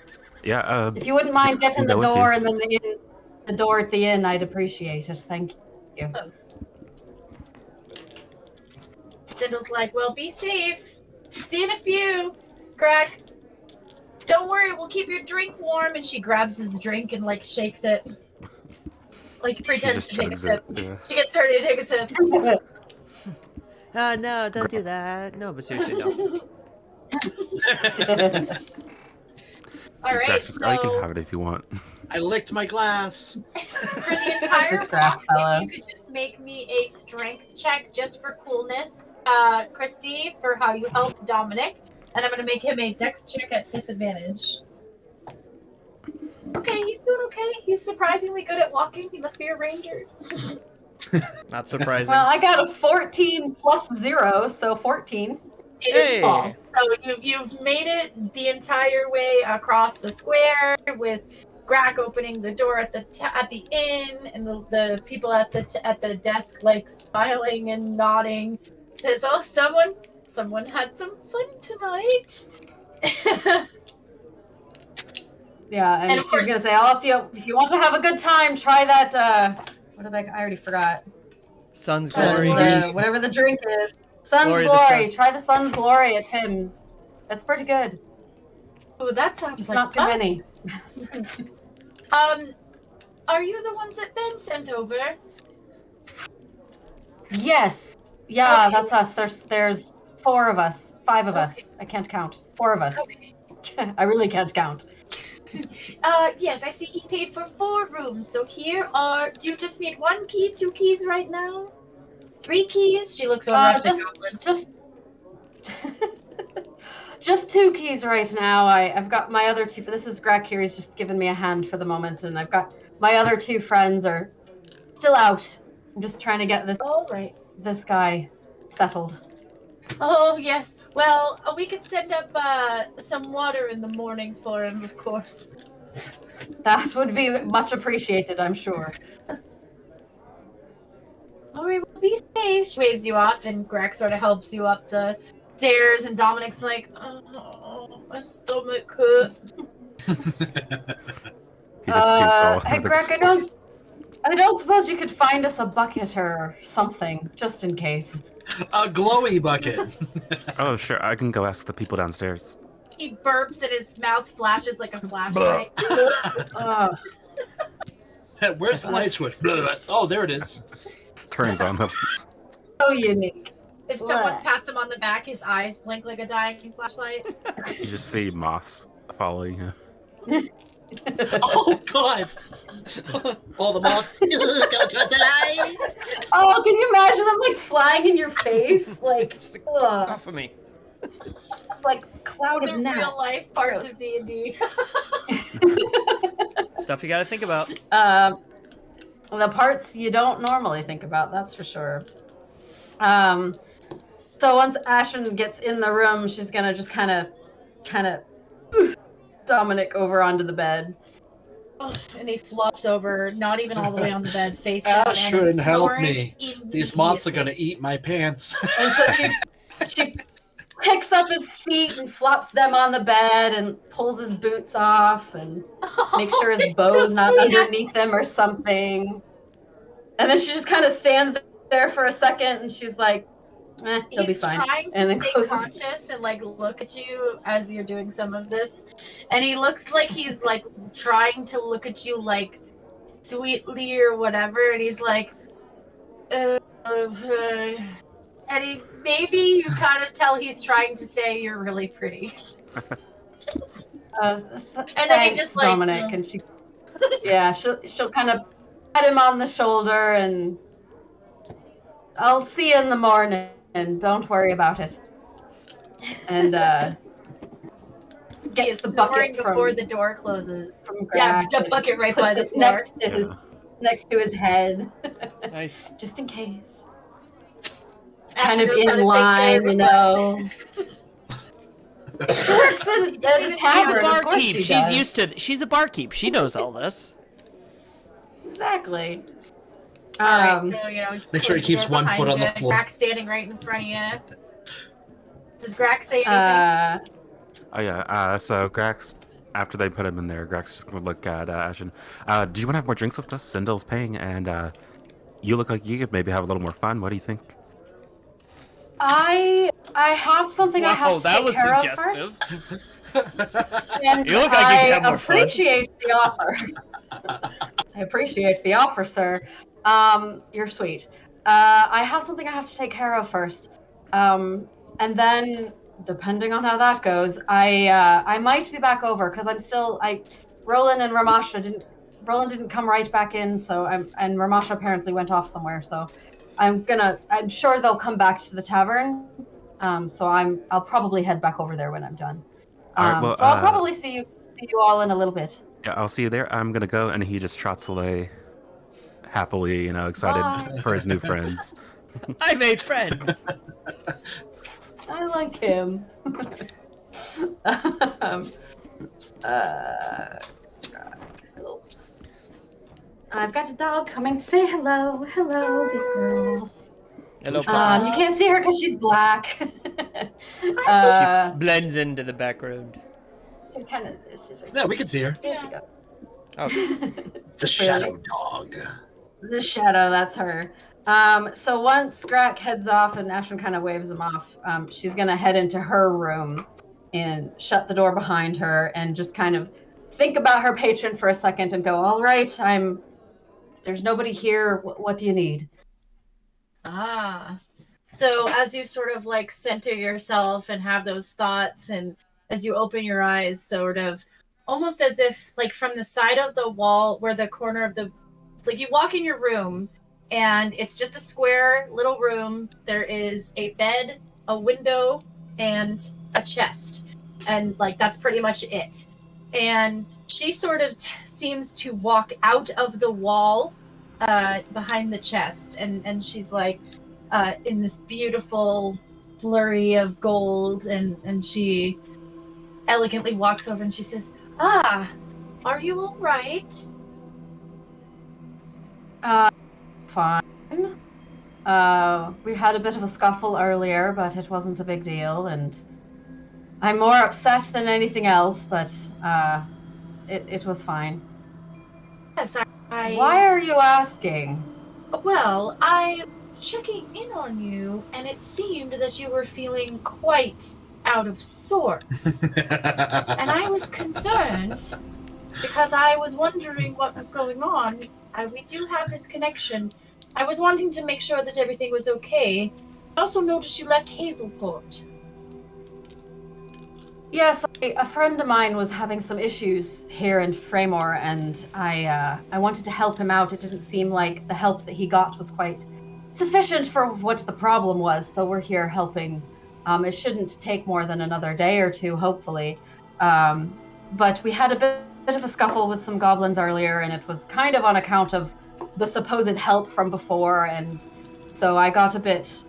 Yeah. If you wouldn't mind getting the go with door you. and then the door at the inn, I'd appreciate it. Thank you. Sindle's like, well, be safe. See you in a few. Greg, don't worry, we'll keep your drink warm. And she grabs his drink and, like, shakes it. Like, pretends to take a sip. She gets her to take a sip. No, don't do that. No, but seriously, no. All right, Jack's just, "Oh, you so can have it if you want." I licked my glass. for the entire This graph block, fellow. if you could just make me a strength check just for coolness, Christy, for how you helped Dominic, and I'm going to make him a dex check at disadvantage. Okay, he's doing okay. He's surprisingly good at walking. He must be a ranger. Not surprising. Well, I got a 14 plus 0, so 14. It didn't fall. So you've made it the entire way across the square with Grack opening the door at the inn, and the people at the desk like smiling and nodding. Says, "Oh, someone had some fun tonight." Yeah, and And of she was course- gonna say, "Oh, if you want to have a good time, try that. What did I already forgot. Sun's Sun glory. Glory. Whatever the drink is. Sun's Glory Glory. of the sun. Try the Sun's Glory at Pim's. That's pretty good. Oh, that sounds It's like not too fun. many. Are you the ones that Ben sent over? Yes. Yeah, Okay. that's us. There's 4 of us. 5 of us. I can't count. 4 of us. Okay. I really can't count. Yes, I see he paid for 4 rooms. So here are. Do you just need 1 key, 2 keys right now? 3 keys? She looks over at the goblin. Just 2 keys right now. I've got my other 2. This is Grak here. He's just given me a hand for the moment, and I've got my other 2 friends are still out. I'm just trying to get this guy settled. Oh, yes. Well, we could send up some water in the morning for him, of course. That would be much appreciated, I'm sure. Alright, well, be safe. She waves you off, and Greg sort of helps you up the stairs, and Dominic's like, oh, my stomach hurts. He just pukes all Hey, over Greg, the I don't suppose you could find us a bucket or something, just in case. A glowy bucket. Oh, sure. I can go ask the people downstairs. He burps, and his mouth flashes like a flashlight. Where's the light switch? Oh, there it is. Turns on them. So unique. If someone pats him on the back, his eyes blink like a dying flashlight. You just see moss following him. Oh, God. All the moths. Go towards the light. Oh, can you imagine them like flying in your face? Like, Off of me. like cloud The of gnats. real life parts of D&D. Stuff you gotta think about. The parts you don't normally think about, that's for sure. So once Ashen gets in the room, she's gonna just kind of Dominic over onto the bed. Oh, and he flops over, not even all the way on the bed, face down. Ashwin, help me. These moths are gonna eat my pants. And so she picks up his feet and flops them on the bed and pulls his boots off and makes sure his bow's not underneath him or something. And then she just kind of stands there for a second and she's like, he'll be fine. He's trying And to then stay closes- conscious and like look at you as you're doing some of this, and he looks like he's like trying to look at you like sweetly or whatever, and he's like, and he maybe you kind of tell he's trying to say you're really pretty. And then he just, like, Dominic, and she'll kind of pat him on the shoulder and I'll see you in the morning and don't worry about it. And He is the snoring bucket before from- the door closes. from Yeah, Greg the and bucket right by the puts it floor. next to his head. Nice. Just in case. Ashley Kind of knows how to in take line, care you of know. She works at a She's a tavern, of course barkeep. she She's does. used to. She's a barkeep. She knows all this. Exactly. Alright, so, you know, Make sure he close keeps door one behind foot on the you. floor. Grax standing right in front of you. Does Grax say anything? Oh yeah. So Grax, after they put him in there, Grax is just gonna look at Ashen. Do you want to have more drinks with us? Sindel's paying, and you look like you could maybe have a little more fun. What do you think? I have something I have Wow, to that take was care suggestive. of first. And You look like you could have I more fun. appreciate the offer. I appreciate the offer, sir. You're sweet. I have something I have to take care of first. And then, depending on how that goes, I might be back over because Roland and Ramasha Roland didn't come right back in, and Ramasha apparently went off somewhere, so I'm sure they'll come back to the tavern. So I'll probably head back over there when I'm done. All right, well, so I'll probably see you all in a little bit. Yeah, I'll see you there. I'm gonna go, and he just trots away, happily, excited Bye. for his new friends. I made friends. I like him. Oops. I've got a dog coming to say hello. Hello, big girl. Hello, You can't see her because she's black. She blends into the background. kind of. Yeah, we can see her. There she goes. Oh. The shadow dog. The shadow, that's her. So once Scrack heads off and Ashton kind of waves him off, she's going to head into her room and shut the door behind her and just kind of think about her patron for a second and go, all right, there's nobody here. What do you need? So as you sort of like center yourself and have those thoughts, and as you open your eyes, sort of almost as if like from the side of the wall where the corner of the, like you walk in your room and it's just a square little room. There is a bed, a window, and a chest. And like that's pretty much it. And she sort of seems to walk out of the wall behind the chest, and she's like in this beautiful flurry of gold, and she elegantly walks over and she says, are you all right? Fine. We had a bit of a scuffle earlier, but it wasn't a big deal, and I'm more upset than anything else, but it was fine. Yes, Why are you asking? Well, I was checking in on you, and it seemed that you were feeling quite out of sorts. And I was concerned, because I was wondering what was going on. We do have this connection. I was wanting to make sure that everything was okay. I also noticed you left Hazelport. Yes, a friend of mine was having some issues here in Fraymore, and I wanted to help him out. It didn't seem like the help that he got was quite sufficient for what the problem was, so we're here helping. It shouldn't take more than another day or two, hopefully. But we had a bit of a scuffle with some goblins earlier, and it was kind of on account of the supposed help from before, and so I got a bit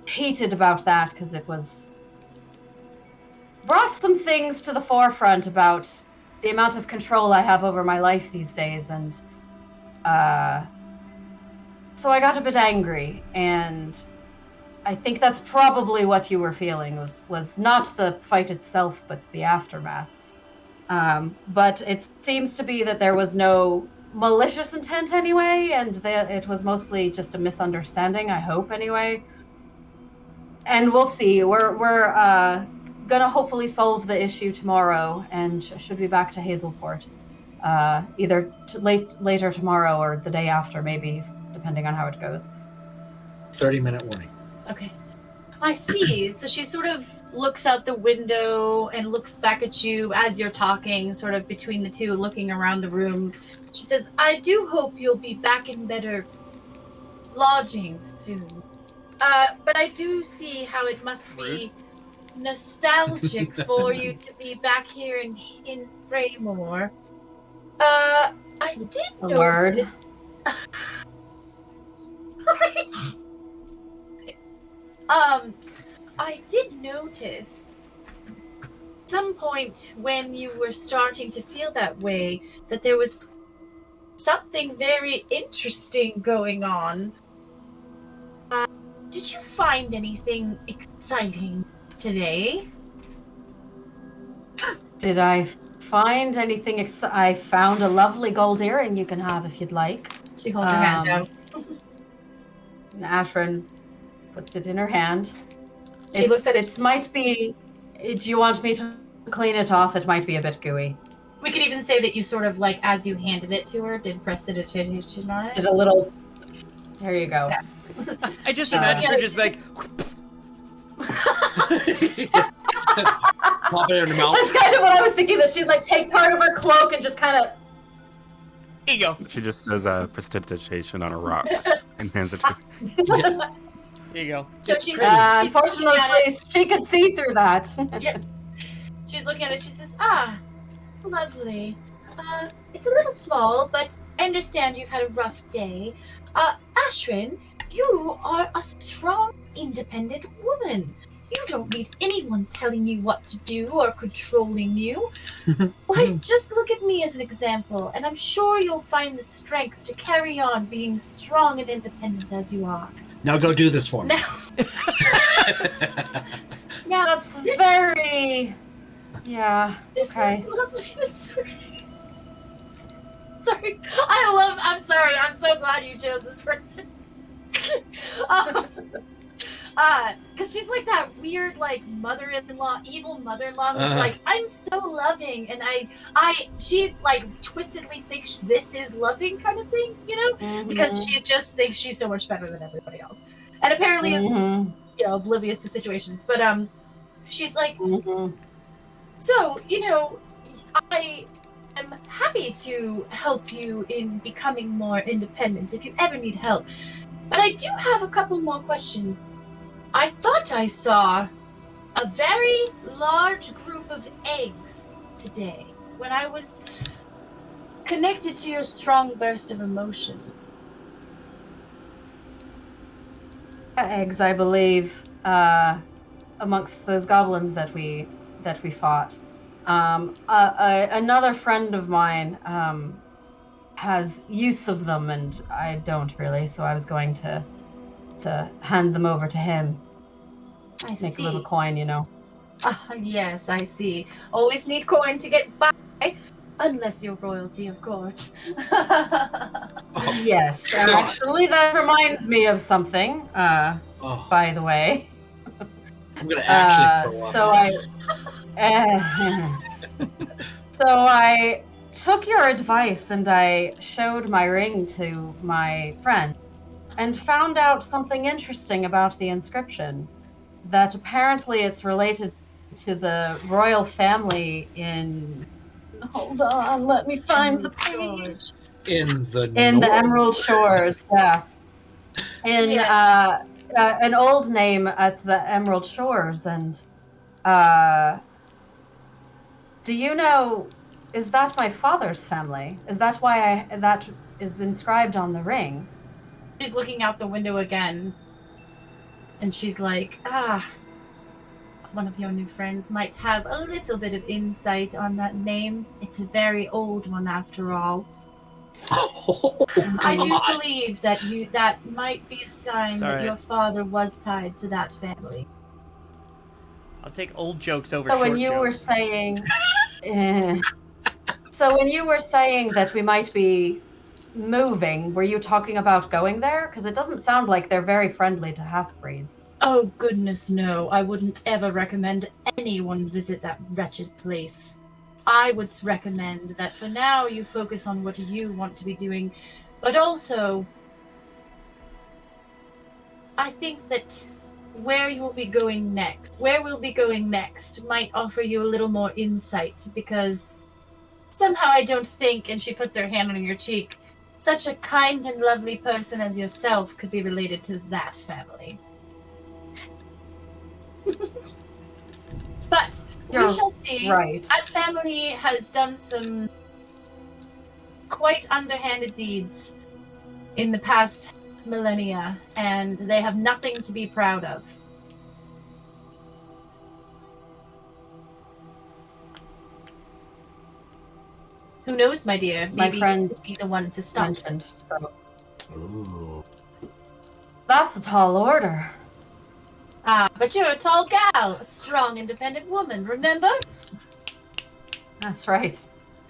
heated about that, because it brought some things to the forefront about the amount of control I have over my life these days, and so I got a bit angry, and I think that's probably what you were feeling, was not the fight itself, but the aftermath. But it seems to be that there was no malicious intent anyway, and that it was mostly just a misunderstanding, I hope anyway. And we'll see. We're gonna hopefully solve the issue tomorrow, and should be back to Hazelport either later tomorrow or the day after, maybe, depending on how it goes. 30-minute warning. Okay. I see. So she sort of looks out the window and looks back at you as you're talking, sort of between the two, looking around the room. She says, I do hope you'll be back in better lodgings soon. But I do see how it must be nostalgic for you to be back here in Fraymore. I did notice... Word. I did notice at some point when you were starting to feel that way that there was something very interesting going on. Did you find anything exciting today? Did I find anything? I found a lovely gold earring you can have if you'd like. She holds her hand out. And Ashrin puts it in her hand. She looks at it. It might be... Do you want me to clean it off? It might be a bit gooey. We could even say that you sort of, like, as you handed it to her, did prestidigitation on it. Did a little... There you go. Yeah. I just imagine her just like... Pop it in her mouth. That's kind of what I was thinking, that she'd, like, take part of her cloak and just kind of... Here you go. She just does a prestidigitation on a rock and hands it to her. Here you go. So she's unfortunately, she could see through that. Yeah. She's looking at it. She says, lovely. It's a little small, but I understand you've had a rough day. Ashrin, you are a strong, independent woman. You don't need anyone telling you what to do or controlling you. Why, just look at me as an example, and I'm sure you'll find the strength to carry on being strong and independent as you are. Now go do this for me. Now that's very Yeah. This Okay. is lovely. I'm sorry. Sorry. I'm sorry. I'm so glad you chose this person. Because she's like that weird, like, mother-in-law, evil mother-in-law who's like, I'm so loving, and she, like, twistedly thinks this is loving kind of thing, you know? Because she just thinks she's so much better than everybody else. And apparently is, you know, oblivious to situations. But, she's like, so, you know, I am happy to help you in becoming more independent if you ever need help. But I do have a couple more questions. I thought I saw a very large group of eggs today when I was connected to your strong burst of emotions. Eggs, I believe, amongst those goblins that we fought. Another friend of mine has use of them, and I don't really. So I was going to hand them over to him. I Make see. a little coin, you know. Yes, I see. Always need coin to get by, unless you're royalty, of course. Yes, actually, that reminds me of something. By the way. I'm gonna actually throw up. So I took your advice and I showed my ring to my friend and found out something interesting about the inscription. That apparently it's related to the royal family in... Hold on, let me find the page. In the Emerald Shores, yeah. An old name at the Emerald Shores, and do you know, is that my father's family? Is that why that is inscribed on the ring? She's looking out the window again, and she's like, one of your new friends might have a little bit of insight on that name. It's a very old one after all. I do believe that might be a sign that your father was tied to that family. I'll take old jokes over So short when you jokes. were saying, so when you were saying that we might be moving, were you talking about going there? Because it doesn't sound like they're very friendly to half-breeds. Oh, goodness, no. I wouldn't ever recommend anyone visit that wretched place. I would recommend that for now you focus on what you want to be doing, but also, I think that where we'll be going next might offer you a little more insight, because somehow I don't think, and she puts her hand on your cheek, such a kind and lovely person as yourself could be related to that family. But we shall see. Right. That family has done some quite underhanded deeds in the past millennia, and they have nothing to be proud of. Who knows, my dear? Maybe My friend you'd be the one to stop them. So. Ooh. That's a tall order. But you're a tall gal, a strong, independent woman, remember? That's right.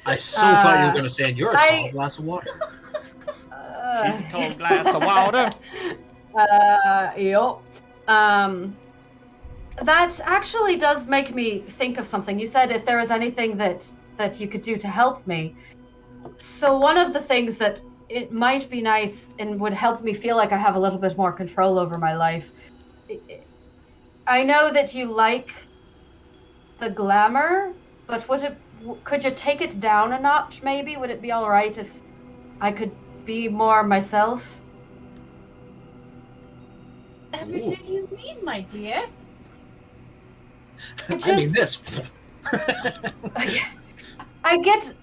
I so thought you were going to say, you're a tall glass of water. She's a tall glass of water. Yup. That actually does make me think of something. You said if there was anything that you could do to help me. So one of the things that it might be nice and would help me feel like I have a little bit more control over my life. I know that you like the glamour, but could you take it down a notch maybe? Would it be all right if I could be more myself? Whatever do you mean, my dear? I mean this. I get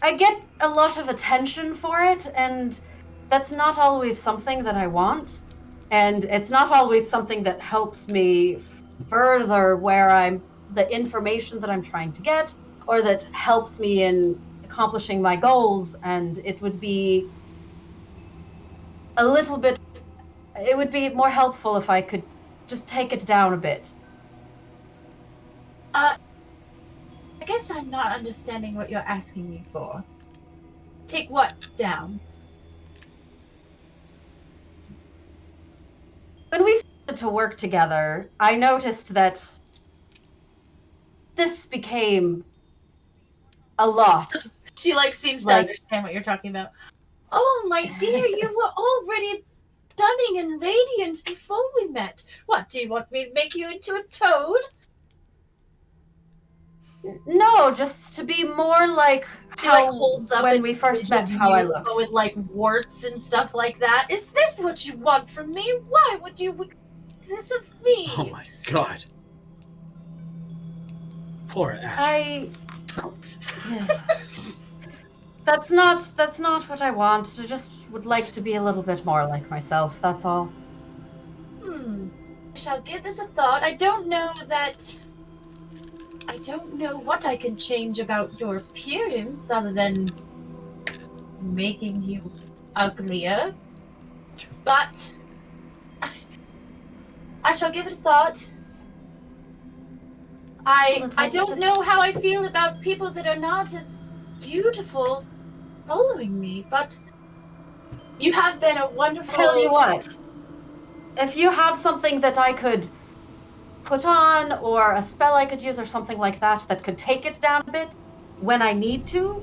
a lot of attention for it, and that's not always something that I want, and it's not always something that helps me further where the information that I'm trying to get, or that helps me in accomplishing my goals. And it would be it would be more helpful if I could just take it down a bit. I guess I'm not understanding what you're asking me for. Take what down? When we started to work together, I noticed that this became a lot. She seems to understand what you're talking about. Oh, my dear, you were already stunning and radiant before we met. What, do you want me to make you into a toad? No, just to be more like She how holds up when we first met how I looked. with warts and stuff like that. Is this what you want from me? Why would you this of me? Oh my god. Poor Ash. That's not what I want. I just would like to be a little bit more like myself, that's all. I shall give this a thought. I don't know what I can change about your appearance other than making you uglier. But I shall give it a thought. I don't know how I feel about people that are not as beautiful following me, but you have been a wonderful... Tell you what, if you have something that I could put on, or a spell I could use, or something like that could take it down a bit when I need to,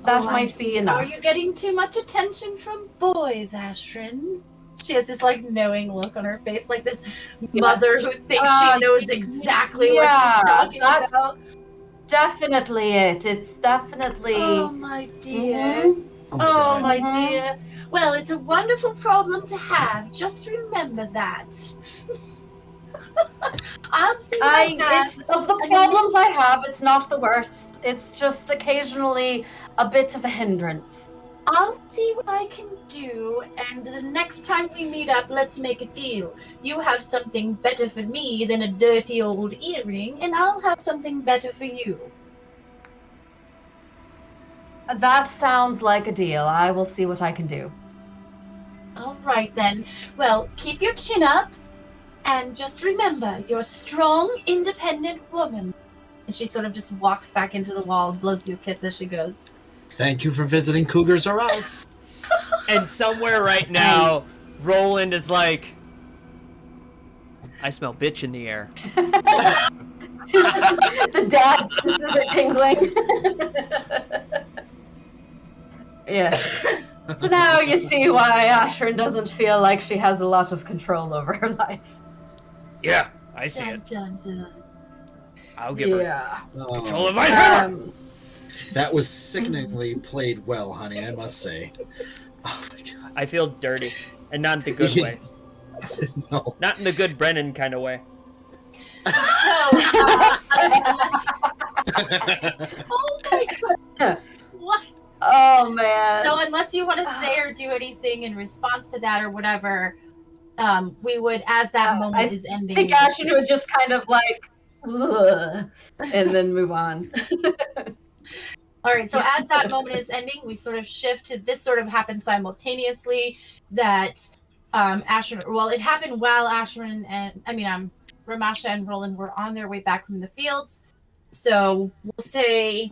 that might be enough. Are you getting too much attention from boys, Ashrin? She has this knowing look on her face, like this mother who thinks she knows exactly what she's talking about. Definitely it. It's definitely... Oh, my dear. Oh, my dear. Well, it's a wonderful problem to have. Just remember that. I'll see what I have. Of the problems I have, it's not the worst. It's just occasionally a bit of a hindrance. I'll see what I can do, and the next time we meet up, let's make a deal. You have something better for me than a dirty old earring, and I'll have something better for you. That sounds like a deal. I will see what I can do. All right, then. Well, keep your chin up, and just remember, you're a strong, independent woman. And she sort of just walks back into the wall and blows you a kiss as she goes. Thank you for visiting Cougars R Us. And somewhere right now, Roland is like, I smell bitch in the air. The dad senses are tingling. Yeah. So now you see why Ashrin doesn't feel like she has a lot of control over her life. Yeah, I see it. Dun, dun. I'll give her control of my hammer. That was sickeningly played well, honey, I must say. Oh my god. I feel dirty. And not in the good way. No. Not in the good Brennan kind of way. Oh my god. What? Oh man. So unless you want to say or do anything in response to that or whatever, we would, as that moment is ending. I think Ashrin would just kind of ugh, and then move on. All right, so as that moment is ending, we sort of shift to this sort of happened simultaneously that Ashrin, well, it happened while Ashrin and, Ramasha and Roland were on their way back from the fields. So we'll say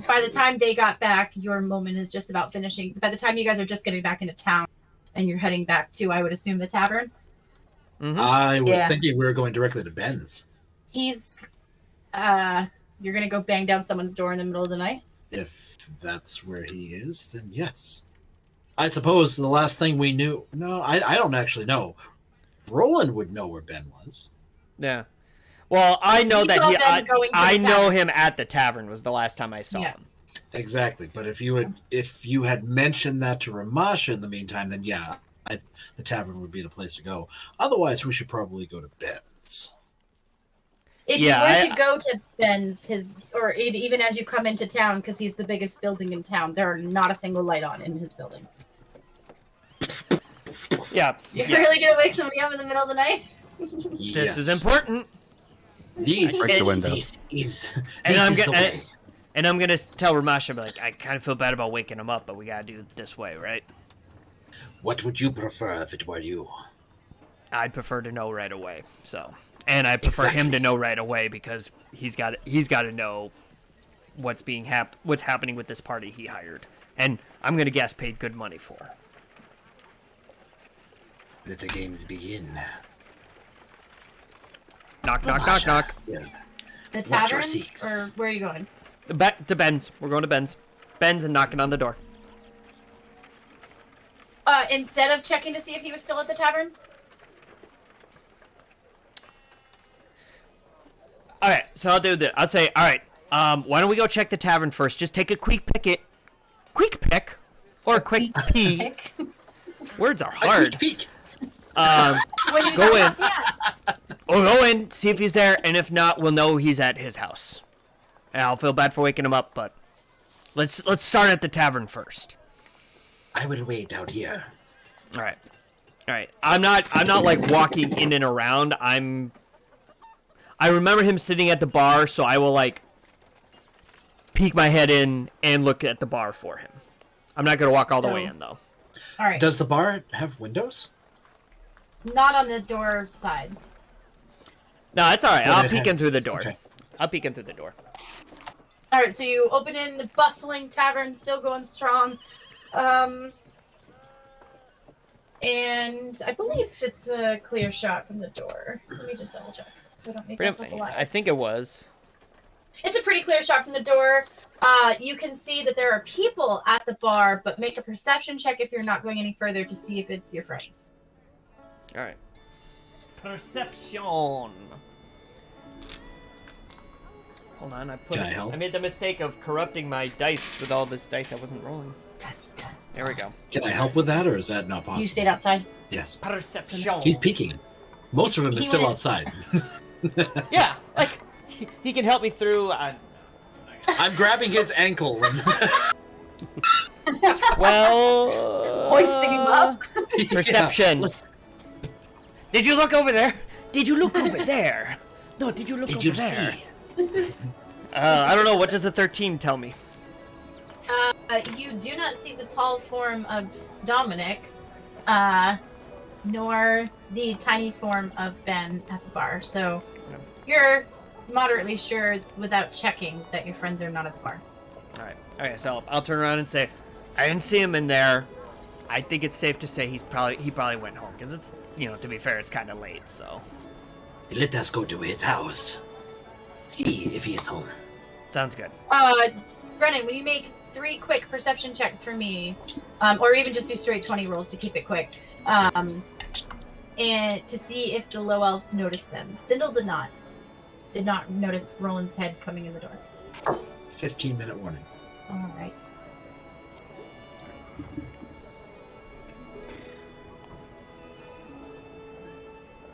by the time they got back, your moment is just about finishing. By the time you guys are just getting back into town and you're heading back to, I would assume, the tavern. Mm-hmm. I was thinking we were going directly to Ben's. He's, you're going to go bang down someone's door in the middle of the night? If that's where he is, then yes. I suppose the last thing we knew... No, I don't actually know. Roland would know where Ben was. Yeah. Well, I know You that saw he... Ben going to the I know tavern. him at the tavern was the last time I saw him. Exactly. But if you had mentioned that to Ramasha in the meantime, then yeah, the tavern would be the place to go. Otherwise, we should probably go to Ben's. If you were to go to Ben's, even as you come into town, because he's the biggest building in town, there are not a single light on in his building. Yeah. You're really going to wake somebody up in the middle of the night? This is important. And I'm gonna tell Ramasha, I kind of feel bad about waking him up, but we gotta do it this way, right? What would you prefer if it were you? I'd prefer to know right away. So, And I prefer him to know right away because he's got to know what's happening with this party he hired. And I'm going to guess paid good money for. Let the games begin. Knock, knock, knock, knock. Yeah. The Watch your tavern? seeks. Or where are you going? To Ben's. We're going to Ben's. Ben's and knocking on the door. Instead of checking to see if he was still at the tavern? Alright, so I'll do this. I'll say, alright, why don't we go check the tavern first? Just take a quick pick. Or a quick peek. Words are hard. A quick peek. Go in. We'll go in, see if he's there, and if not, we'll know he's at his house. And I'll feel bad for waking him up, but let's start at the tavern first. I will wait out here. All right. I'm not like walking in and around. I remember him sitting at the bar, so I will like peek my head in and look at the bar for him. I'm not gonna walk all the way in though. All right. Does the bar have windows? Not on the door side. No, it's all right. But I'll it peek in has- through the door. okay. I'll peek in through the door. All right, so you open in the bustling tavern, still going strong. And I believe it's a clear shot from the door. Let me just double check so I don't make myself a liar. I think it was. It's a pretty clear shot from the door. You can see that there are people at the bar, but make a perception check if you're not going any further to see if it's your friends. All right. Perception. Hold on, Can I help? I made the mistake of corrupting my dice with all this dice I wasn't rolling. There we go. Can I help with that, or is that not possible? You stayed outside. Yes. Perception. He's peeking. Most of him is still outside. Yeah, like he can help me through. I'm grabbing his ankle. Well, Hoisting him up. Perception. Did you look over there? Did you look over there? No, did you look over there? I don't know. What does a 13 tell me? You do not see the tall form of Dominic, nor the tiny form of Ben at the bar. So you're moderately sure, without checking, that your friends are not at the bar. All right. So I'll turn around and say, I didn't see him in there. I think it's safe to say he probably went home because it's, to be fair, it's kind of late. So Let us go to his house. See if he is home. sounds good. Brennan, will you make 3 quick perception checks for me, or even just do straight 20 rolls to keep it quick, and to see if the low elves noticed them. Sindel did not notice Roland's head coming in the door. 15-minute warning. All right.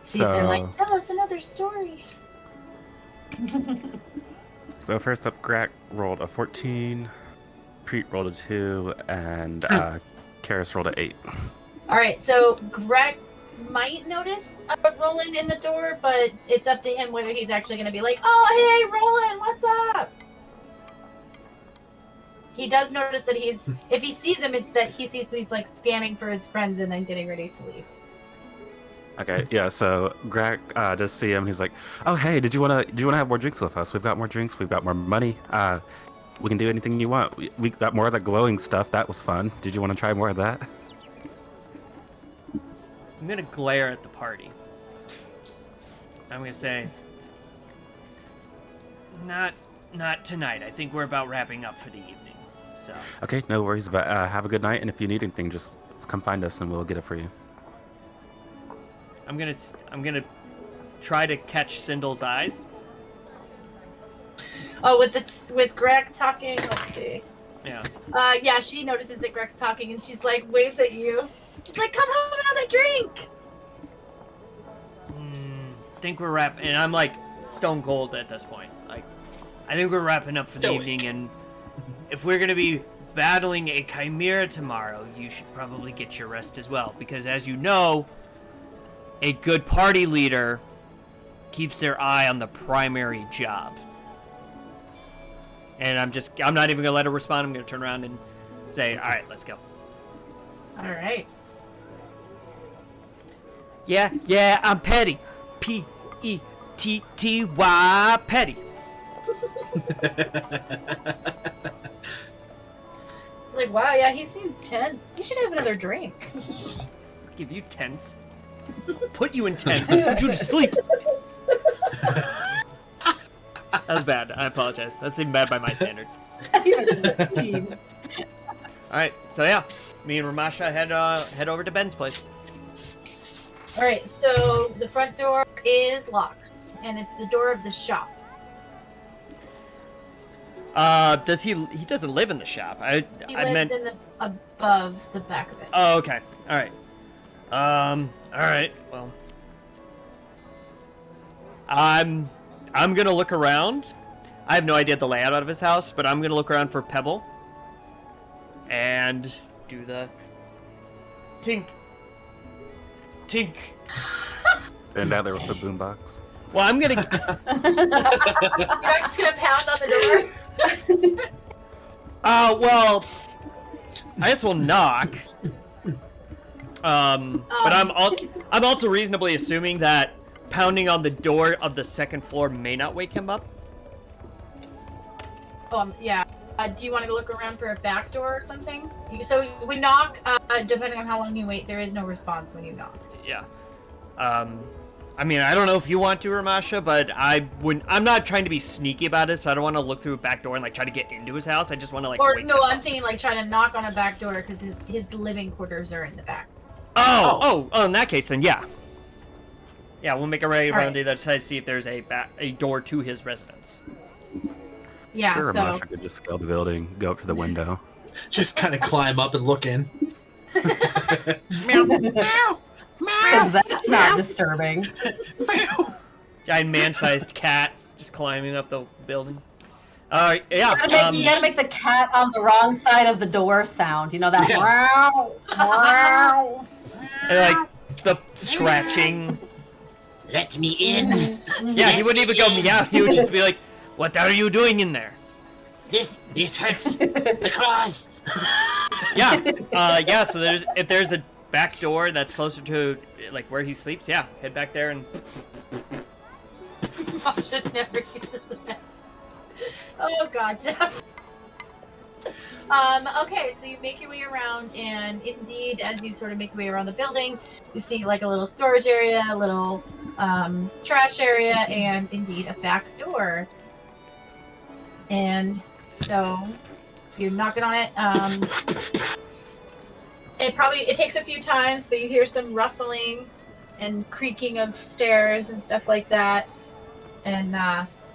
See if they're like, tell us another story. So first up, Grak rolled a 14, Preet rolled a 2, and Karis rolled a 8. All right, so Greg might notice Roland in the door, but it's up to him whether he's actually going to be like, oh, hey, Roland, what's up? He does notice that if he sees him, it's that he sees he's like scanning for his friends and then getting ready to leave. Okay, yeah. So Grak does see him. He's like, "Oh, hey, do you wanna have more drinks with us? We've got more drinks. We've got more money. We can do anything you want. We got more of the glowing stuff. That was fun. Did you want to try more of that?" I'm gonna glare at the party. I'm gonna say, not tonight. I think we're about wrapping up for the evening. So. Okay, no worries. But have a good night. And if you need anything, just come find us and we'll get it for you. I'm gonna try to catch Sindel's eyes. Oh, with Greg talking, let's see. Yeah. Yeah, she notices that Greg's talking and she's like, waves at you. She's like, come have another drink. Think we're wrapping, and I'm like stone cold at this point. Like, I think we're wrapping up for the evening, and if we're gonna be battling a chimera tomorrow, you should probably get your rest as well, because as you know, a good party leader keeps their eye on the primary job. And I'm not even gonna let her respond. I'm gonna turn around and say, all right, let's go. All right. Yeah, I'm petty. Petty. P-E-T-T-Y Petty. Like, wow, yeah, he seems tense. You should have another drink. I'll give you tense. Put you in tense. Put you to sleep. That was bad. I apologize. That's even bad by my standards. Alright, so yeah. Me and Ramasha head over to Ben's place. Alright, so the front door is locked. And it's the door of the shop. He doesn't live in the shop. He lives in the above the back of it. Oh, okay. Alright. Alright, well. I'm gonna look around. I have no idea the layout of his house, but I'm gonna look around for Pebble. And do the tink. Tink. And out there with the boombox. Well, I'm gonna. You're not just gonna pound on the door? Well, I guess we'll knock. But I'm also reasonably assuming that pounding on the door of the second floor may not wake him up. Yeah. Do you want to look around for a back door or something? So we knock. Depending on how long you wait, there is no response when you knock. Yeah. I mean, I don't know if you want to, Ramasha, but I'm not trying to be sneaky about it, so I don't want to look through a back door and like try to get into his house. I just want to like. Or wake no, him I'm up. thinking like trying to knock on a back door because his living quarters are in the back. Oh, in that case, then yeah. Yeah, we'll make a raid around the other side to see if there's a door to his residence. Yeah, sure, so Ramasha could just scale the building, go up to the window. Just kind of climb up and look in. Meow. Meow. Because that's not disturbing. Giant man-sized cat just climbing up the building. Yeah. You gotta make the cat on the wrong side of the door sound. You know that wow, wow. And, like the scratching. Let me in. Yeah, he wouldn't even go meow. He would just be like, "What are you doing in there?" This hurts. The claws. Yeah. So if there's a back door that's closer to like where he sleeps, yeah, head back there and. Should never use the bed. Oh god, Jeff. Okay, so you make your way around, and indeed, as you sort of make your way around the building, you see like a little storage area, a little trash area, and indeed a back door. And so you're knocking on it. It takes a few times, but you hear some rustling and creaking of stairs and stuff like that. And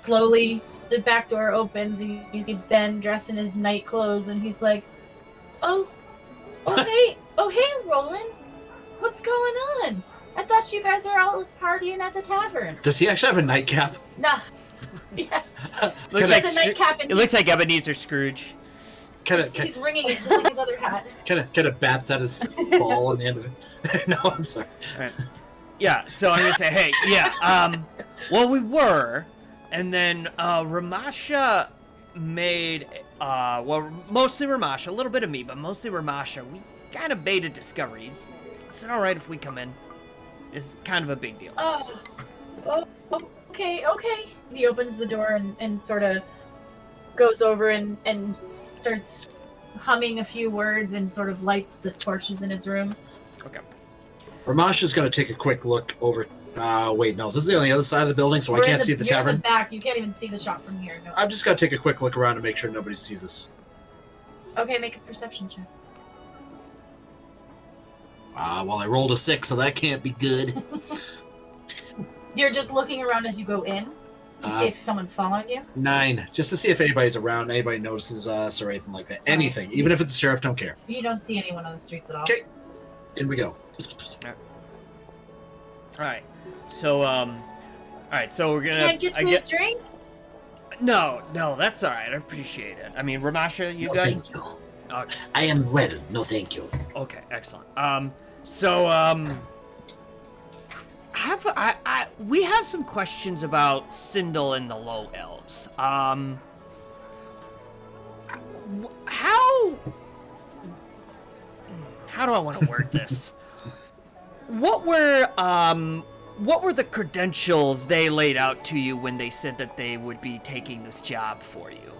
slowly the back door opens and you see Ben dressed in his night clothes, and he's like, oh hey, Roland, what's going on? I thought you guys were out partying at the tavern. Does he actually have a nightcap? No. Yes. Looks a nightcap. It looks like Ebenezer Scrooge. He's ringing it just like his other hat. Kind of bats at his ball on the end of it. No, I'm sorry. All right. Yeah, so I'm gonna say, hey, yeah, well, we were, and then Ramasha made, mostly Ramasha, a little bit of me, but mostly Ramasha. We kind of baited discoveries. Is it all right if we come in? It's kind of a big deal. Okay. He opens the door and sort of goes over and starts humming a few words and sort of lights the torches in his room. Okay. Ramasha's going to take a quick look over. Wait, no, this is on the other side of the building, so I can't see the tavern. You're in the back. You can't even see the shop from here. No. I'm just going to take a quick look around to make sure nobody sees us. Okay, make a perception check. Well, I rolled a 6, so that can't be good. You're just looking around as you go in to see if someone's following you? 9, just to see if anybody's around, anybody notices us or anything like that. Anything, even if it's the sheriff, don't care. You don't see anyone on the streets at all. Okay, in we go. Alright, so, we're gonna... Can I get you a drink? No, that's alright, I appreciate it. I mean, Ramasha, you guys... Thank you. Okay. I am well, no thank you. Okay, excellent. We have some questions about Sindel and the Low Elves. How do I want to word this? What were what were the credentials they laid out to you when they said that they would be taking this job for you?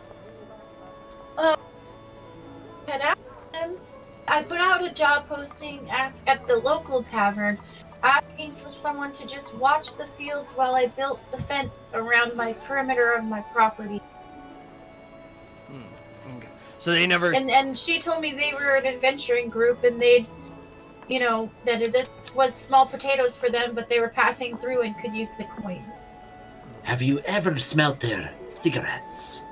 I put out a job posting at the local tavern, asking for someone to just watch the fields while I built the fence around my perimeter of my property. Okay. So they never... And she told me they were an adventuring group, and they'd, that this was small potatoes for them, but they were passing through and could use the coin. Have you ever smelt their cigarettes?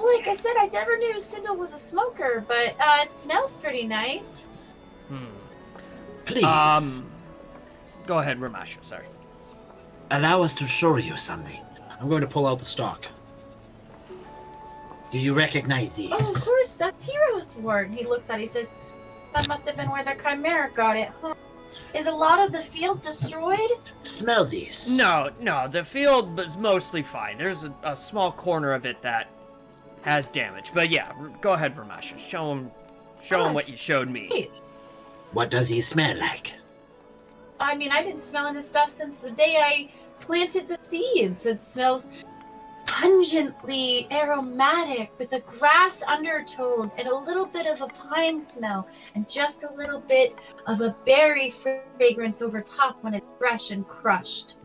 Like I said, I never knew Sindel was a smoker, but it smells pretty nice. Please. Go ahead, Ramasha, sorry. Allow us to show you something. I'm going to pull out the stock. Do you recognize these? Oh, of course, that's Hero's word. He looks at it, he says, that must have been where the Chimera got it, huh? Is a lot of the field destroyed? Smell these. No, the field was mostly fine. There's a small corner of it that has damage. But yeah, go ahead, Ramasha. Show him what you showed me. What does he smell like? I mean, I've been smelling this stuff since the day I planted the seeds. It smells pungently aromatic with a grass undertone and a little bit of a pine smell and just a little bit of a berry fragrance over top when it's fresh and crushed.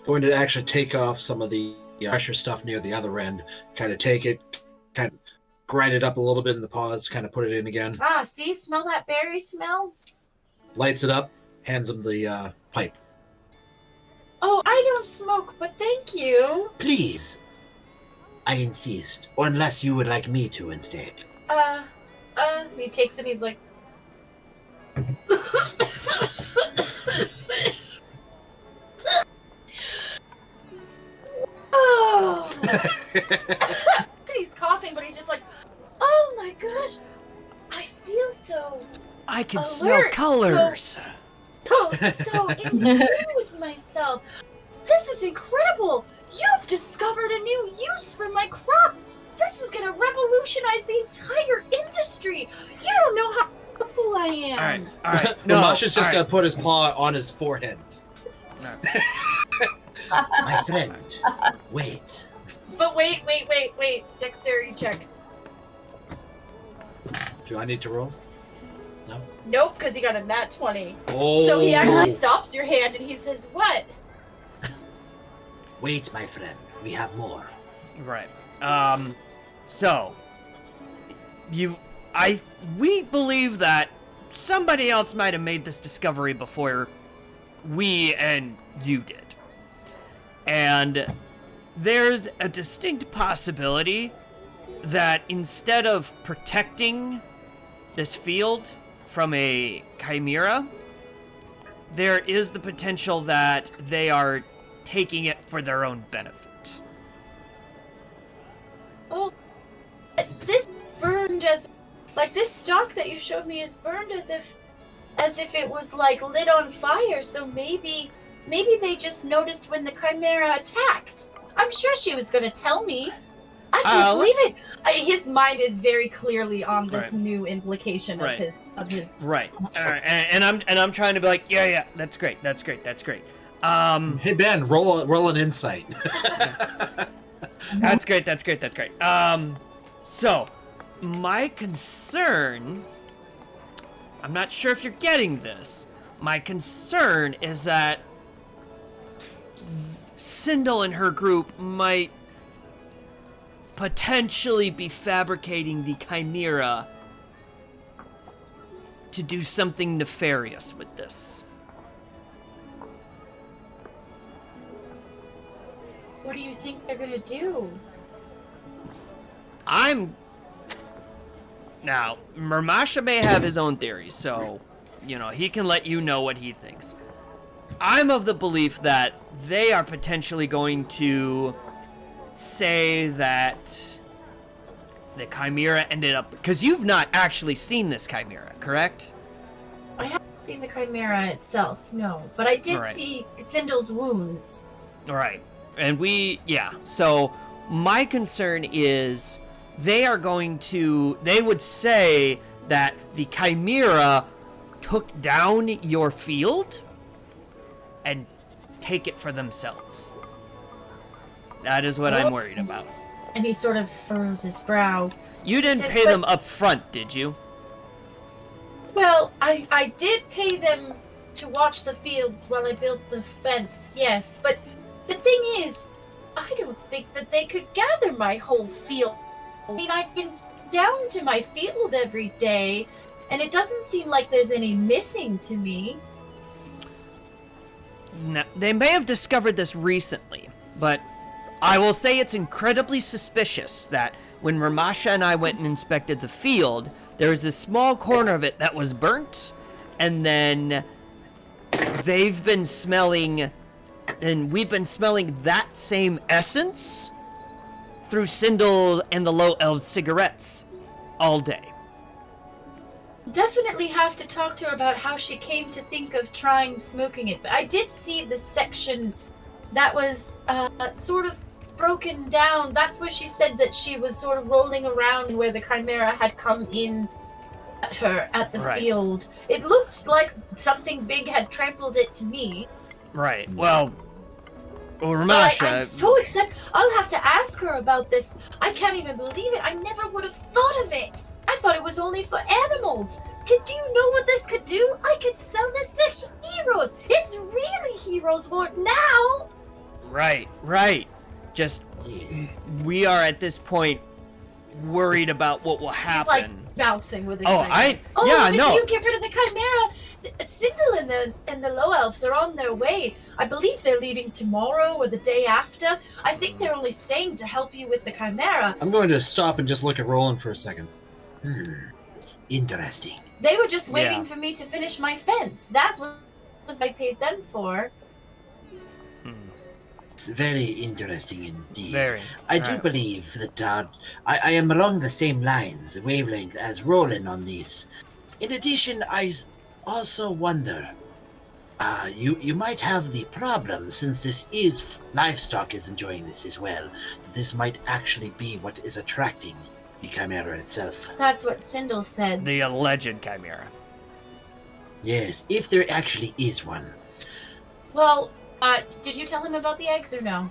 Going to actually take off some of the pressure stuff near the other end, kind of take it, kind of grind it up a little bit in the paws, kind of put it in again. Ah, see? Smell that berry smell? Lights it up, hands him the pipe. Oh, I don't smoke, but thank you. Please. I insist. Or unless you would like me to instead. He takes it and he's like... Oh. He's coughing, but he's just like, oh my gosh, I feel so I can alert, smell colors. So in tune with myself. This is incredible. You've discovered a new use for my crop. This is gonna revolutionize the entire industry. You don't know how helpful I am. All right. No, Ramasha's just gonna put his paw on his forehead. My friend, wait. But wait. Dexterity check. Do I need to roll? No? Nope, because he got a nat 20. Oh. So he actually stops your hand and he says, what? Wait, my friend. We have more. Right. So we believe that somebody else might have made this discovery before we and you did. And there's a distinct possibility that instead of protecting this field from a chimera, there is the potential that they are taking it for their own benefit. Oh, this burned as... Like, this stock that you showed me is burned as if it was, like, lit on fire, so maybe they just noticed when the chimera attacked. I'm sure she was gonna tell me. I can't believe it. His mind is very clearly on this new implication of his. Right. And I'm trying to be like, yeah, that's great. Hey Ben, roll an insight. That's great. So my concern, I'm not sure if you're getting this. My concern is that Sindel and her group might potentially be fabricating the chimera to do something nefarious with this. What do you think they're gonna do? Now, Ramasha may have his own theories, so, he can let you know what he thinks. I'm of the belief that they are potentially going to say that the chimera ended up... Because you've not actually seen this chimera, correct? I haven't seen the chimera itself, no. But I did see Sindel's wounds. Right. And so my concern is they would say that the chimera took down your field and take it for themselves. That is what I'm worried about. And he sort of furrows his brow. You didn't pay them up front, did you? Well, I did pay them to watch the fields while I built the fence, yes. But the thing is, I don't think that they could gather my whole field. I mean, I've been down to my field every day, and it doesn't seem like there's any missing to me. No, they may have discovered this recently, but I will say it's incredibly suspicious that when Ramasha and I went and inspected the field, there was this small corner of it that was burnt, and then they've been smelling, and we've been smelling that same essence through Sindel and the Low Elves' cigarettes all day. Definitely have to talk to her about how she came to think of trying smoking it. But I did see the section that was sort of broken down. That's where she said that she was sort of rolling around where the Chimera had come in at her at the field. It looked like something big had trampled it to me. Right. Well, Ramasha... I'm so excited. I'll have to ask her about this. I can't even believe it. I never would have thought of it. I thought it was only for animals. Do you know what this could do? I could sell this to heroes. It's really heroes' work now. Right. Just, we are at this point worried about what will happen. He's like bouncing with excitement. If you get rid of the Chimera, Sindel and the Low Elves are on their way. I believe they're leaving tomorrow or the day after. I think they're only staying to help you with the Chimera. I'm going to stop and just look at Roland for a second. Interesting. They were just waiting for me to finish my fence. That's what I paid them for. It's very interesting indeed. Very. I do believe that I am along the same lines, wavelength, as Roland on this. In addition, I also wonder, you might have the problem, since this is, livestock is enjoying this as well, that this might actually be what is attracting the Chimera itself. That's what Sindel said. The alleged Chimera. Yes, if there actually is one. Well, did you tell him about the eggs or no?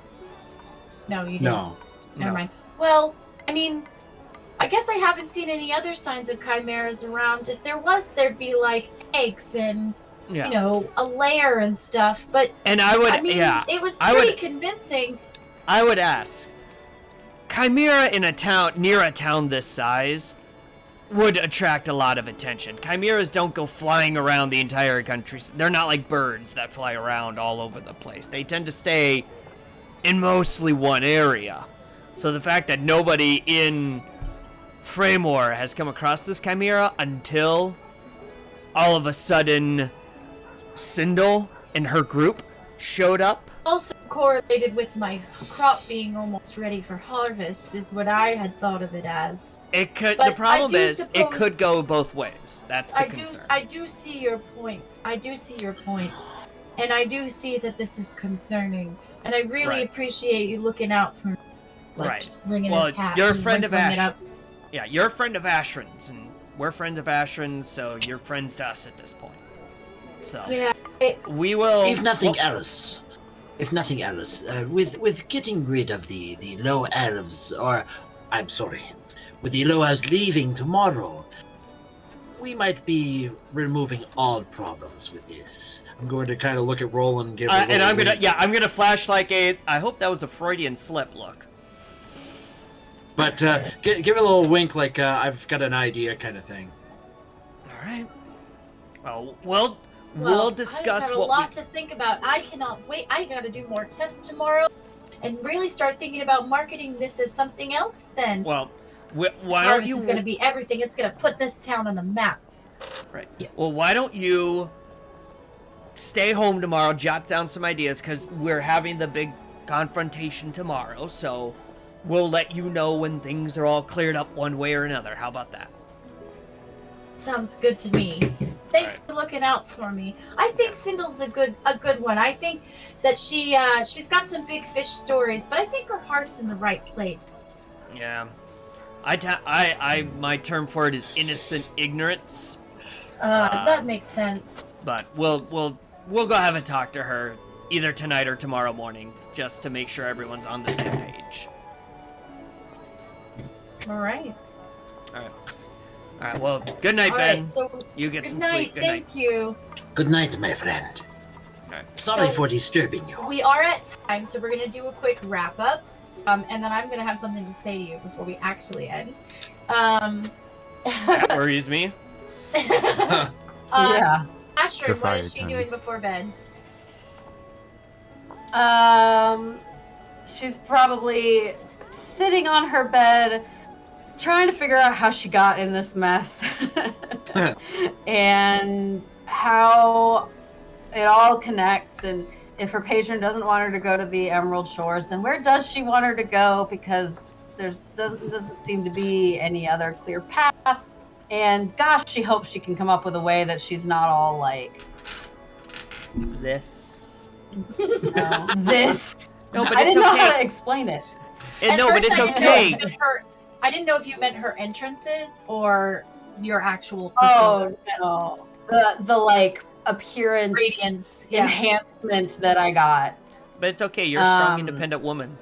No, you didn't. No. Never mind. Well, I mean, I guess I haven't seen any other signs of chimeras around. If there was, there'd be like eggs and, you know, a lair and stuff. But and it was pretty convincing. I would ask, Chimera in a town near a town this size would attract a lot of attention. Chimeras don't go flying around the entire country. They're not like birds that fly around all over the place. They tend to stay in mostly one area. So the fact that nobody in Fraymore has come across this Chimera until all of a sudden Sindel and her group showed up. Also correlated with my crop being almost ready for harvest is what I had thought of it as. It could. But the problem is, suppose, it could go both ways. That's the concern. I do see your point. And I do see that this is concerning. And I really appreciate you looking out for me. Like just ringing his hat. You're a friend of Ashrin. Yeah, you're a friend of Ashrin's, and we're friends of Ashrin's, so you're friends to us at this point. So we will. If nothing else, with getting rid of the low elves, or I'm sorry, with the low elves leaving tomorrow, we might be removing all problems with this. I'm going to kind of look at Roland and give him and I'm gonna flash like a. I hope that was a Freudian slip look. But give it a little wink, like I've got an idea, kind of thing. All right. Well, we'll discuss. I have a lot to think about. I cannot wait. I got to do more tests tomorrow, and really start thinking about marketing this as something else. Then. Well, why don't you? This is going to be everything. It's going to put this town on the map. Right. Yeah. Well, why don't you stay home tomorrow, jot down some ideas, because we're having the big confrontation tomorrow. So we'll let you know when things are all cleared up one way or another. How about that? Sounds good to me. Thanks for looking out for me. I think Sindel's a good one. I think that she's got some big fish stories, but I think her heart's in the right place. Yeah. My term for it is innocent ignorance. That makes sense. But we'll go have a talk to her either tonight or tomorrow morning, just to make sure everyone's on the same page. All right. All right. Well, good night, Ben. Right, so you get some night, sleep. Good night. Thank you. Good night, my friend. Sorry for disturbing you. We are at time, so we're gonna do a quick wrap up, and then I'm gonna have something to say to you before we actually end. That worries me. Yeah. Astrid, what is she doing before bed? She's probably sitting on her bed, trying to figure out how she got in this mess, and how it all connects, and if her patron doesn't want her to go to the Emerald Shores, then where does she want her to go? Because there doesn't seem to be any other clear path. And gosh, she hopes she can come up with a way that she's not all like this. No, this. No, but I it's didn't know okay. how to explain it. No, but it's okay. I didn't know if you meant her entrances or your actual persona. Oh no, the like appearance radiance enhancement that I got. But it's okay. You're a strong, independent woman.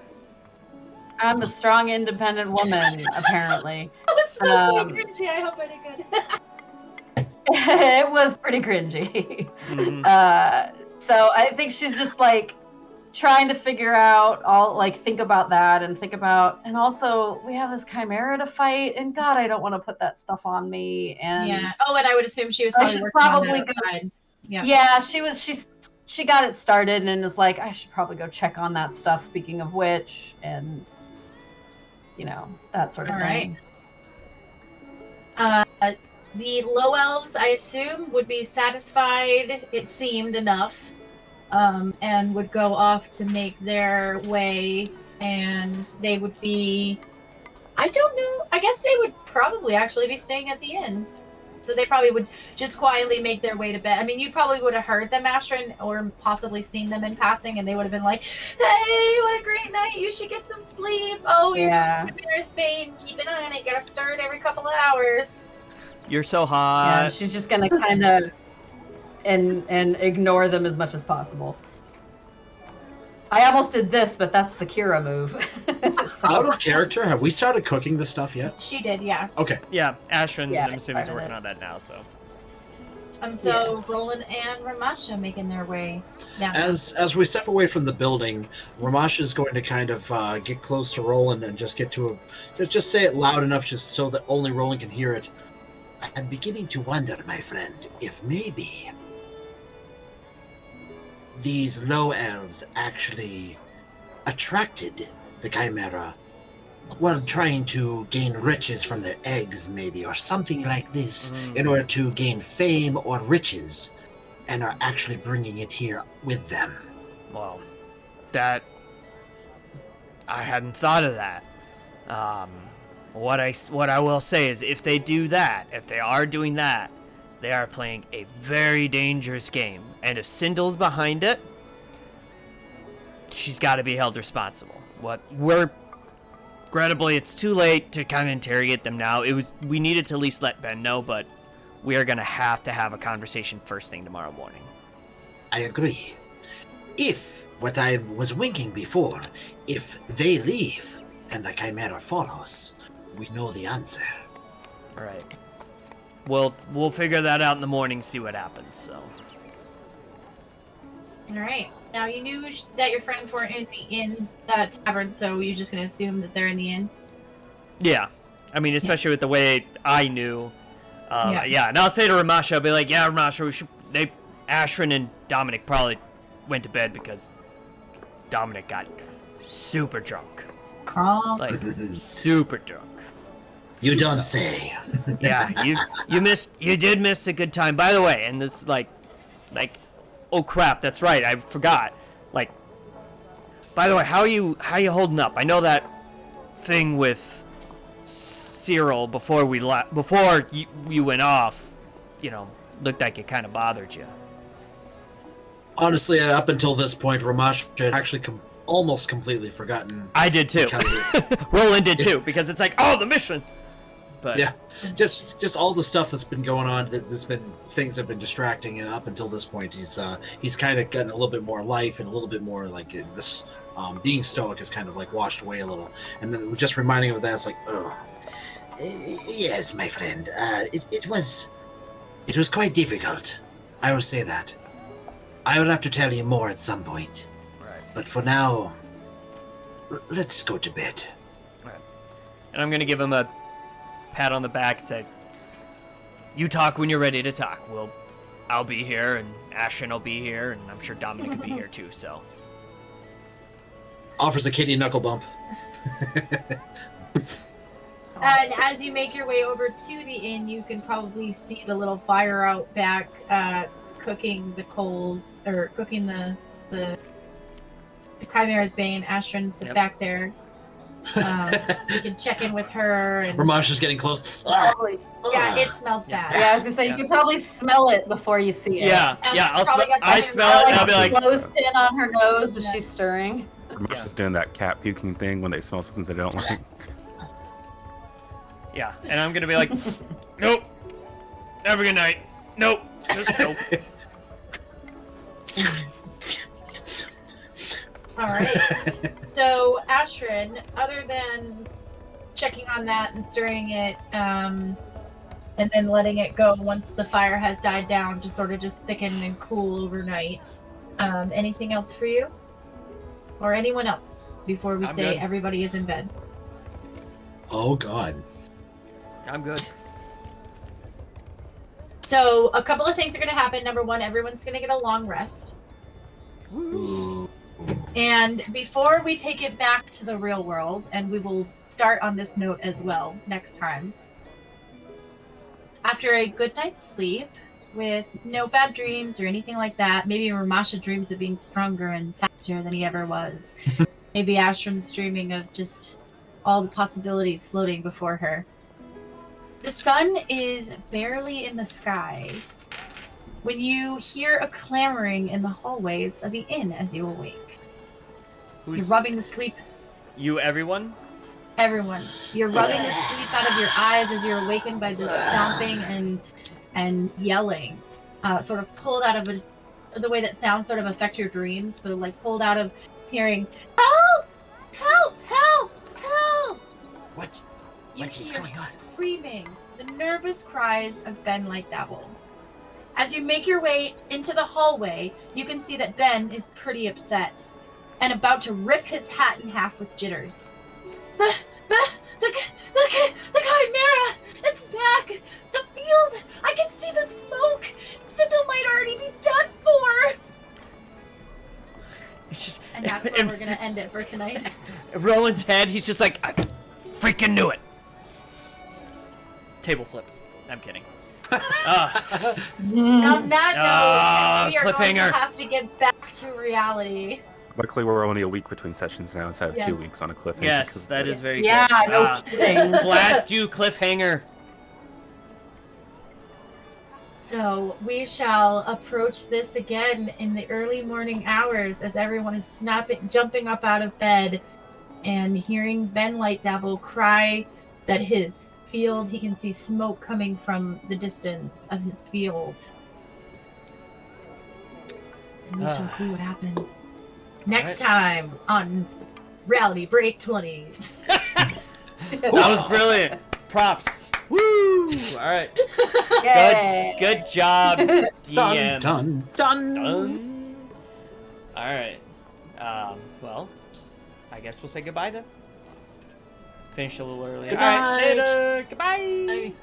I'm a strong, independent woman, apparently. That's so cringy. I hope I did good. It was pretty cringy. So I think she's just like trying to figure out think about that and and also we have this chimera to fight, and God, I don't want to put that stuff on me. And yeah. Oh, and I would assume she was probably working on that outside. Yeah, she got it started and was like, I should probably go check on that stuff, speaking of which, and that sort of thing. The low elves, I assume, would be satisfied, it seemed enough, and would go off to make their way, and they would be, I don't know, I guess they would probably actually be staying at the inn. So they probably would just quietly make their way to bed. I mean, you probably would have heard them, Astrid, or possibly seen them in passing, and they would have been like, hey, what a great night, you should get some sleep. Oh, you're going to Spain, keep an eye on it, gotta stir it every couple of hours. You're so hot. Yeah, she's just gonna kind of and ignore them as much as possible. I almost did this, but that's the Kira move. Out of character, have we started cooking this stuff yet? She did, yeah. Okay. Yeah, Ashwin, Yeah, I'm assuming, is started working it. on that now, so. And so Roland and Ramasha making their way down. As we step away from the building, Ramasha is going to kind of get close to Roland and just just say it loud enough just so that only Roland can hear it. I'm beginning to wonder, my friend, if maybe these low elves actually attracted the chimera while trying to gain riches from their eggs, maybe, or something like this, in order to gain fame or riches, and are actually bringing it here with them. Well, I hadn't thought of that. What I will say is, if they do that, if they are doing that, they are playing a very dangerous game. And if Sindel's behind it, she's got to be held responsible. Regrettably, it's too late to kind of interrogate them now. We needed to at least let Ben know, but we are going to have a conversation first thing tomorrow morning. I agree. If, what I was winking before, if they leave and the chimera follows, we know the answer. All right. We'll figure that out in the morning, see what happens, so. All right. Now, you knew that your friends weren't in the inn tavern, so you're just going to assume that they're in the inn? Yeah. I mean, especially with the way I knew. Yeah. And I'll say to Ramasha, I'll be like, yeah, Ramasha, Ashrin and Dominic probably went to bed because Dominic got super drunk. Like, super drunk. You don't say. Yeah, you did miss a good time. By the way, and this like oh crap, that's right, I forgot. Like, by the way, how are you holding up? I know that thing with Cyril before you went off, looked like it kind of bothered you. Honestly, up until this point, Ramasha had actually almost completely forgotten. I did too. Roland did too, because it's like, oh, the mission. But yeah, just all the stuff that's been going on. That's been things have been distracting, and up until this point, he's kind of gotten a little bit more life and a little bit more like this. Being stoic is kind of like washed away a little, and then just reminding him of that, it's like, oh, Yes, my friend. It was quite difficult. I will say that. I will have to tell you more at some point. Right. But for now, let's go to bed. Right. And I'm gonna give him a pat on the back and say, "You talk when you're ready to talk. I'll be here, and Ashton will be here, and I'm sure Dominic will be here too." So. Offers a kitty knuckle bump. And as you make your way over to the inn, you can probably see the little fire out back, cooking the coals, or cooking the Chimera's Bane. Astron's back there. You can check in with her. And Ramash is getting close. Probably. Yeah, it smells bad. Yeah, I was gonna say you could probably smell it before you see it. Yeah, I smell it, and I'll be like, close in on her nose as she's stirring. Ramash is doing that cat puking thing when they smell something they don't like. Yeah, and I'm gonna be like, nope, have a good night. Nope, just nope. All right. So, Ashrin, other than checking on that and stirring it, and then letting it go once the fire has died down to sort of just thicken and cool overnight, anything else for you? Or anyone else before we say good. everybody is in bed? Oh, God. I'm good. So, a couple of things are going to happen. Number one, everyone's going to get a long rest. And before we take it back to the real world, and we will start on this note as well next time, after a good night's sleep, with no bad dreams or anything like that, maybe Ramasha dreams of being stronger and faster than he ever was. Maybe Ashram's dreaming of just all the possibilities floating before her. The sun is barely in the sky when you hear a clamoring in the hallways of the inn as you awake. You're rubbing the sleep. You, everyone? Everyone. You're rubbing the sleep out of your eyes as you're awakened by this stomping and yelling. Sort of pulled out of the way that sounds sort of affect your dreams. So like pulled out of hearing, help! Help! Help! Help! What You is hear going on? screaming, the nervous cries of Ben Lightdabble. As you make your way into the hallway, you can see that Ben is pretty upset and about to rip his hat in half with jitters. The Chimera! It's back! The field! I can see the smoke! Sindel might already be done for! It's just, And that's where we're gonna end it for tonight. Roland's head, he's just like, I freaking knew it. Table flip. I'm kidding. On that note, we are going to cliffhanger. have to get back to reality. Luckily, we're only a week between sessions now instead of Yes. 2 weeks on a cliffhanger. Yes, that is very Yeah, good. no kidding. Blast you, cliffhanger. So we shall approach this again in the early morning hours as everyone is jumping up out of bed and hearing Ben Lightdabble cry that his field, he can see smoke coming from the distance of his field. And we shall see what happens next time on Reality Break 20. That was brilliant. Props. Woo! All right. Yay. Good job, DM. Done. All right. Well, I guess we'll say goodbye then. Finish a little early. Good All right. night. Later. Goodbye. Bye.